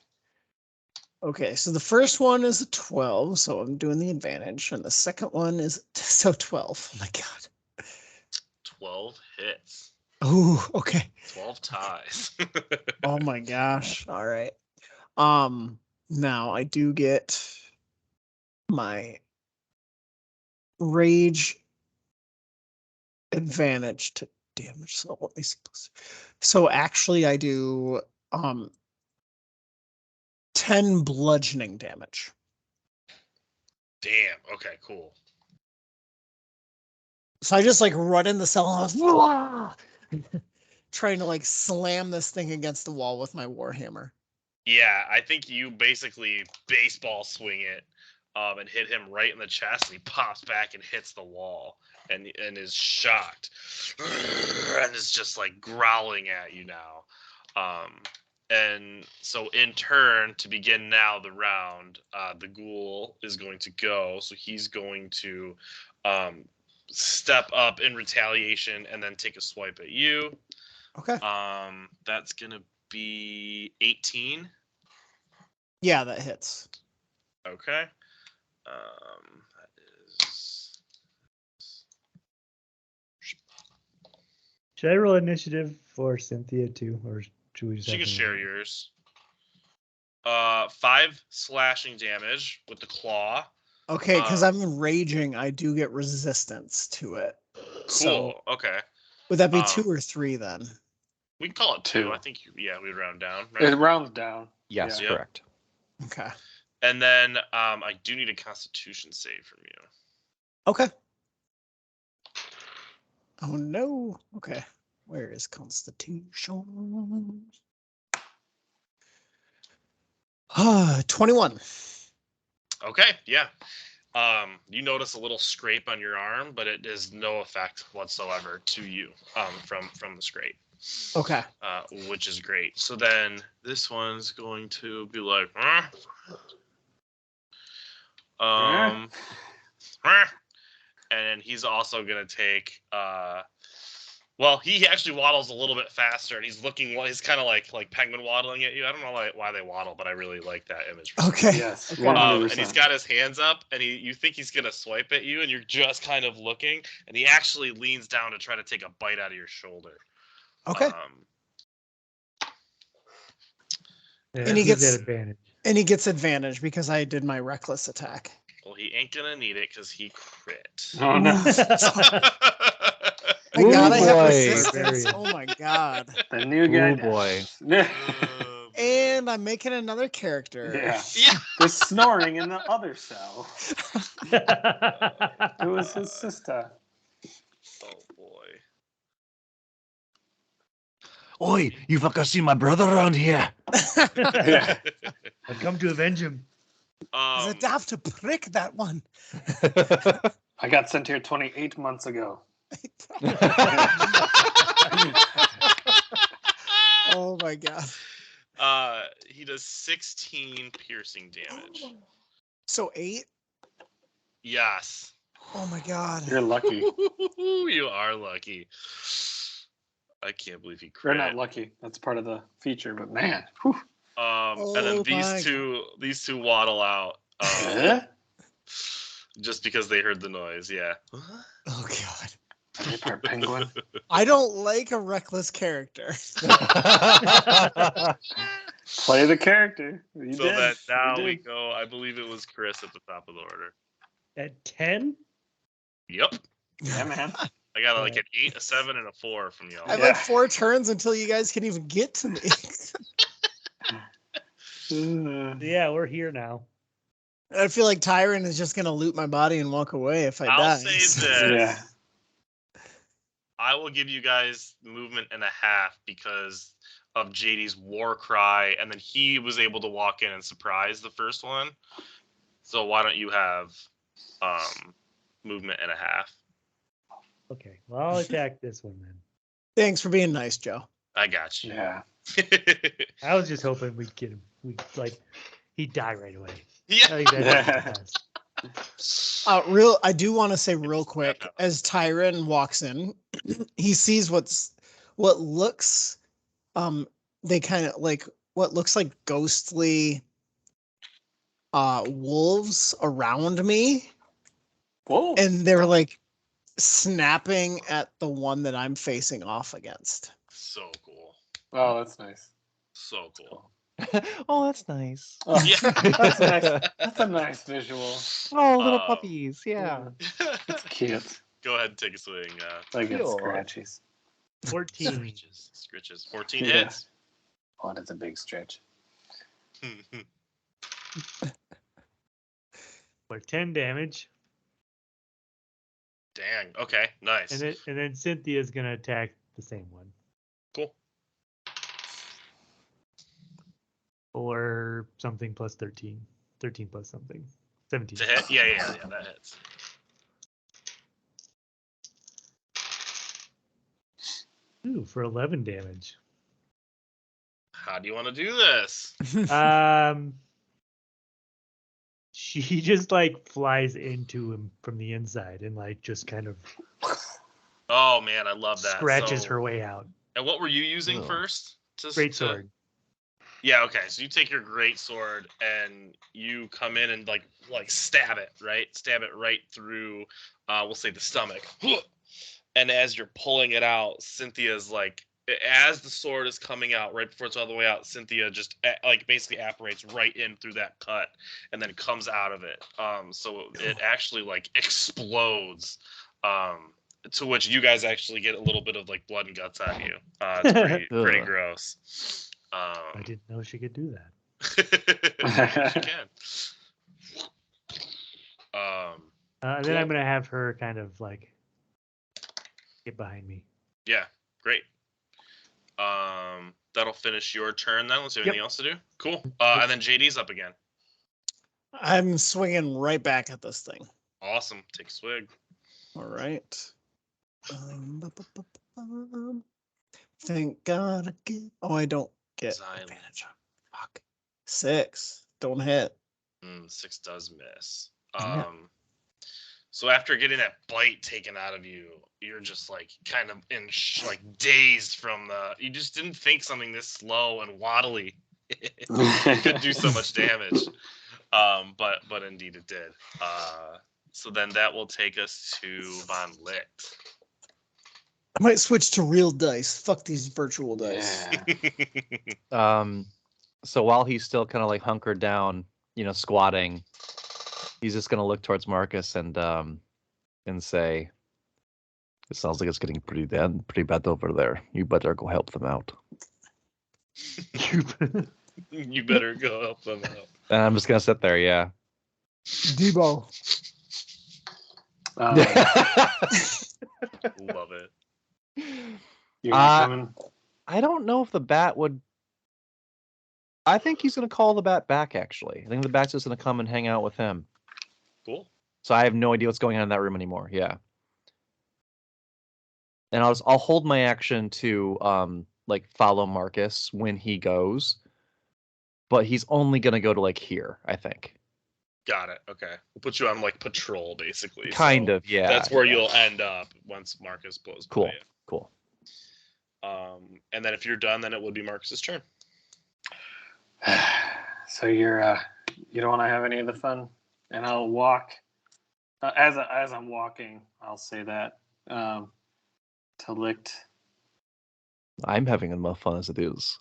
Okay, so the first one is a 12, so I'm doing the advantage, and the second one is so 12. Oh my god. 12 hits. Oh, okay. 12 ties. Oh my gosh. All right. Now I do get my rage advantage to damage. So let me see. So actually I do 10 bludgeoning damage. Damn. Okay, cool. So I just like run in the cell and I was "Wah!" trying to like slam this thing against the wall with my warhammer. Yeah, I think you basically baseball swing it and hit him right in the chest, and he pops back and hits the wall and is shocked and is just like growling at you now. And so in turn, to begin now the round, the ghoul is going to go. So he's going to step up in retaliation and then take a swipe at you. Okay. That's going to be 18. Yeah, that hits. Okay. That is... Should I roll initiative for Cynthia too, or should we just? She have can them share roll? yours. 5 slashing damage with the claw. Okay, because I'm raging, I do get resistance to it. Cool. So Okay. would that be 2 or 3 then? We can call it 2. 2. I think, we'd round down. It Right? rounds down. Yes, Yeah. correct. Okay. And then I do need a Constitution save from you. Okay. Oh no. Okay. Where is Constitution? 21. Okay, yeah. You notice a little scrape on your arm, but it is no effect whatsoever to you from the scrape. Okay. Which is great. So then this one's going to be like, and he's also gonna take. Well, he actually waddles a little bit faster, and he's looking. He's kind of like penguin waddling at you. I don't know why they waddle, but I really like that image. Okay. Yes. Okay. 100%. And he's got his hands up, and you think he's gonna swipe at you, and you're just kind of looking, and he actually leans down to try to take a bite out of your shoulder. Okay. Yeah, And he he's gets- at advantage. And he gets advantage because I did my reckless attack. Well, he ain't gonna need it because he crit. Oh no. I gotta have boy. resistance. Barbarian. Oh my god. The new guy. Oh boy. Yeah. And I'm making another character. Yeah. Yeah. The snoring in the other cell. It was his sister. Oh boy. Oi, you fucker see my brother around here? Yeah. I've come to avenge him. I'd have to prick that one. I got sent here 28 months ago. Oh my god. He does 16 piercing damage. So 8? Yes. Oh my god. You're lucky. You are lucky. I can't believe he You're crit. not lucky. That's part of the feature, but man. Whew. And Oh then my these two waddle out. Huh? Just because they heard the noise, yeah. Oh god. Are they part penguin? I don't like a reckless character. Play the character. You So did. that now You we did. go, I believe it was Chris at the top of the order. At 10? Yep. Yeah, man. I got like an 8, a 7, and a 4 from y'all. I've Yeah. had 4 turns until you guys can even get to me. Yeah, we're here now. I feel like Tyron is just gonna loot my body and walk away if I I'll die. say this. Yeah. I will give you guys movement and a half because of JD's war cry, and then he was able to walk in and surprise the first one. So why don't you have movement and a half? Okay, well, I'll attack this one then. Thanks for being nice, Joe. I got you. Yeah. I was just hoping we'd get him. He'd die right away. I Yeah. think that'd be the best. I do want to say real quick, as Tyron walks in, he sees what looks they kind of like what looks like ghostly wolves around me, Whoa. and they're like snapping at the one that I'm facing off against. So cool. Oh, that's nice. So cool. Oh, that's nice. Oh, Yeah. that's nice. That's a nice visual. Oh, little Um, puppies. Yeah. It's cute. Go ahead and take a swing. I get Cute. scratchies. 14. Scritches. 14 Yeah. hits. Oh, that's a big stretch. For 10 damage. Dang. Okay. Nice. And then Cynthia's going to attack the same one. Cool. Or something plus 13. 13 plus something. 17. To hit? Yeah. That hits. Ooh, for 11 damage. How do you want to do this? She just like flies into him from the inside and like just kind of Oh man, I love that. scratches So- her way out. And what were you using Ugh. first? Great sword. Yeah, okay. So you take your great sword and you come in and like stab it, right? Stab it right through we'll say the stomach. And as you're pulling it out, Cynthia's like as the sword is coming out, right before it's all the way out, Cynthia just like basically apparates right in through that cut and then comes out of it. So it actually like explodes. To which you guys actually get a little bit of like blood and guts on you. It's pretty Ugh. gross. I didn't know she could do that. She can. And then I'm gonna have her kind of like get behind me. Yeah, great. That'll finish your turn then. Let's have anything else to do. Cool. And then JD's up again. I'm swinging right back at this thing. Awesome. Take a swig. All right. Thank God I get. Oh, I don't get Xylem. advantage. Fuck. 6. Don't hit. 6 does miss. Damn it. So after getting that bite taken out of you, you're just like kind of in like dazed from the. You just didn't think something this slow and waddly could do so much damage. But indeed it did. So then that will take us to Von Licht. I might switch to real dice. Fuck these virtual dice. Yeah. So while he's still kind of like hunkered down, squatting, he's just gonna look towards Marcus and say, "It sounds like it's getting pretty bad over there. You better go help them out." You better go help them out. And I'm just gonna sit there, yeah. Debo. Love it. You're not coming? I don't know if the bat would. I think he's gonna call the bat back. Actually, I think the bat's just gonna come and hang out with him. Cool. So I have no idea what's going on in that room anymore. Yeah. And I'll hold my action to like follow Marcus when he goes, but he's only gonna go to like here, I think. Got it. Okay. We'll put you on like patrol basically. Kind So of, yeah. That's where yeah. you'll end up once Marcus blows by Cool. you. Cool. And then if you're done, then it would be Marcus's turn. So you're you don't want to have any of the fun, and I'll walk as I'm walking. I'll say that to Licht. I'm having enough fun as it is.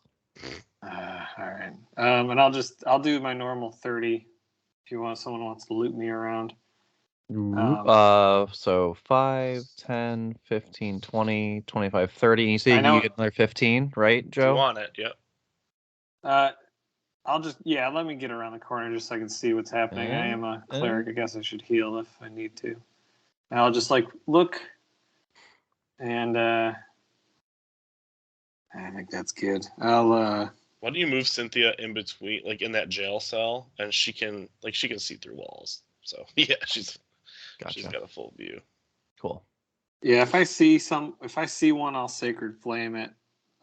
All right, and I'll do my normal 30. If someone wants to loop me around. So 5, 10, 15, 20, 25, 30. And you say you get another 15, right, If Joe? you want it, yep. I'll just let me get around the corner just so I can see what's happening. I am a cleric. I guess I should heal if I need to. And I'll just like look, and I think that's good. I'll Why don't you move Cynthia in between, like in that jail cell, and she can see through walls. So yeah, she's got a full view. Cool. Yeah, if I see one, I'll sacred flame it.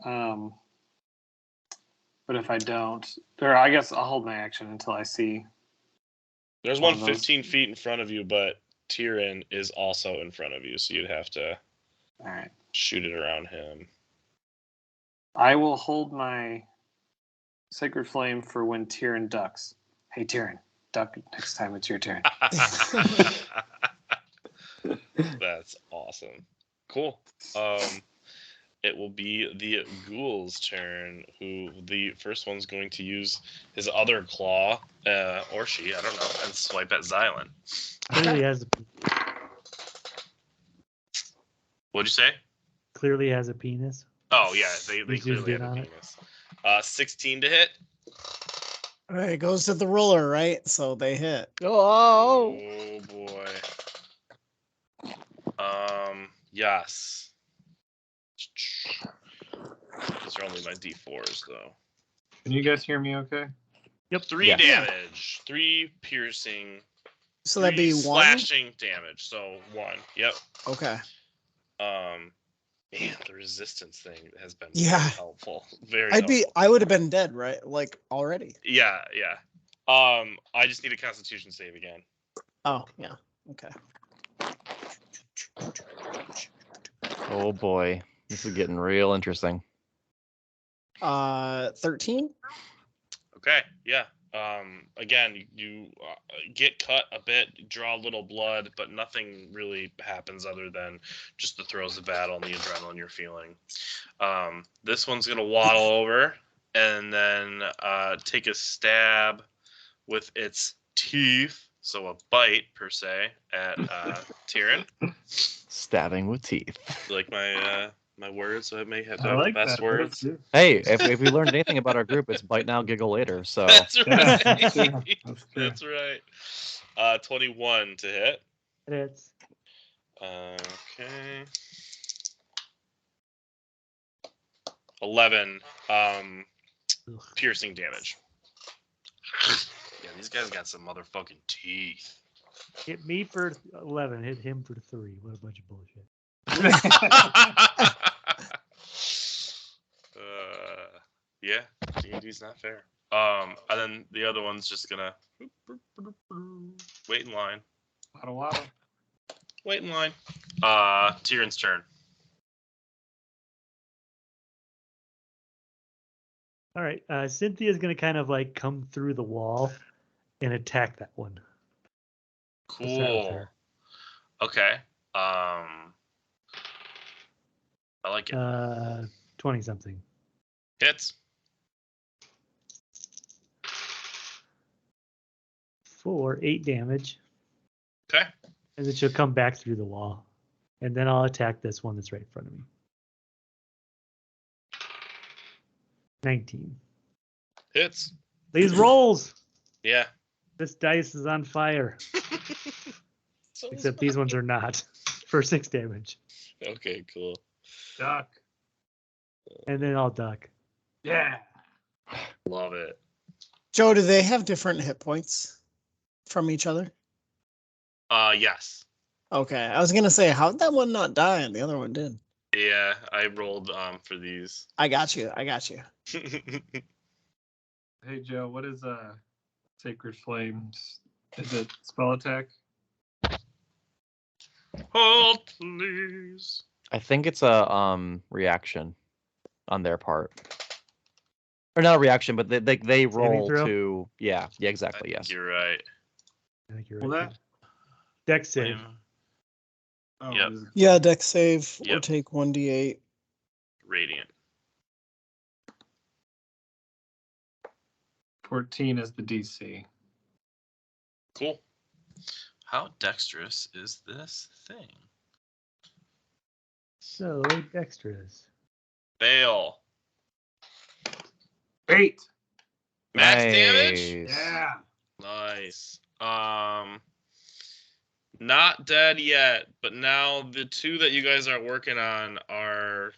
But if I don't, I guess I'll hold my action until I see. There's one 15 feet in front of you, but Tyrion is also in front of you, so you'd have to shoot it around him. I will hold my sacred flame for when Tyrion ducks. Hey, Tyrion, duck next time it's your turn. That's awesome. Cool. It will be the ghoul's turn, who the first one's going to use his other claw, or she, I don't know, and swipe at Xylan. Clearly has What'd you say? Clearly has a penis. Oh, yeah, they He's clearly in have a on it. penis. 16 to hit. All right, it goes to the ruler, right? So they hit. Oh! Oh, boy. Yes. These are only my D4s, though. Can you guys hear me okay? Yep. 3 Yeah. damage. 3 piercing. So that'd be 3 one. slashing damage. So 1. Yep. Okay. Man, the resistance thing has been Yeah. very helpful. Very helpful. I would have been dead, right? Like already. Yeah. I just need a Constitution save again. Oh, yeah. Okay. Oh boy, this is getting real interesting. 13? Okay, yeah. Again, you get cut a bit, draw a little blood, but nothing really happens other than just the throes of battle and the adrenaline you're feeling. This one's gonna waddle over and then take a stab with its teeth, so a bite per se at Tyrion. Stabbing with teeth. Like my words, so I may have I the like best that. words. Hey, if we learned anything about our group, it's bite now, giggle later. So That's Yeah, right. that's true. That's true. That's right. 21 to hit. It's Okay. 11 piercing damage. Yeah, these guys got some motherfucking teeth. hit me for 11, hit him for 3. What a bunch of bullshit. Yeah, D&D's not fair. And then the other one's just gonna wait in line. Wada. Wait in line. Tyrion's turn. All right, Cynthia's gonna kind of like come through the wall and attack that one. We'll start with Cool. her. Okay. I like it. 20 something. Hits. For 8 damage, Okay. and then she'll come back through the wall, and then I'll attack this one that's right in front of me. 19. Hits. These rolls. Yeah. This dice is on fire. So Except these ones are not. For 6 damage, Okay, cool. Duck. and then I'll duck. Yeah. Love it. Joe, do they have different hit points from each other? Yes. Okay. I was gonna say, how'd that one not die and the other one did? Yeah, I rolled for these. I got you. Hey Joe, what is Sacred Flames? Is it spell attack? Hold, please. I think it's a reaction on their part, or not a reaction, but they roll throw? to yeah exactly I yes. think you're right. I think you're Well, right. that. Dex save. Oh, Yep. is it- Yeah, dex save or Yep. take 1d8. Radiant. 14 is the DC. Cool. How dexterous is this thing? So dexterous. Fail. 8. Max damage? Nice. Yeah. Nice. Not dead yet, but now the two that you guys are working on are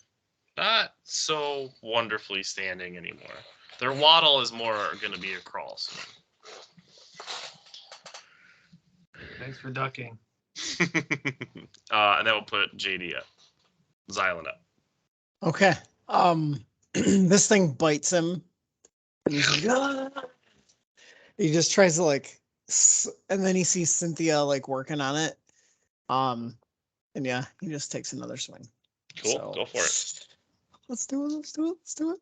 not so wonderfully standing anymore. Their waddle is more going to be a crawl soon. Thanks for ducking. And that will put JD up. Xylan up. Okay. This thing bites him. And he's like, "Ah!" He just tries to and then he sees Cynthia like working on it. And yeah, he just takes another swing. Cool. So, Go for it. Let's do it.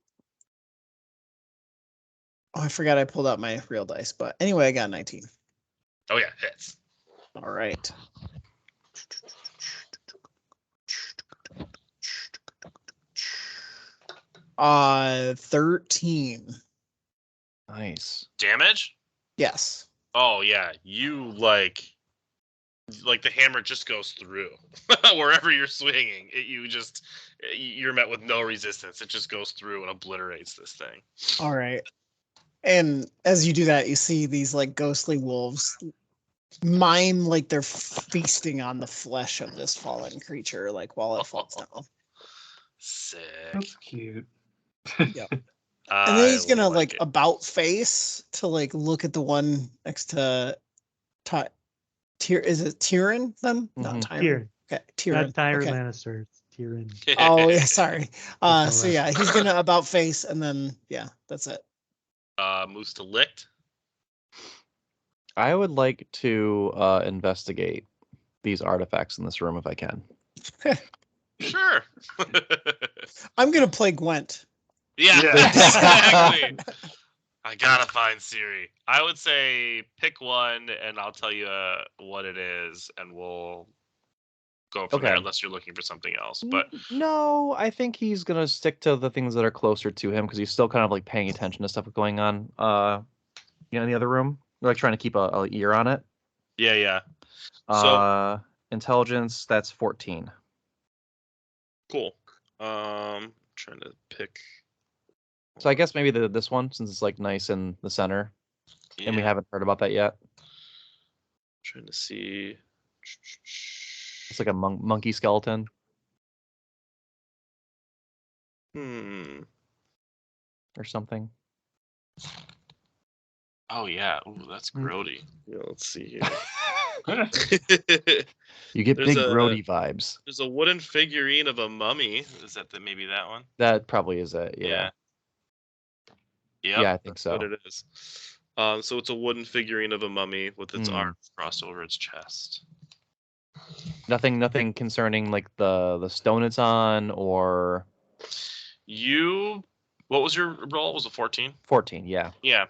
Oh, I forgot I pulled out my real dice, but anyway, I got 19. Oh, yeah. Hits. All right. Uh, 13. Nice. Damage? Yes. Oh, yeah. You like the hammer just goes through. Wherever you're swinging, you're met with no resistance. It just goes through and obliterates this thing. All right. And as you do that, you see these like ghostly wolves mime like they're feasting on the flesh of this fallen creature, like while it falls down. Sick. That's cute. And then he's gonna like it. about face to like look at the one next to Is it Tyrion then? Not Mhm. Tyrion. Tyrion. Okay, Not Tyrion. Tyrion Okay. Lannister. It's Tyrion. Oh yeah, sorry. all So right. yeah, he's gonna about face, and then yeah, that's it. Moves to licked. I would like to investigate these artifacts in this room if I can. Sure. I'm gonna play Gwent. Yeah, Yeah. exactly. I gotta find Siri. I would say pick one, and I'll tell you what it is, and we'll go from there. Okay. Unless you're looking for something else, but No, I think he's gonna stick to the things that are closer to him because he's still kind of like paying attention to stuff going on. In the other room, like trying to keep a ear on it. yeah. So Intelligence, that's 14. cool. Trying to pick. So I guess maybe this one, since it's like nice in the center, and we Yeah, haven't heard about that yet. trying to see. It's like a monkey skeleton. Or something. Oh yeah. Ooh, that's grody. Yeah, let's see here. You get There's big a- grody vibes. There's a wooden figurine of a mummy. Is that maybe that one? That probably is it. Yeah. Yep, Yeah, I think that's so. what it is. So it's a wooden figurine of a mummy with its Hmm. arms crossed over its chest. Nothing concerning like the stone it's on or What was your roll? Was it 14? 14. Yeah. Yeah.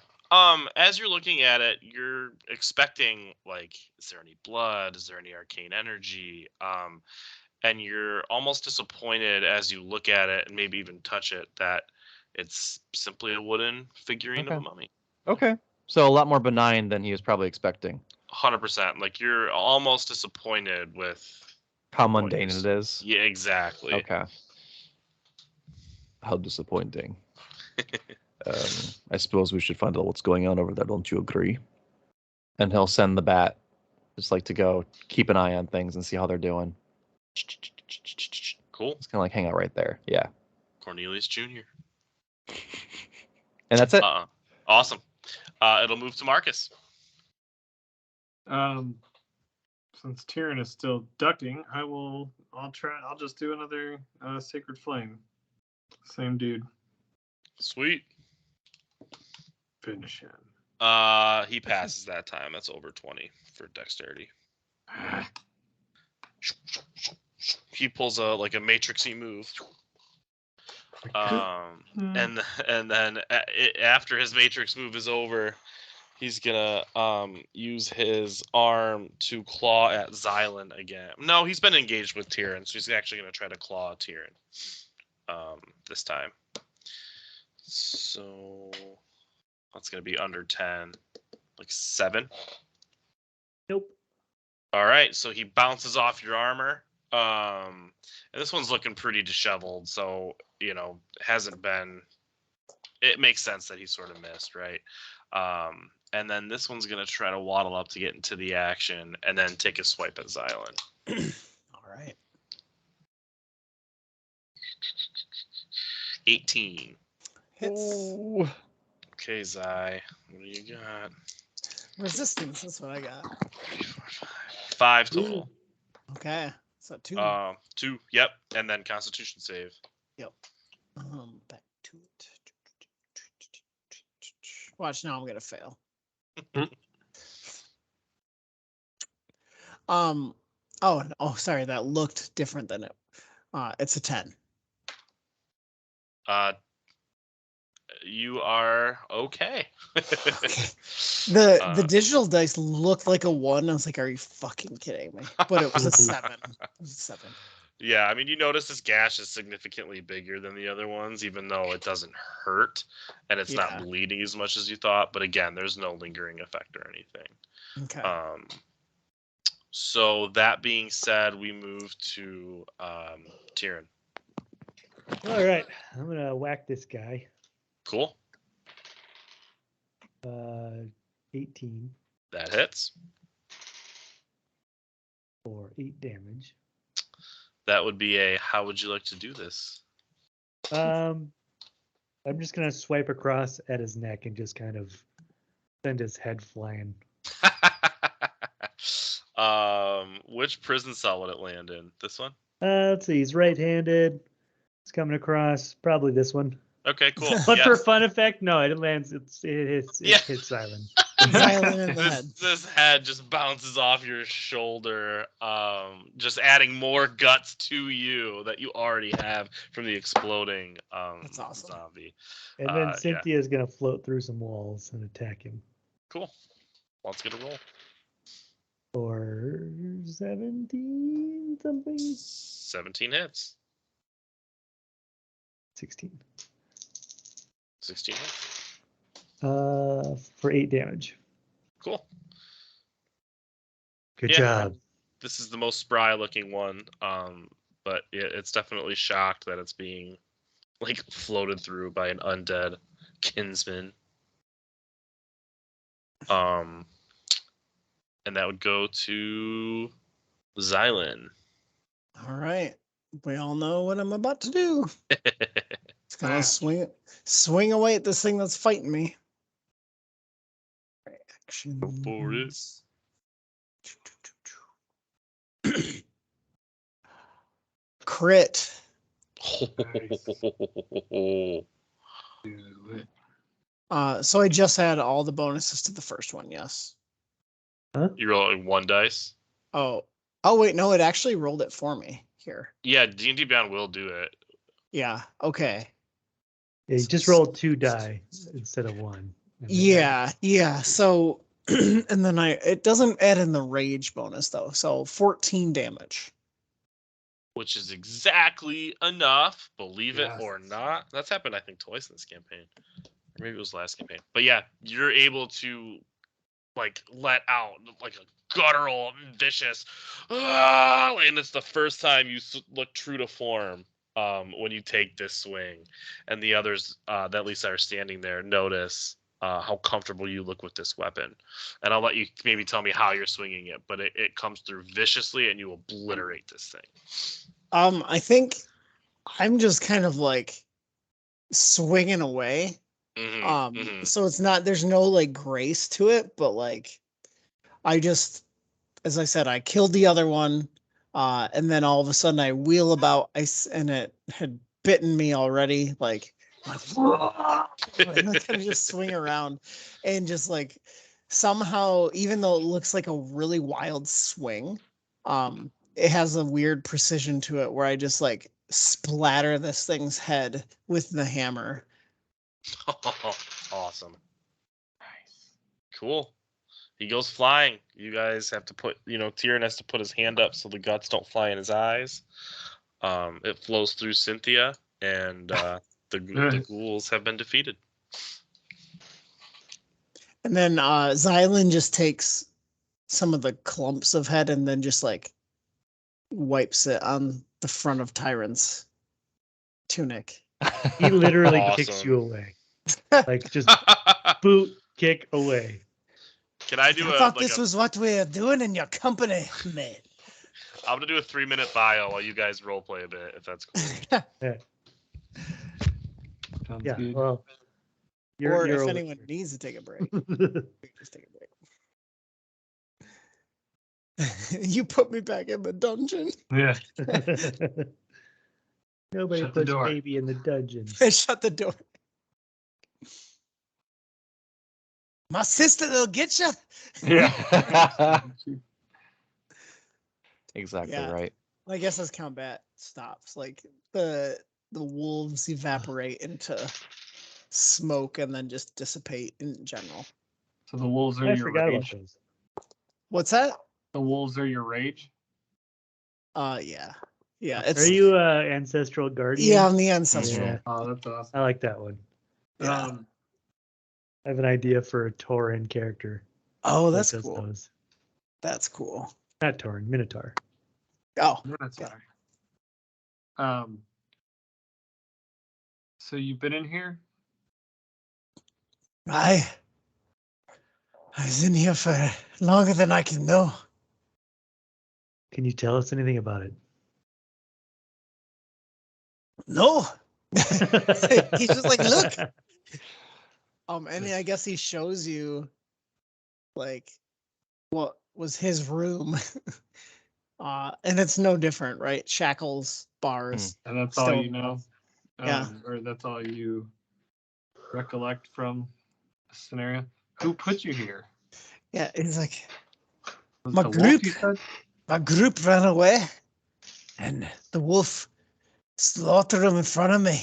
As you're looking at it, you're expecting like, is there any blood? Is there any arcane energy? And you're almost disappointed as you look at it and maybe even touch it that it's simply a wooden figurine of a Okay. mummy. Okay. So a lot more benign than he was probably expecting. 100%. Like you're almost disappointed with How what mundane you it is. Yeah, exactly. Okay. How disappointing. I suppose we should find out what's going on over there. Don't you agree? And he'll send the bat, just like to go keep an eye on things and see how they're doing. Cool. It's kind of like hang out right there. Yeah. Cornelius Jr. And that's it. Awesome. It'll move to Marcus. Since Tyrion is still ducking, I'll just do another Sacred Flame. Same dude. Sweet. Finish him. He passes that time. That's over 20 for dexterity. He pulls a matrixy move. And then after his matrix move is over, he's gonna use his arm to claw at Xylan again. No, he's been engaged with Tyrion, so he's actually gonna try to claw Tyrion this time. So that's gonna be under 10, like 7. Nope. All right, so he bounces off your armor. And this one's looking pretty disheveled, so hasn't been. It makes sense that he sort of missed, right? And then this one's gonna try to waddle up to get into the action, and then take a swipe at Xylan. All right. 18. Hits. Okay, Zai, what do you got? Resistance. That's what I got. 5 total. Okay. So 2. 2. Yep, and then Constitution save. Yep. Back to it. Watch now. I'm gonna fail. Oh, sorry. That looked different than it. It's a 10. You are okay. Okay. The digital dice looked like a 1. I was like, "Are you fucking kidding me?" But it was a 7. It was a 7. Yeah, I mean, you notice this gash is significantly bigger than the other ones, even though it doesn't hurt and it's not bleeding as much as you thought. But again, there's no lingering effect or anything. Okay. So that being said, we move to Tyrion. All right. I'm gonna whack this guy. Cool. 18 That hits. for 8 damage. That would be a. How would you like to do this? I'm just gonna swipe across at his neck and just kind of send his head flying. Which prison cell would it land in? This one? Let's see. He's right-handed. He's coming across. Probably this one. Okay, cool. But for Yes. fun effect, no, it lands. It Yeah. hits Silent. Violin in the head. This head just bounces off your shoulder, just adding more guts to you that you already have from the exploding That's awesome. zombie. And then Yeah. Cynthia's gonna float through some walls and attack him Cool. Let's get a roll. for 17 something. 17 hits. 16. 16 hits. For 8 damage. Cool. Good Yeah. job. This is the most spry looking one, but it's definitely shocked that it's being like floated through by an undead kinsman. And that would go to Xylan. All right. We all know what I'm about to do. It's gonna swing away at this thing that's fighting me. Action. Go for it. Crit. So I just had all the bonuses to the first one, yes. You roll like 1 dice. Oh wait, no, it actually rolled it for me here. Yeah, D&D Beyond will do it. Yeah, okay. Yeah, you just rolled 2 die instead of 1. Yeah. So and then it doesn't add in the rage bonus though. So 14 damage. Which is exactly enough, believe Yes. it or not. That's happened, I think, twice in this campaign. Or maybe it was last campaign. But yeah, you're able to like let out like a guttural, vicious, and it's the first time you look true to form when you take this swing. And the others that at least are standing there notice how comfortable you look with this weapon. And I'll let you maybe tell me how you're swinging it, but it comes through viciously and you obliterate this thing. I think I'm just kind of like swinging away. So it's not, there's no like grace to it, but like I just, as I said, I killed the other one, and then all of a sudden I wheel about, and it had bitten me already, like and I kind of just swing around and just like somehow, even though it looks like a really wild swing, it has a weird precision to it where I just like splatter this thing's head with the hammer. Awesome. Nice. Cool. He goes flying. You guys have to put, Tyrion has to put his hand up so the guts don't fly in his eyes. It flows through Cynthia, and the ghouls have been defeated. And then Xylan just takes some of the clumps of head and then just like wipes it on the front of Tyrant's tunic. He literally Awesome. kicks you away. Like just boot kick away. Can I do I thought this was what we were doing in your company, man. I'm gonna do a 3-minute bio while you guys roleplay a bit, if that's cool. Sounds Yeah. good. Well, Or if over anyone here. needs to take a break, we can just take a break. You put me back in the dungeon. Yeah. Nobody Shut the puts door. baby in the dungeon. Shut the door. My sister will get you. Yeah. Exactly Yeah. right. I guess as combat stops, like the wolves evaporate into smoke and then just dissipate in general. So the wolves are I your forgot about rage. those. What's that? The wolves are your rage. Yeah. Are you ancestral guardian? Yeah, I'm the ancestral. Yeah, Oh, that's awesome. I like that one. Yeah. I have an idea for a Tauren character. Oh, that that's does cool. those. That's cool. Not Tauren, Minotaur. Oh, That's yeah. fine. So you've been in here? I was in here for longer than I can know. Can you tell us anything about it? No. He's just like, look. And I guess he shows you like what was his room. And it's no different, right? Shackles, bars. And that's all Still- you know? Yeah. Or that's all you recollect from the scenario? Who put you here? Yeah, it's like Was My it the group. wolf you said? my group ran away, and the wolf slaughtered him in front of me.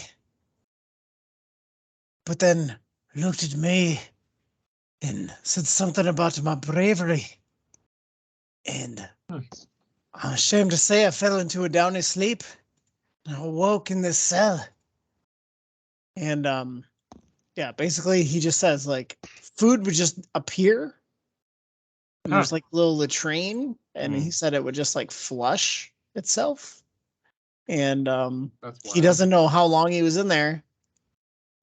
But then looked at me and said something about my bravery. And I'm ashamed to say I fell into a downy sleep and I awoke in this cell. And yeah, basically he just says like food would just appear. And there's like a little latrine, and he said it would just like flush itself. And That's he doesn't know how long he was in there.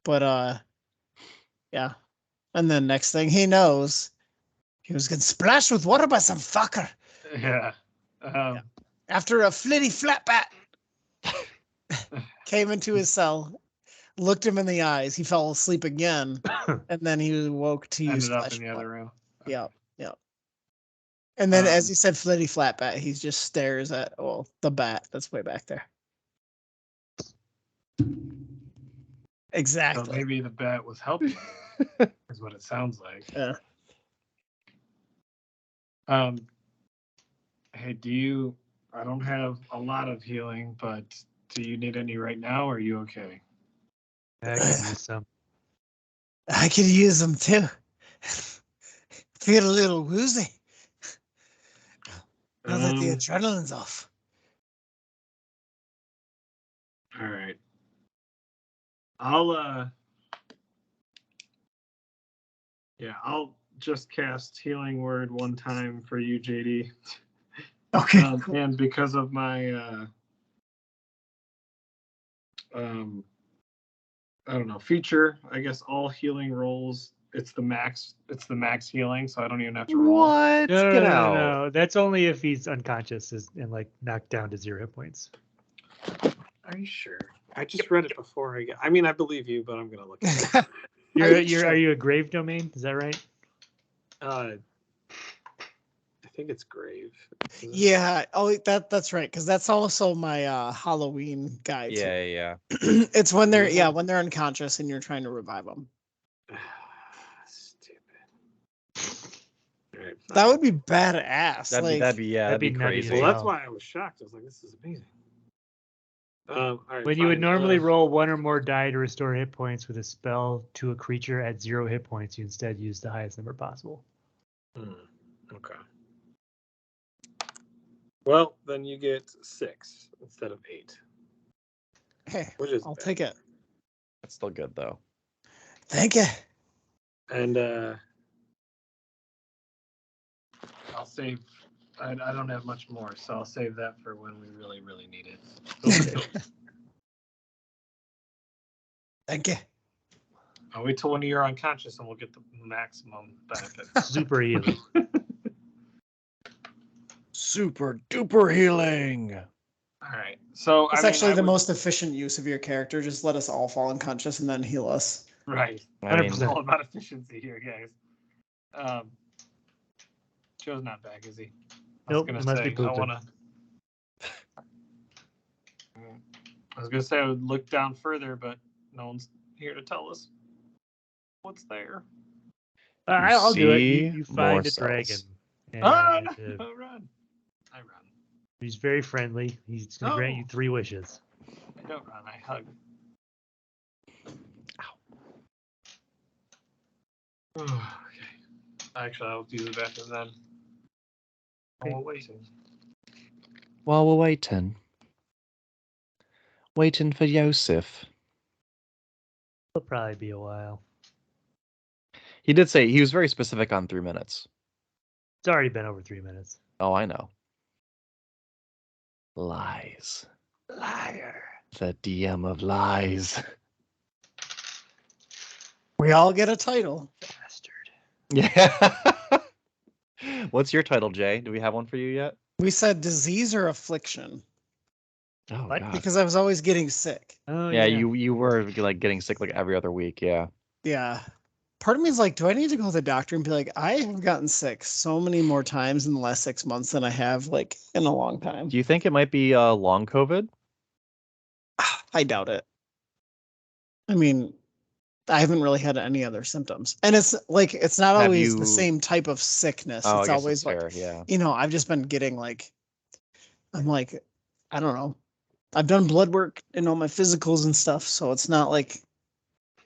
But yeah. And then next thing he knows, he was getting splashed with water by some fucker Yeah. after a flitty flatbat came into his cell, looked him in the eyes. He fell asleep again, and then he woke to use Ended up flesh in the other blood. room. Yeah, yeah. And then, as Um, he said, flitty flatbat, he just stares at the bat that's way back there. Exactly. So maybe the bat was helping, is what it sounds like. Yeah. Hey, I don't have a lot of healing, but do you need any right now, or are you okay? I could use some. I could use them too. Feel a little woozy. Now that the adrenaline's off. All right. I'll just cast Healing Word one time for you, JD. Okay. And because of my I don't know, feature, I guess all healing rolls, it's the max healing, so I don't even have to roll. What? No, Get no, out. no. That's only if he's unconscious and like knocked down to 0 hit points. Are you sure? I just read it before I mean, I believe you, but I'm gonna look at it. Are you a grave domain? Is that right? I think it's grave. Yeah. Oh, that's right. Because that's also my Halloween guy too. Yeah. It's when they're unconscious and you're trying to revive them. Stupid. All right, That would be badass. That'd be nutty crazy. as well, hell. that's why I was shocked. I was like, this is amazing. All right, When you would fine. normally roll 1 or more die to restore hit points with a spell to a creature at 0 hit points, you instead use the highest number possible. Okay. Well, then you get 6 instead of 8. Hey, Which is I'll bad. take it. That's still good though. Thank you. And I'll save. I don't have much more, so I'll save that for when we really, really need it. Thank you. I'll wait till when you're unconscious, and we'll get the maximum benefit. Super healing. Super duper healing. All right. So It's I mean, actually I the would- most efficient use of your character. Just let us all fall unconscious and then heal us. right. I mean, It's all about efficiency here, guys. Joe's not back, is he? Nope, he must be pooping. I was gonna say I would look down further, but no one's here to tell us what's there. I'll do it. see You more find a cells. dragon. And, No, run! I run. he's very friendly. He's going to grant you 3 wishes. I don't run. I hug. Okay. Actually, I'll use the bathroom then. Okay. While we're waiting. While we're waiting for Yosef. It'll probably be a while. He did say he was very specific on 3 minutes. It's already been over 3 minutes. Oh, I know. Lies. Liar. The DM of lies. We all get a title. Bastard. Yeah. What's your title, Jay? Do we have one for you yet? We said disease or affliction Oh What? God. because I was always getting sick. Oh, Yeah, you were like getting sick like every other week. Yeah. Yeah. part of me is like, do I need to go to the doctor and be like, I have gotten sick so many more times in the last 6 months than I have like in a long time. Do you think it might be long COVID? I doubt it. I mean, I haven't really had any other symptoms, and it's like it's not Have always the you- same type of sickness. Oh, It's I guess always it's like fair. Yeah. I've just been getting like, I'm like, I don't know. I've done blood work and all my physicals and stuff, so it's not like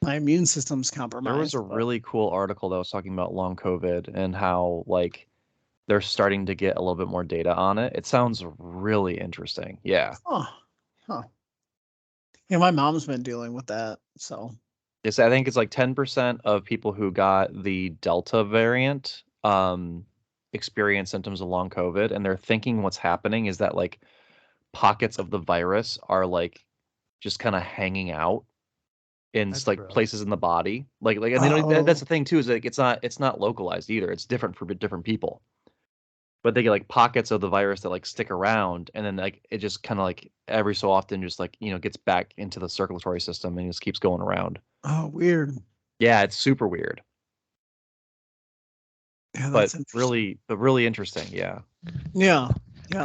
my immune system's compromised. There was a but- really cool article that was talking about long COVID and how like they're starting to get a little bit more data on it. It sounds really interesting. Yeah. Oh, huh. Yeah, my mom's been dealing with that, so Yes, I think it's like 10% of people who got the Delta variant experience symptoms of long COVID, and they're thinking what's happening is that like pockets of the virus are like just kind of hanging out in That's like gross. places in the body. Like and they don't, that's Oh. the thing too, is like it's not localized either. It's different for different people. But they get like pockets of the virus that like stick around, and then like it just kind of like every so often just like gets back into the circulatory system and just keeps going around. oh, weird. Yeah, it's super weird, Yeah, but that's interesting. really interesting. Yeah. Yeah,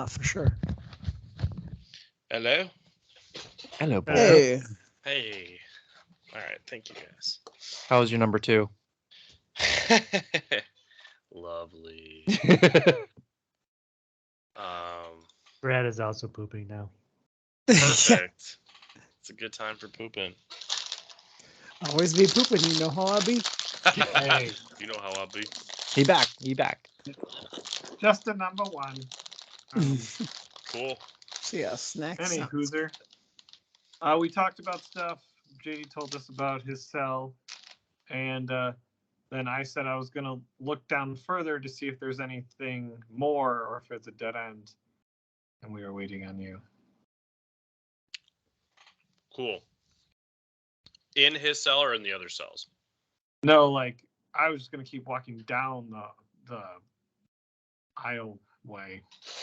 for sure. Hello. Hello, boy. Hey, Hey. All right. Thank you guys. How was your number 2? Lovely. Brad is also pooping now. yeah, Perfect. It's a good time for pooping. always be pooping. You know how I be. Hey. You know how I'll be. He back. Just a number one. Cool. So yeah, snacks. Any hooser. We talked about stuff. JD told us about his cell, and then I said I was gonna look down further to see if there's anything more or if it's a dead end. And we are waiting on you. Cool. In his cell or in the other cells? No, like I was just gonna keep walking down the aisle way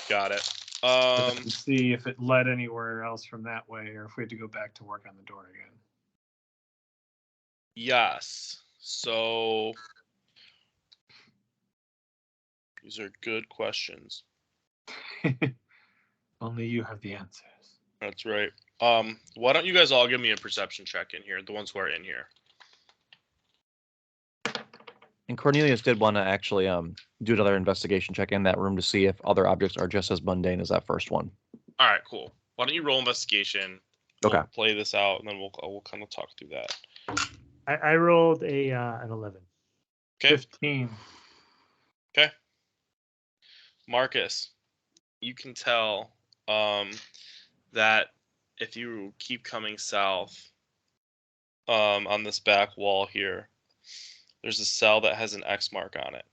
Got it. and see if it led anywhere else from that way, or if we had to go back to work on the door Yes. So these are good questions. again. Only you have the answers. That's right. Why don't you guys all give me a perception check in here, the ones who are in here. And Cornelius did want to actually do another investigation check in that room to see if other objects are just as mundane as that first one. All right, cool. Why don't you roll investigation? We'll Okay. play this out, and then we'll kind of talk through that. I rolled an 11. Okay. 15. Okay. Marcus, you can tell that if you keep coming south on this back wall here, there's a cell that has an X mark on it.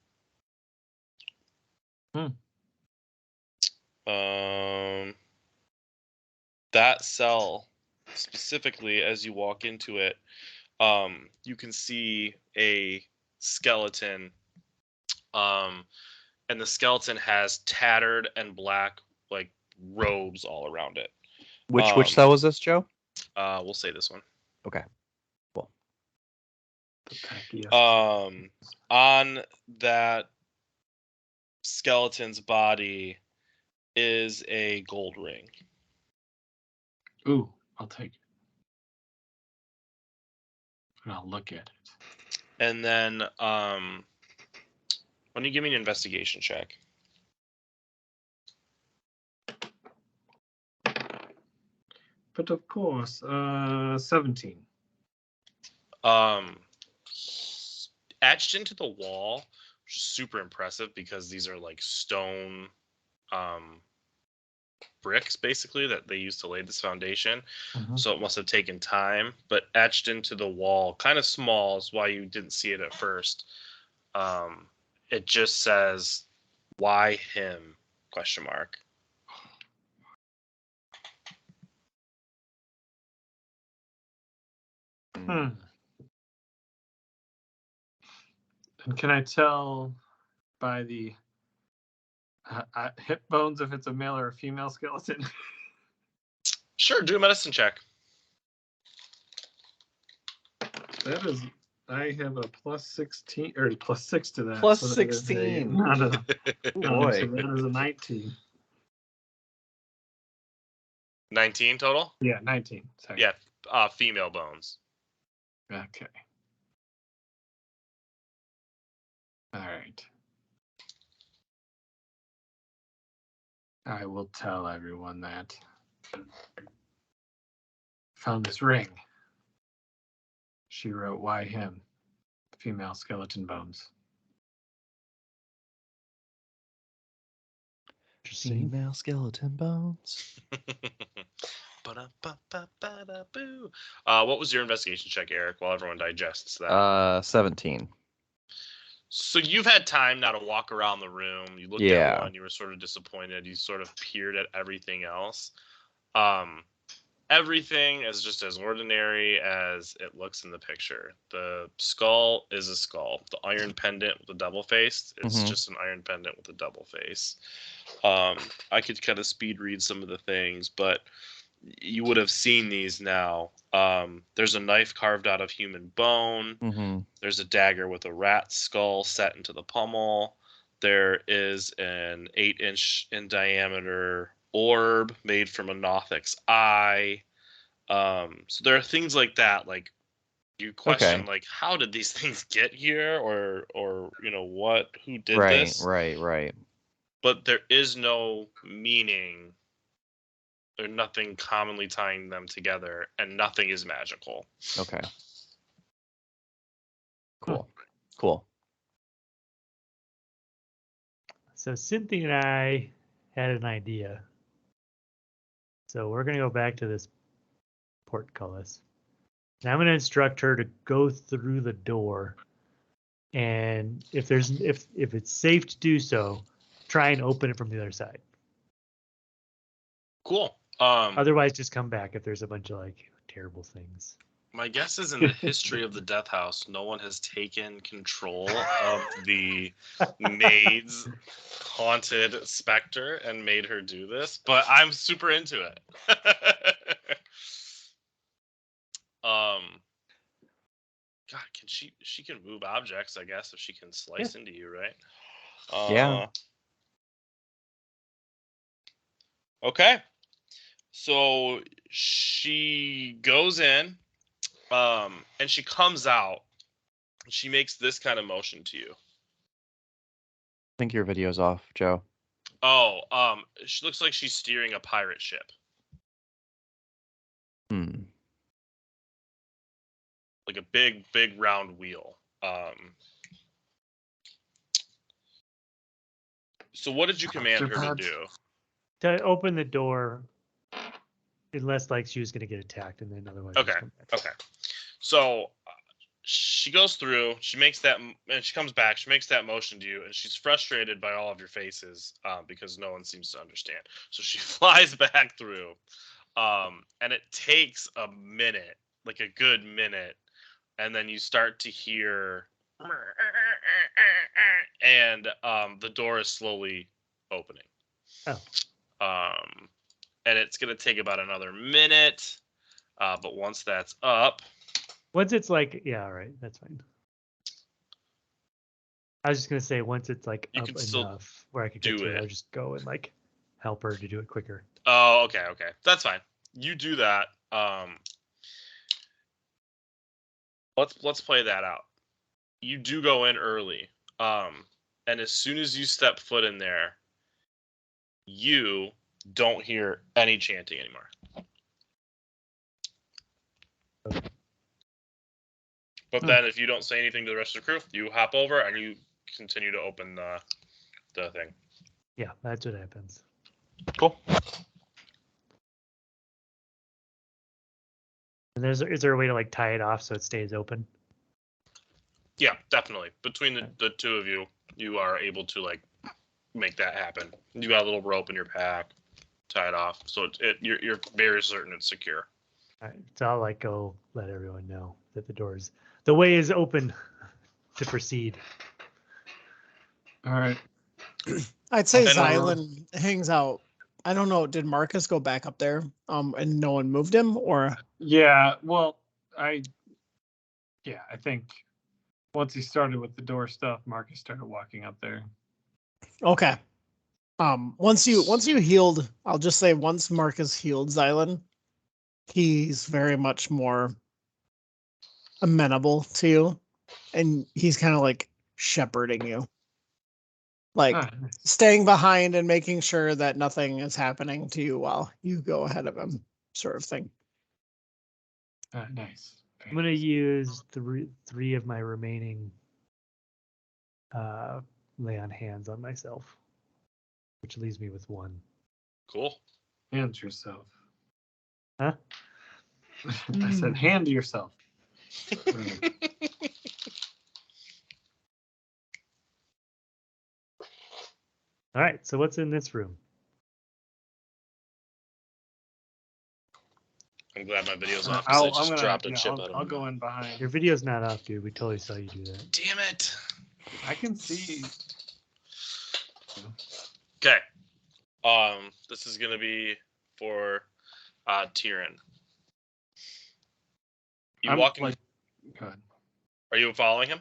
That cell, specifically, as you walk into it, you can see a skeleton, and the skeleton has tattered and black like robes all around it. Which cell was this, Joe? We'll say this one. Okay. Cool. On that skeleton's body is a gold ring. Ooh, I'll take it. And I'll look at it. And then why don't you give me an investigation check? But of course, 17. Etched into the wall, which is super impressive because these are like stone bricks basically that they used to lay this foundation. So it must have taken time, but etched into the wall, kind of small, is why you didn't see it at first. It just says, "Why him?" ? And can I tell by the hip bones if it's a male or a female skeleton? Sure, do a medicine check. That is I have a plus 16 or plus 6 to that. Plus so that is 16. Not a, Oh, so boy. that is a 19. 19 total? Yeah, 19. Sorry. Yeah, female bones. Okay. All right. I will tell everyone that. Found this ring. She wrote, "Why him? Female skeleton bones." Interesting. Female skeleton bones. Ba-da-ba-ba-ba-da-boo. What was your investigation check, Eric, while everyone digests that? 17. So you've had time now to walk around the room. You looked Yeah. at one, you were sort of disappointed. You sort of peered at everything else. Everything is just as ordinary as it looks in the picture. The skull is a skull. The iron pendant with the double face, it's Mhm. just an iron pendant with a double face. I could kind of speed read some of the things, but you would have seen these now. There's a knife carved out of human bone. Mm-hmm. There's a dagger with a rat skull set into the pommel. There is an 8-inch in diameter orb made from a Nothic's eye. So there are things like that. Like you question, Okay. like, how did these things get here, or what? Who did Right, this? right. But there is no meaning. There's nothing commonly tying them together, and nothing is magical. Okay. Cool. So Cynthia and I had an idea. So we're gonna go back to this portcullis. And I'm gonna instruct her to go through the door. And if it's safe to do so, try and open it from the other side. Cool. Otherwise, just come back if there's a bunch of like terrible things. My guess is in the history of the Death House, no one has taken control of the maid's haunted specter and made her do this, but I'm super into it. God, she can move objects, I guess, if she can slice into you, right? Yeah. Okay. So she goes in, and she comes out. She makes this kind of motion to you. I think your video's off, Joe. Oh, she looks like she's steering a pirate ship. Like a big round wheel. So what did you command her to do? To open the door, unless like she was gonna get attacked, and then otherwise. Okay. So she goes through. She makes that, and she comes back. She makes that motion to you, and she's frustrated by all of your faces because no one seems to understand. So she flies back through, and it takes a minute, like a good minute, and then you start to hear, and the door is slowly opening. Oh. And it's gonna take about another minute, but once that's up. Once it's like, yeah, all right, that's fine. I was just gonna say once it's like you up enough where I could get to it, I'll just go and like help her to do it quicker. Oh, okay, that's fine. You do that. Let's play that out. You do go in early, and as soon as you step foot in there, you don't hear any chanting anymore. But then if you don't say anything to the rest of the crew, you hop over and you continue to open the thing. Yeah, that's what happens. Cool. And is there a way to like tie it off so it stays open? Yeah, definitely. Between the two of you, you are able to like make that happen. You got a little rope in your pack, tie it off, so you're very certain it's secure. All right, so I'll like go let everyone know that the way is open to proceed. All right. I'd say Xylan hangs out. I don't know. Did Marcus go back up there? And no one moved him, or? Yeah. Well, I think Once he started with the door stuff, Marcus started walking up there. Okay. Once you healed, I'll just say once Marcus healed Xylan, he's very much more amenable to you, and he's kind of like shepherding you, like Ah, nice. staying behind and making sure that nothing is happening to you while you go ahead of him, sort of thing. Nice. I'm gonna use three of my remaining lay on hands on myself, which leaves me with one. Cool. Hand yourself. Huh? I said hand yourself. All right. So what's in this room? I'm glad my video's off because I just dropped a chip out of I'll my go mouth. in behind. Your video's not off, dude. We totally saw you do that. Damn it. I can see. Okay. This is gonna be for Tyrion. You I'm walking? like, go ahead. Are you following him?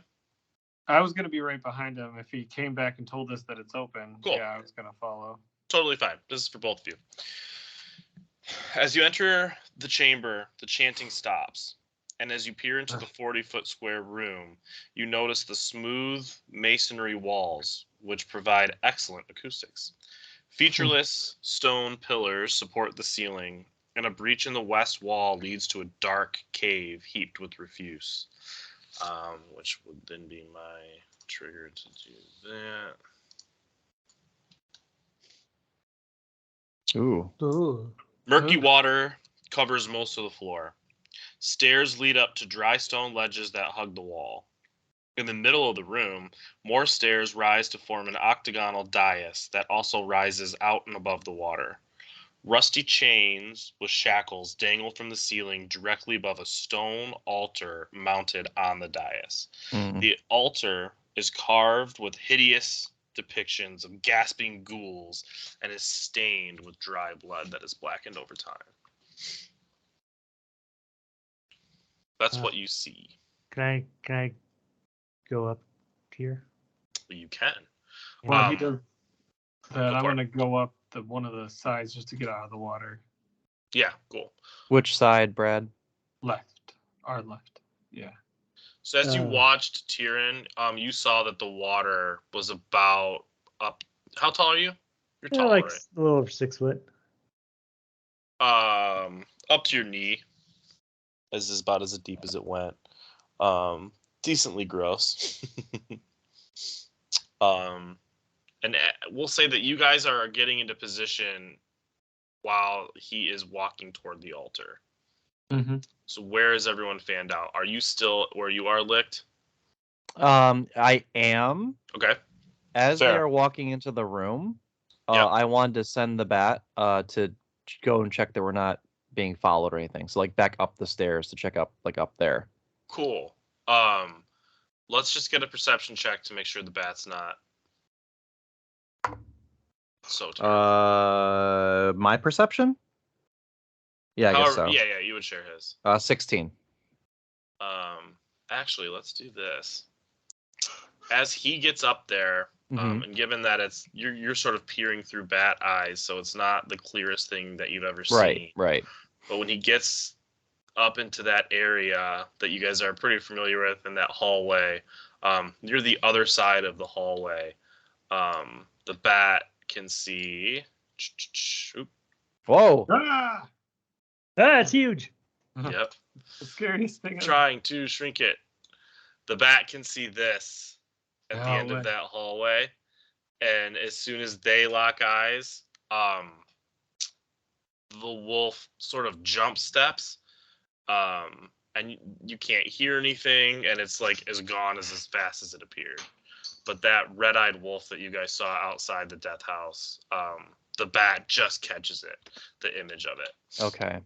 I was gonna be right behind him if he came back and told us that it's open. Cool. Yeah, I was gonna follow. Totally fine. This is for both of you. As you enter the chamber, the chanting stops, and as you peer into the 40-foot square room, you notice the smooth masonry walls, which provide excellent acoustics. Featureless stone pillars support the ceiling, and a breach in the west wall leads to a dark cave heaped with refuse, which would then be my trigger to do that. Ooh. Ooh. Murky water covers most of the floor. Stairs lead up to dry stone ledges that hug the wall. In the middle of the room, more stairs rise to form an octagonal dais that also rises out and above the water. Rusty chains with shackles dangle from the ceiling directly above a stone altar mounted on the dais. Mm. The altar is carved with hideous depictions of gasping ghouls and is stained with dry blood that is blackened over time. That's what you see. Can I go up here? You can. Well, he does. Then go I'm for it. gonna go up one of the sides just to get out of the water. Yeah, cool. Which side, Brad? Left, our left. Yeah. So as you watched Tyrion, you saw that the water was about up. How tall are you? You're tall, like right? a little over 6 foot. Up to your knee. This is about as deep as it went. Decently gross. And we'll say that you guys are getting into position while he is walking toward the altar. Mm-hmm. So where is everyone fanned out? Are you still where you are, Licked? I am. Okay. As Fair. they are walking into the room, Yep. I wanted to send the bat to go and check that we're not being followed or anything. So like back up the stairs to check up there. Cool. Let's just get a perception check to make sure the bat's not so terrible. My perception? Yeah, I guess so. Yeah, you would share his. 16. Actually, let's do this. As he gets up there, and given that it's you're sort of peering through bat eyes, so it's not the clearest thing that you've ever seen. Right. But when he gets up into that area that you guys are pretty familiar with in that hallway, near the other side of the hallway, the bat can see. Whoa. Ah! That's huge. Yep. The scariest thing. Trying to shrink it. The bat can see this at the end of that hallway, and as soon as they lock eyes, the wolf sort of jump steps, and you can't hear anything, and it's like as gone as fast as it appeared. But that red-eyed wolf that you guys saw outside the death house, the bat just catches it, the image of it. Okay.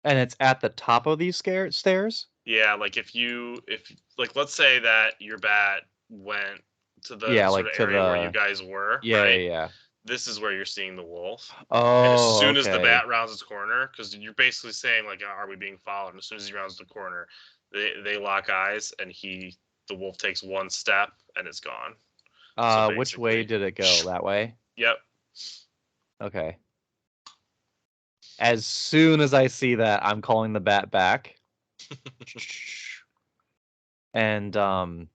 And it's at the top of these stairs? Yeah, like if let's say that your bat went to the sort of area where you guys were. Yeah, right? yeah. This is where you're seeing the wolf. Oh, and as soon as the bat rounds its corner, because you're basically saying like, are we being followed? And as soon as he rounds the corner, they lock eyes, and he the wolf takes one step and it's gone. Which way did it go? That way? Yep. Okay. As soon as I see that, I'm calling the bat back. And oh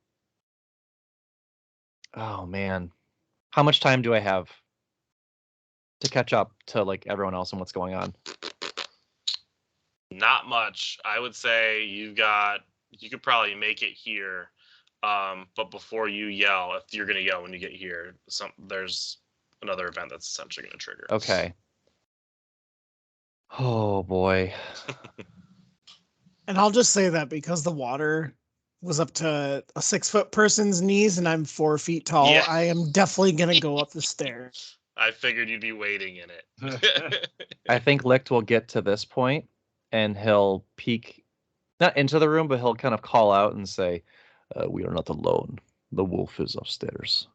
man. How much time do I have to catch up to like everyone else and what's going on? Not much. I would say you could probably make it here. But before you yell, if you're gonna yell when you get here, there's another event that's essentially gonna trigger. Okay. Oh boy. And I'll just say that because the water was up to a 6-foot person's knees and I'm 4 feet tall, Yeah. I am definitely gonna go up the stairs. I figured you'd be waiting in it. I think Licht will get to this point and he'll peek, not into the room, but he'll kind of call out and say, we are not alone. The wolf is upstairs.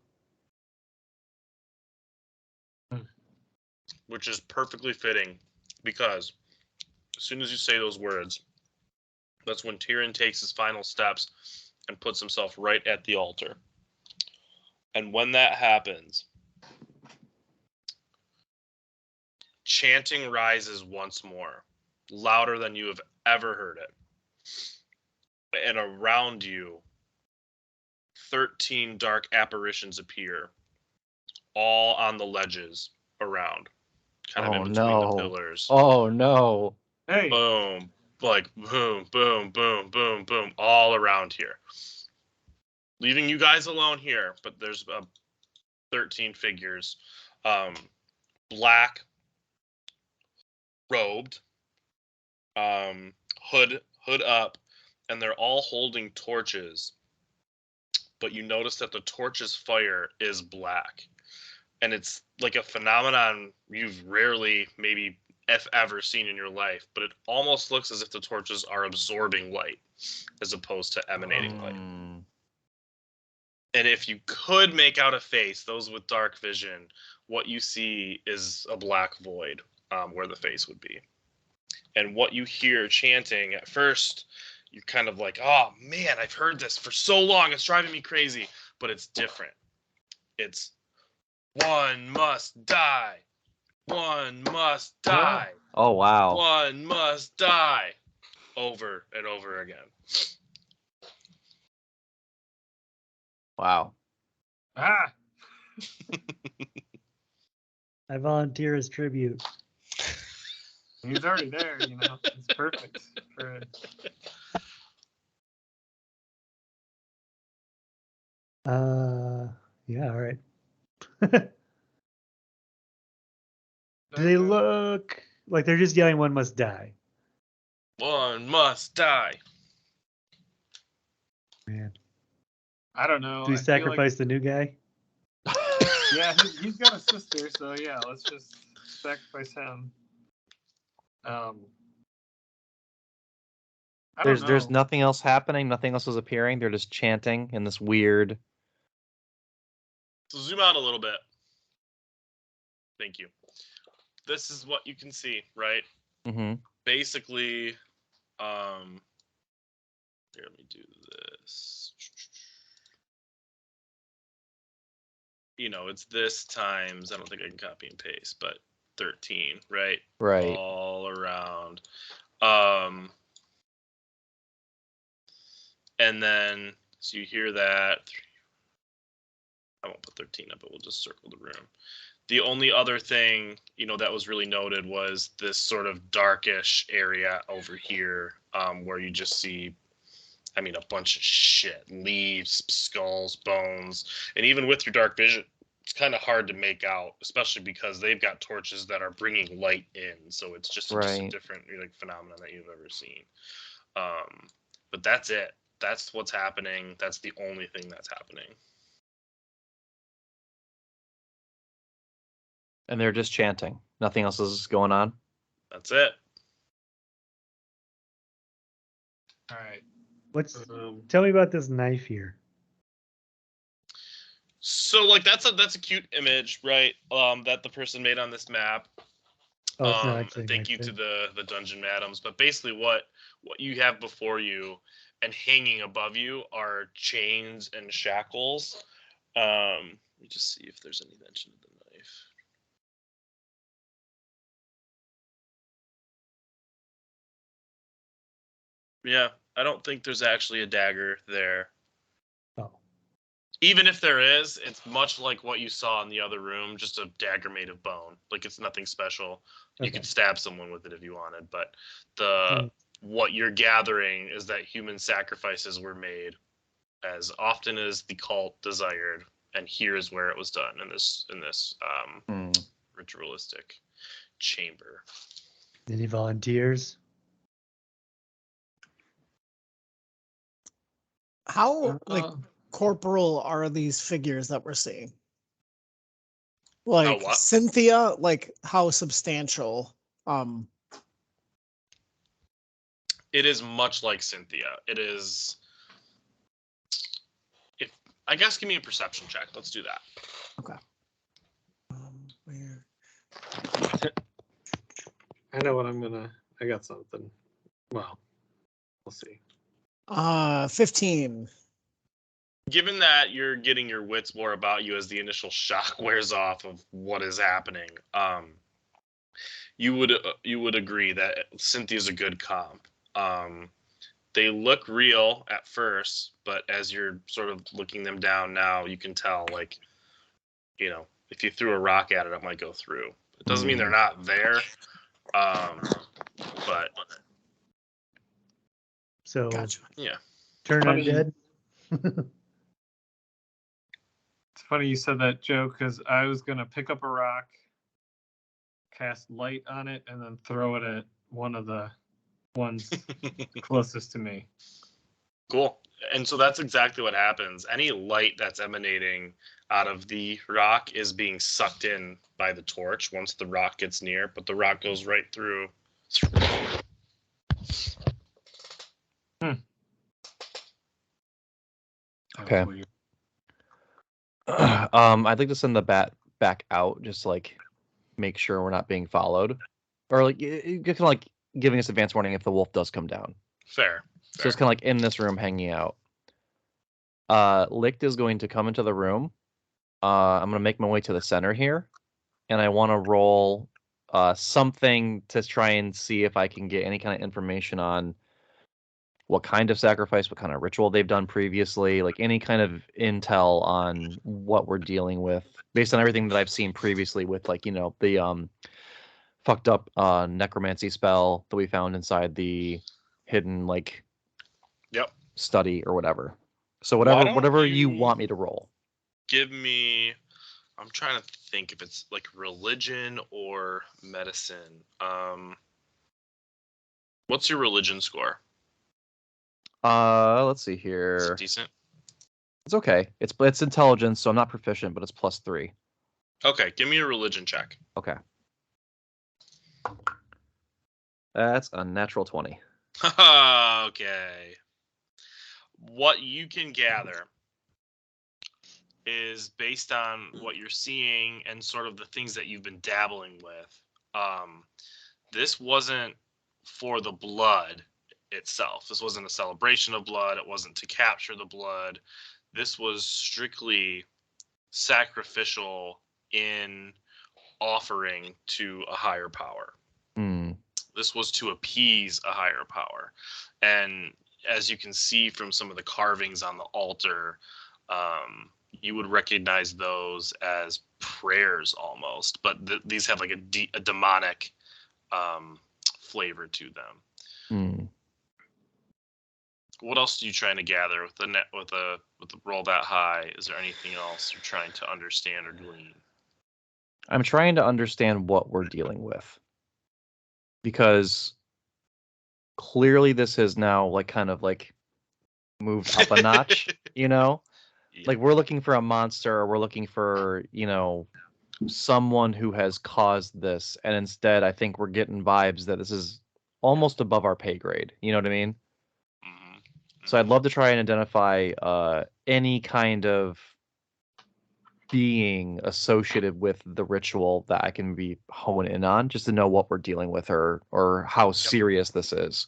Which is perfectly fitting because as soon as you say those words, that's when Tyrion takes his final steps and puts himself right at the altar. And when that happens, chanting rises once more, louder than you have ever heard it. And around you, 13 dark apparitions appear, all on the ledges around, kind of in between the pillars. Oh no. Hey. Boom, like boom, boom, boom, boom, boom, all around here. Leaving you guys alone here, but there's 13 figures, black, robed, hood up, and they're all holding torches. But you notice that the torch's fire is black, and it's like a phenomenon you've rarely, maybe if ever, seen in your life. But it almost looks as if the torches are absorbing light as opposed to emanating light. And if you could make out a face, those with dark vision, what you see is a black void where the face would be. And what you hear chanting, at first, you're kind of like, oh man, I've heard this for so long, it's driving me crazy. But it's different. It's one must die. One must die. Oh wow. One must die. Over and over again. Wow. Ah. I volunteer as tribute. He's already there, you know. It's perfect for it. Yeah, all right. Do they look like they're just yelling one must die? One must die. Man. I don't know. Do we I feel sacrifice the new guy? Yeah, he's got a sister, so yeah, let's just sacrifice him. I don't know. There's nothing else happening, nothing else is appearing. They're just chanting in this weird. So zoom out a little bit. Thank you. This is what you can see, right? Mm-hmm. Basically, here, let me do this. You know, it's this times, I don't think I can copy and paste, but 13, right? Right. All around. And then, so you hear that. I won't put 13 up, but we'll just circle the room. The only other thing, you know, that was really noted was this sort of darkish area over here, where you just see, I mean, a bunch of shit, leaves, skulls, bones, and even with your dark vision, it's kind of hard to make out, especially because they've got torches that are bringing light in. So it's just a different like phenomenon that you've ever seen. But that's it. That's what's happening. That's the only thing that's happening. And they're just chanting. Nothing else is going on. That's it. All right. Tell me about this knife here. So like that's a cute image, right? That the person made on this map. Oh, it's not actually thank you to the Dungeon Madams. But basically what you have before you and hanging above you are chains and shackles. Let me just see if there's any mention of the knife. Yeah, I don't think there's actually a dagger there. Oh. Even if there is, it's much like what you saw in the other room, just a dagger made of bone. Like, it's nothing special. You Okay. could stab someone with it if you wanted, but what you're gathering is that human sacrifices were made as often as the cult desired, and here is where it was done in this ritualistic chamber. Any volunteers? How like corporal are these figures that we're seeing? Like what? Cynthia, like how substantial? It is much like Cynthia. It is. If I guess, give me a perception check. Let's do that. Okay. Where? I know what I'm gonna. I got something. Well, we'll see. 15. Given that you're getting your wits more about you as the initial shock wears off of what is happening, you would agree that Cynthia's a good comp. They look real at first, but as you're sort of looking them down now, you can tell, like, if you threw a rock at it might go through. It doesn't mean they're not there, but So Gotcha. yeah. turn Funny. undead. It's funny you said that, Joe, because I was gonna pick up a rock, cast light on it, and then throw it at one of the ones closest to me. Cool. And so that's exactly what happens. Any light that's emanating out of the rock is being sucked in by the torch once the rock gets near, but the rock goes right through. Okay. I'd like to send the bat back out, just to, like, make sure we're not being followed, or like kind of like giving us advance warning if the wolf does come down. Fair. So it's kind of like in this room hanging out. Licht is going to come into the room. I'm going to make my way to the center here, and I want to roll something to try and see if I can get any kind of information on what kind of sacrifice, what kind of ritual they've done previously, like any kind of intel on what we're dealing with based on everything that I've seen previously with, like, the fucked up necromancy spell that we found inside the hidden, like, study or whatever. So whatever you want me to roll. Give me. I'm trying to think if it's like religion or medicine. What's your religion score? Let's see Is here. it decent? It's okay. It's intelligence, so I'm not proficient, but it's +3. Okay, give me a religion check. Okay. That's a natural 20. Okay. What you can gather is based on what you're seeing and sort of the things that you've been dabbling with. This wasn't for the blood itself. This wasn't a celebration of blood. It wasn't to capture the blood. This was strictly sacrificial in offering to a higher power. This was to appease a higher power. And as you can see from some of the carvings on the altar, you would recognize those as prayers almost, but these have like a demonic flavor to them. What else are you trying to gather with the roll that high? Is there anything else you're trying to understand or glean? I'm trying to understand what we're dealing with, because clearly this has now, like, kind of like moved up a notch. Yeah. Like, we're looking for a monster, or we're looking for someone who has caused this, and instead I think we're getting vibes that this is almost above our pay grade. You know what I mean? Mm-hmm. So I'd love to try and identify any kind of being associated with the ritual that I can be hone in on, just to know what we're dealing with, or how serious this is.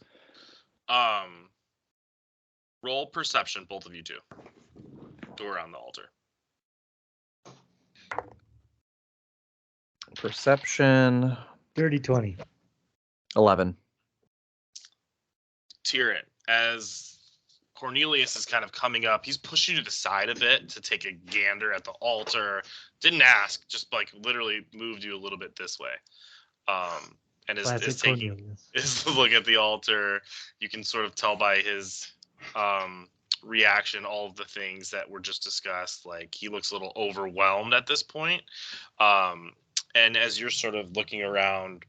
Roll perception, both of you two. Go around the altar. Perception, Dirty 20. 11. Tyrion, as Cornelius is kind of coming up, he's pushing you to the side a bit to take a gander at the altar. Didn't ask, just like literally moved you a little bit this way. And is Classic taking Cornelius. is to look at the altar. You can sort of tell by his reaction, all of the things that were just discussed. Like he looks a little overwhelmed at this point. And as you're sort of looking around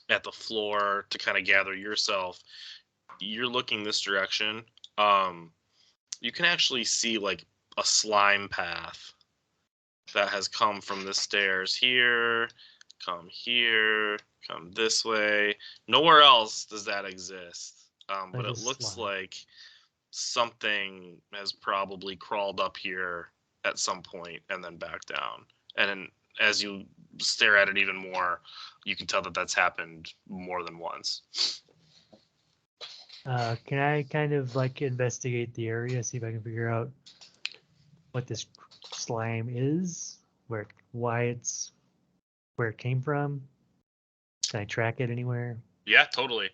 at the floor to kind of gather yourself, you're looking this direction. You can actually see like a slime path that has come from the stairs here, come this way. Nowhere else does that exist. But it looks slime. like something has probably crawled up here at some point and then back down. And then as you stare at it even more, you can tell that that's happened more than once. Can I kind of like investigate the area, see if I can figure out what this slime is, where it came from? Can I track it anywhere? Yeah, totally.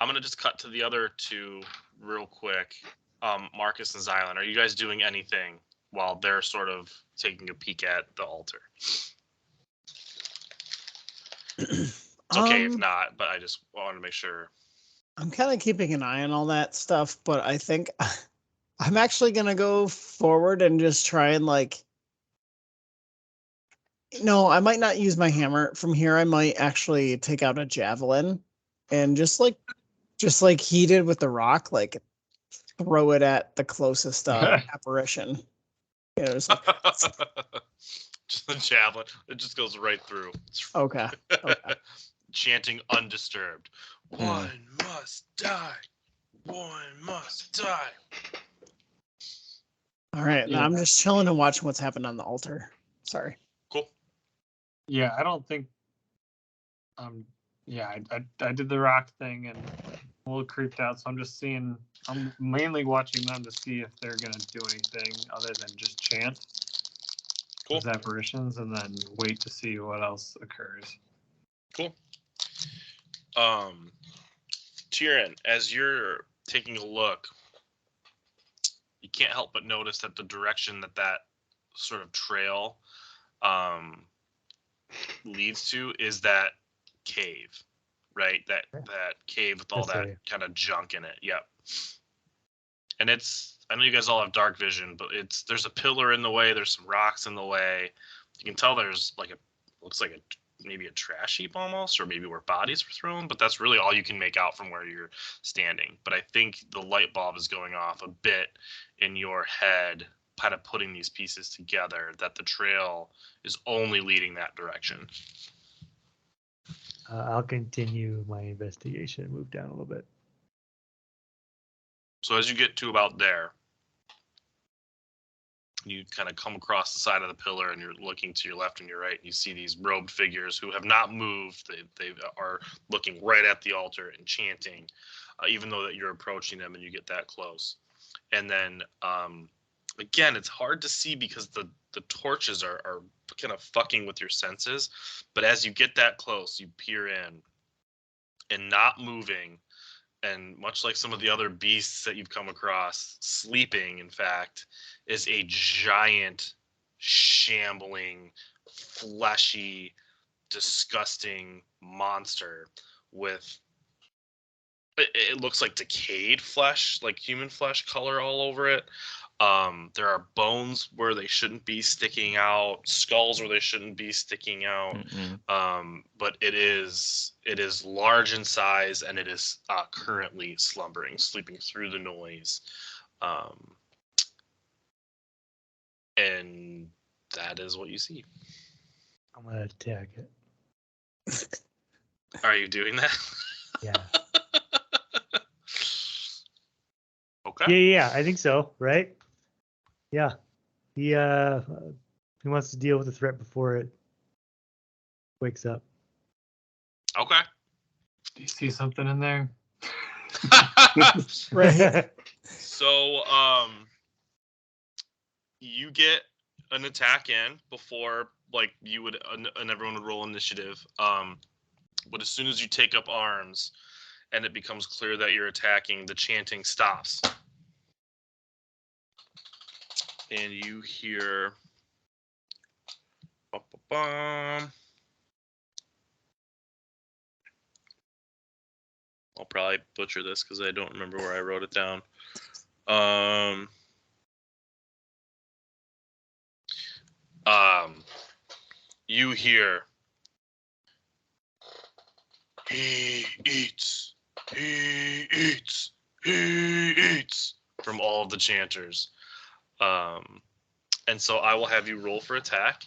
I'm going to just cut to the other two real quick. Marcus and Xylan, are you guys doing anything while they're sort of taking a peek at the altar? It's okay if not, but I just wanted to make sure. I'm kind of keeping an eye on all that stuff, but I think I'm actually going to go forward and just try and no, I might not use my hammer. From here, I might actually take out a javelin and just like he did with the rock, like throw it at the closest apparition. You know, just like, just a javelin. It just goes right through. okay. Chanting undisturbed. One must die. One must die. All right. Yeah. Now I'm just chilling and watching what's happened on the altar. Sorry. Cool. Yeah, I don't think. Yeah, I did the rock thing and a little creeped out, so I'm just seeing. I'm mainly watching them to see if they're gonna do anything other than just chant. Cool. Those apparitions, and then wait to see what else occurs. Cool. Tyrion, as you're taking a look, you can't help but notice that the direction that sort of trail leads to is that cave, right? That cave with all This that area. kind of junk in it. Yep. And I know you guys all have dark vision, but there's a pillar in the way. There's some rocks in the way. You can tell there's looks like maybe a trash heap almost, or maybe where bodies were thrown, but that's really all you can make out from where you're standing. But I think the light bulb is going off a bit in your head, kind of putting these pieces together, that the trail is only leading that direction. I'll continue my investigation and move down a little bit. So as you get to about there, you kind of come across the side of the pillar and you're looking to your left and your right, and you see these robed figures who have not moved. They are looking right at the altar and chanting, even though that you're approaching them and you get that close. And then, again, it's hard to see because the torches are kind of fucking with your senses. But as you get that close, you peer in, and not moving, and much like some of the other beasts that you've come across, sleeping, in fact, is a giant, shambling, fleshy, disgusting monster with, it looks like decayed flesh, like human flesh color all over it. There are bones where they shouldn't be sticking out, skulls where they shouldn't be sticking out. But it is large in size, and it is currently sleeping through the noise. And that is what you see. I'm gonna attack it. Are you doing that? Yeah. Okay. Yeah, I think so, right? Yeah. He wants to deal with the threat before it wakes up. Okay. Do you see something in there? Right. So, you get an attack in before, like, you would, and everyone would roll initiative. But as soon as you take up arms, and it becomes clear that you're attacking, the chanting stops, and you hear. Ba-ba-bum. I'll probably butcher this because I don't remember where I wrote it down. You hear, he eats, he eats, he eats from all of the chanters. And so I will have you roll for attack.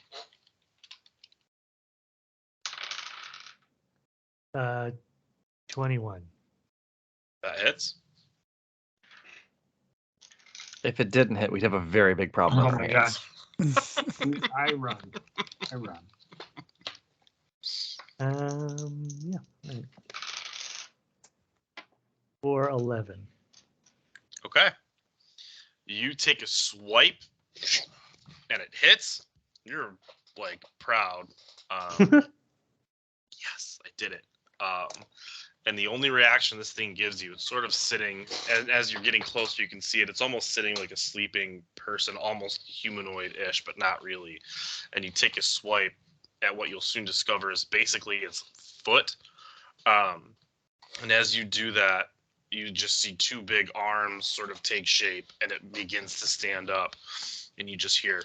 21. That hits. If it didn't hit, we'd have a very big problem Oh on our my hands. I run. I run. Yeah. Right. For 11. Okay. You take a swipe, and it hits. You're, like, proud. Yes, I did it. And the only reaction this thing gives you, it's sort of sitting, as you're getting closer, you can see it. It's almost sitting like a sleeping person, almost humanoid-ish, but not really. And you take a swipe at what you'll soon discover is basically its foot. And as you do that, you just see two big arms sort of take shape, and it begins to stand up. And you just hear...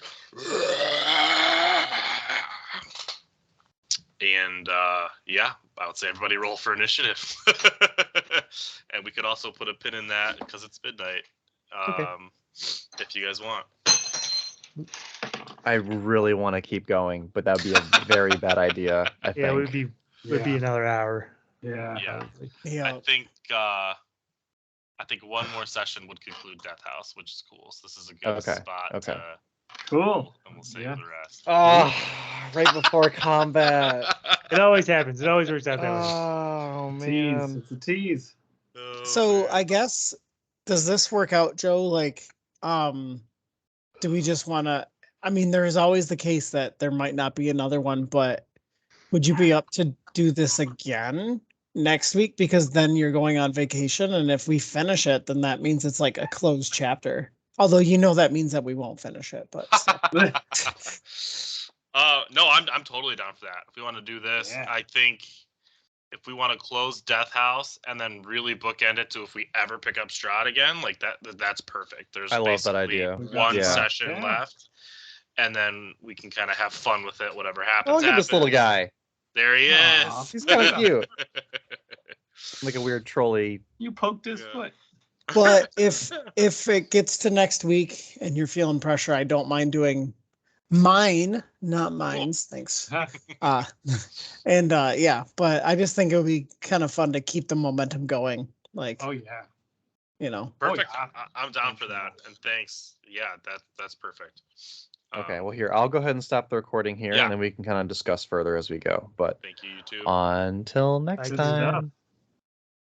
And, yeah, I would say everybody roll for initiative. And we could also put a pin in that because it's midnight, if you guys want. I really want to keep going, but that would be a very bad idea, I think. Yeah, would be another hour. Yeah. Yeah. Probably. Yeah. I think one more session would conclude Death House, which is cool. So this is a good spot to... Cool. And we'll save Yeah. the rest. Oh, right before combat. It always happens. It always works out that way. Oh, Tease. man. It's a tease. Oh, So man. I guess, does this work out, Joe? Like, do we just want to? I mean, there is always the case that there might not be another one, but would you be up to do this again next week? Because then you're going on vacation, and if we finish it, then that means it's like a closed chapter. Although that means that we won't finish it, but still. No, I'm totally down for that. If we want to do this, Yeah. I think if we want to close Death House and then really bookend it to if we ever pick up Strahd again, like that's perfect. There's I love that basically idea. one Yeah. session Yeah. left, and then we can kind of have fun with it. Whatever happens. Oh, look at this little happens. guy. There he Aw. is. He's kind of cute. Like a weird trolley. You poked his Yeah. foot. But if it gets to next week and you're feeling pressure, I don't mind doing mine, not mine's. Thanks. Yeah, but I just think it would be kind of fun to keep the momentum going. Like, Oh yeah. Perfect. yeah. I'm down for that. And thanks. Yeah, that's perfect. Okay, well, here, I'll go ahead and stop the recording here, Yeah. and then we can kind of discuss further as we go. But Thank you, you too. until next Good time. stuff.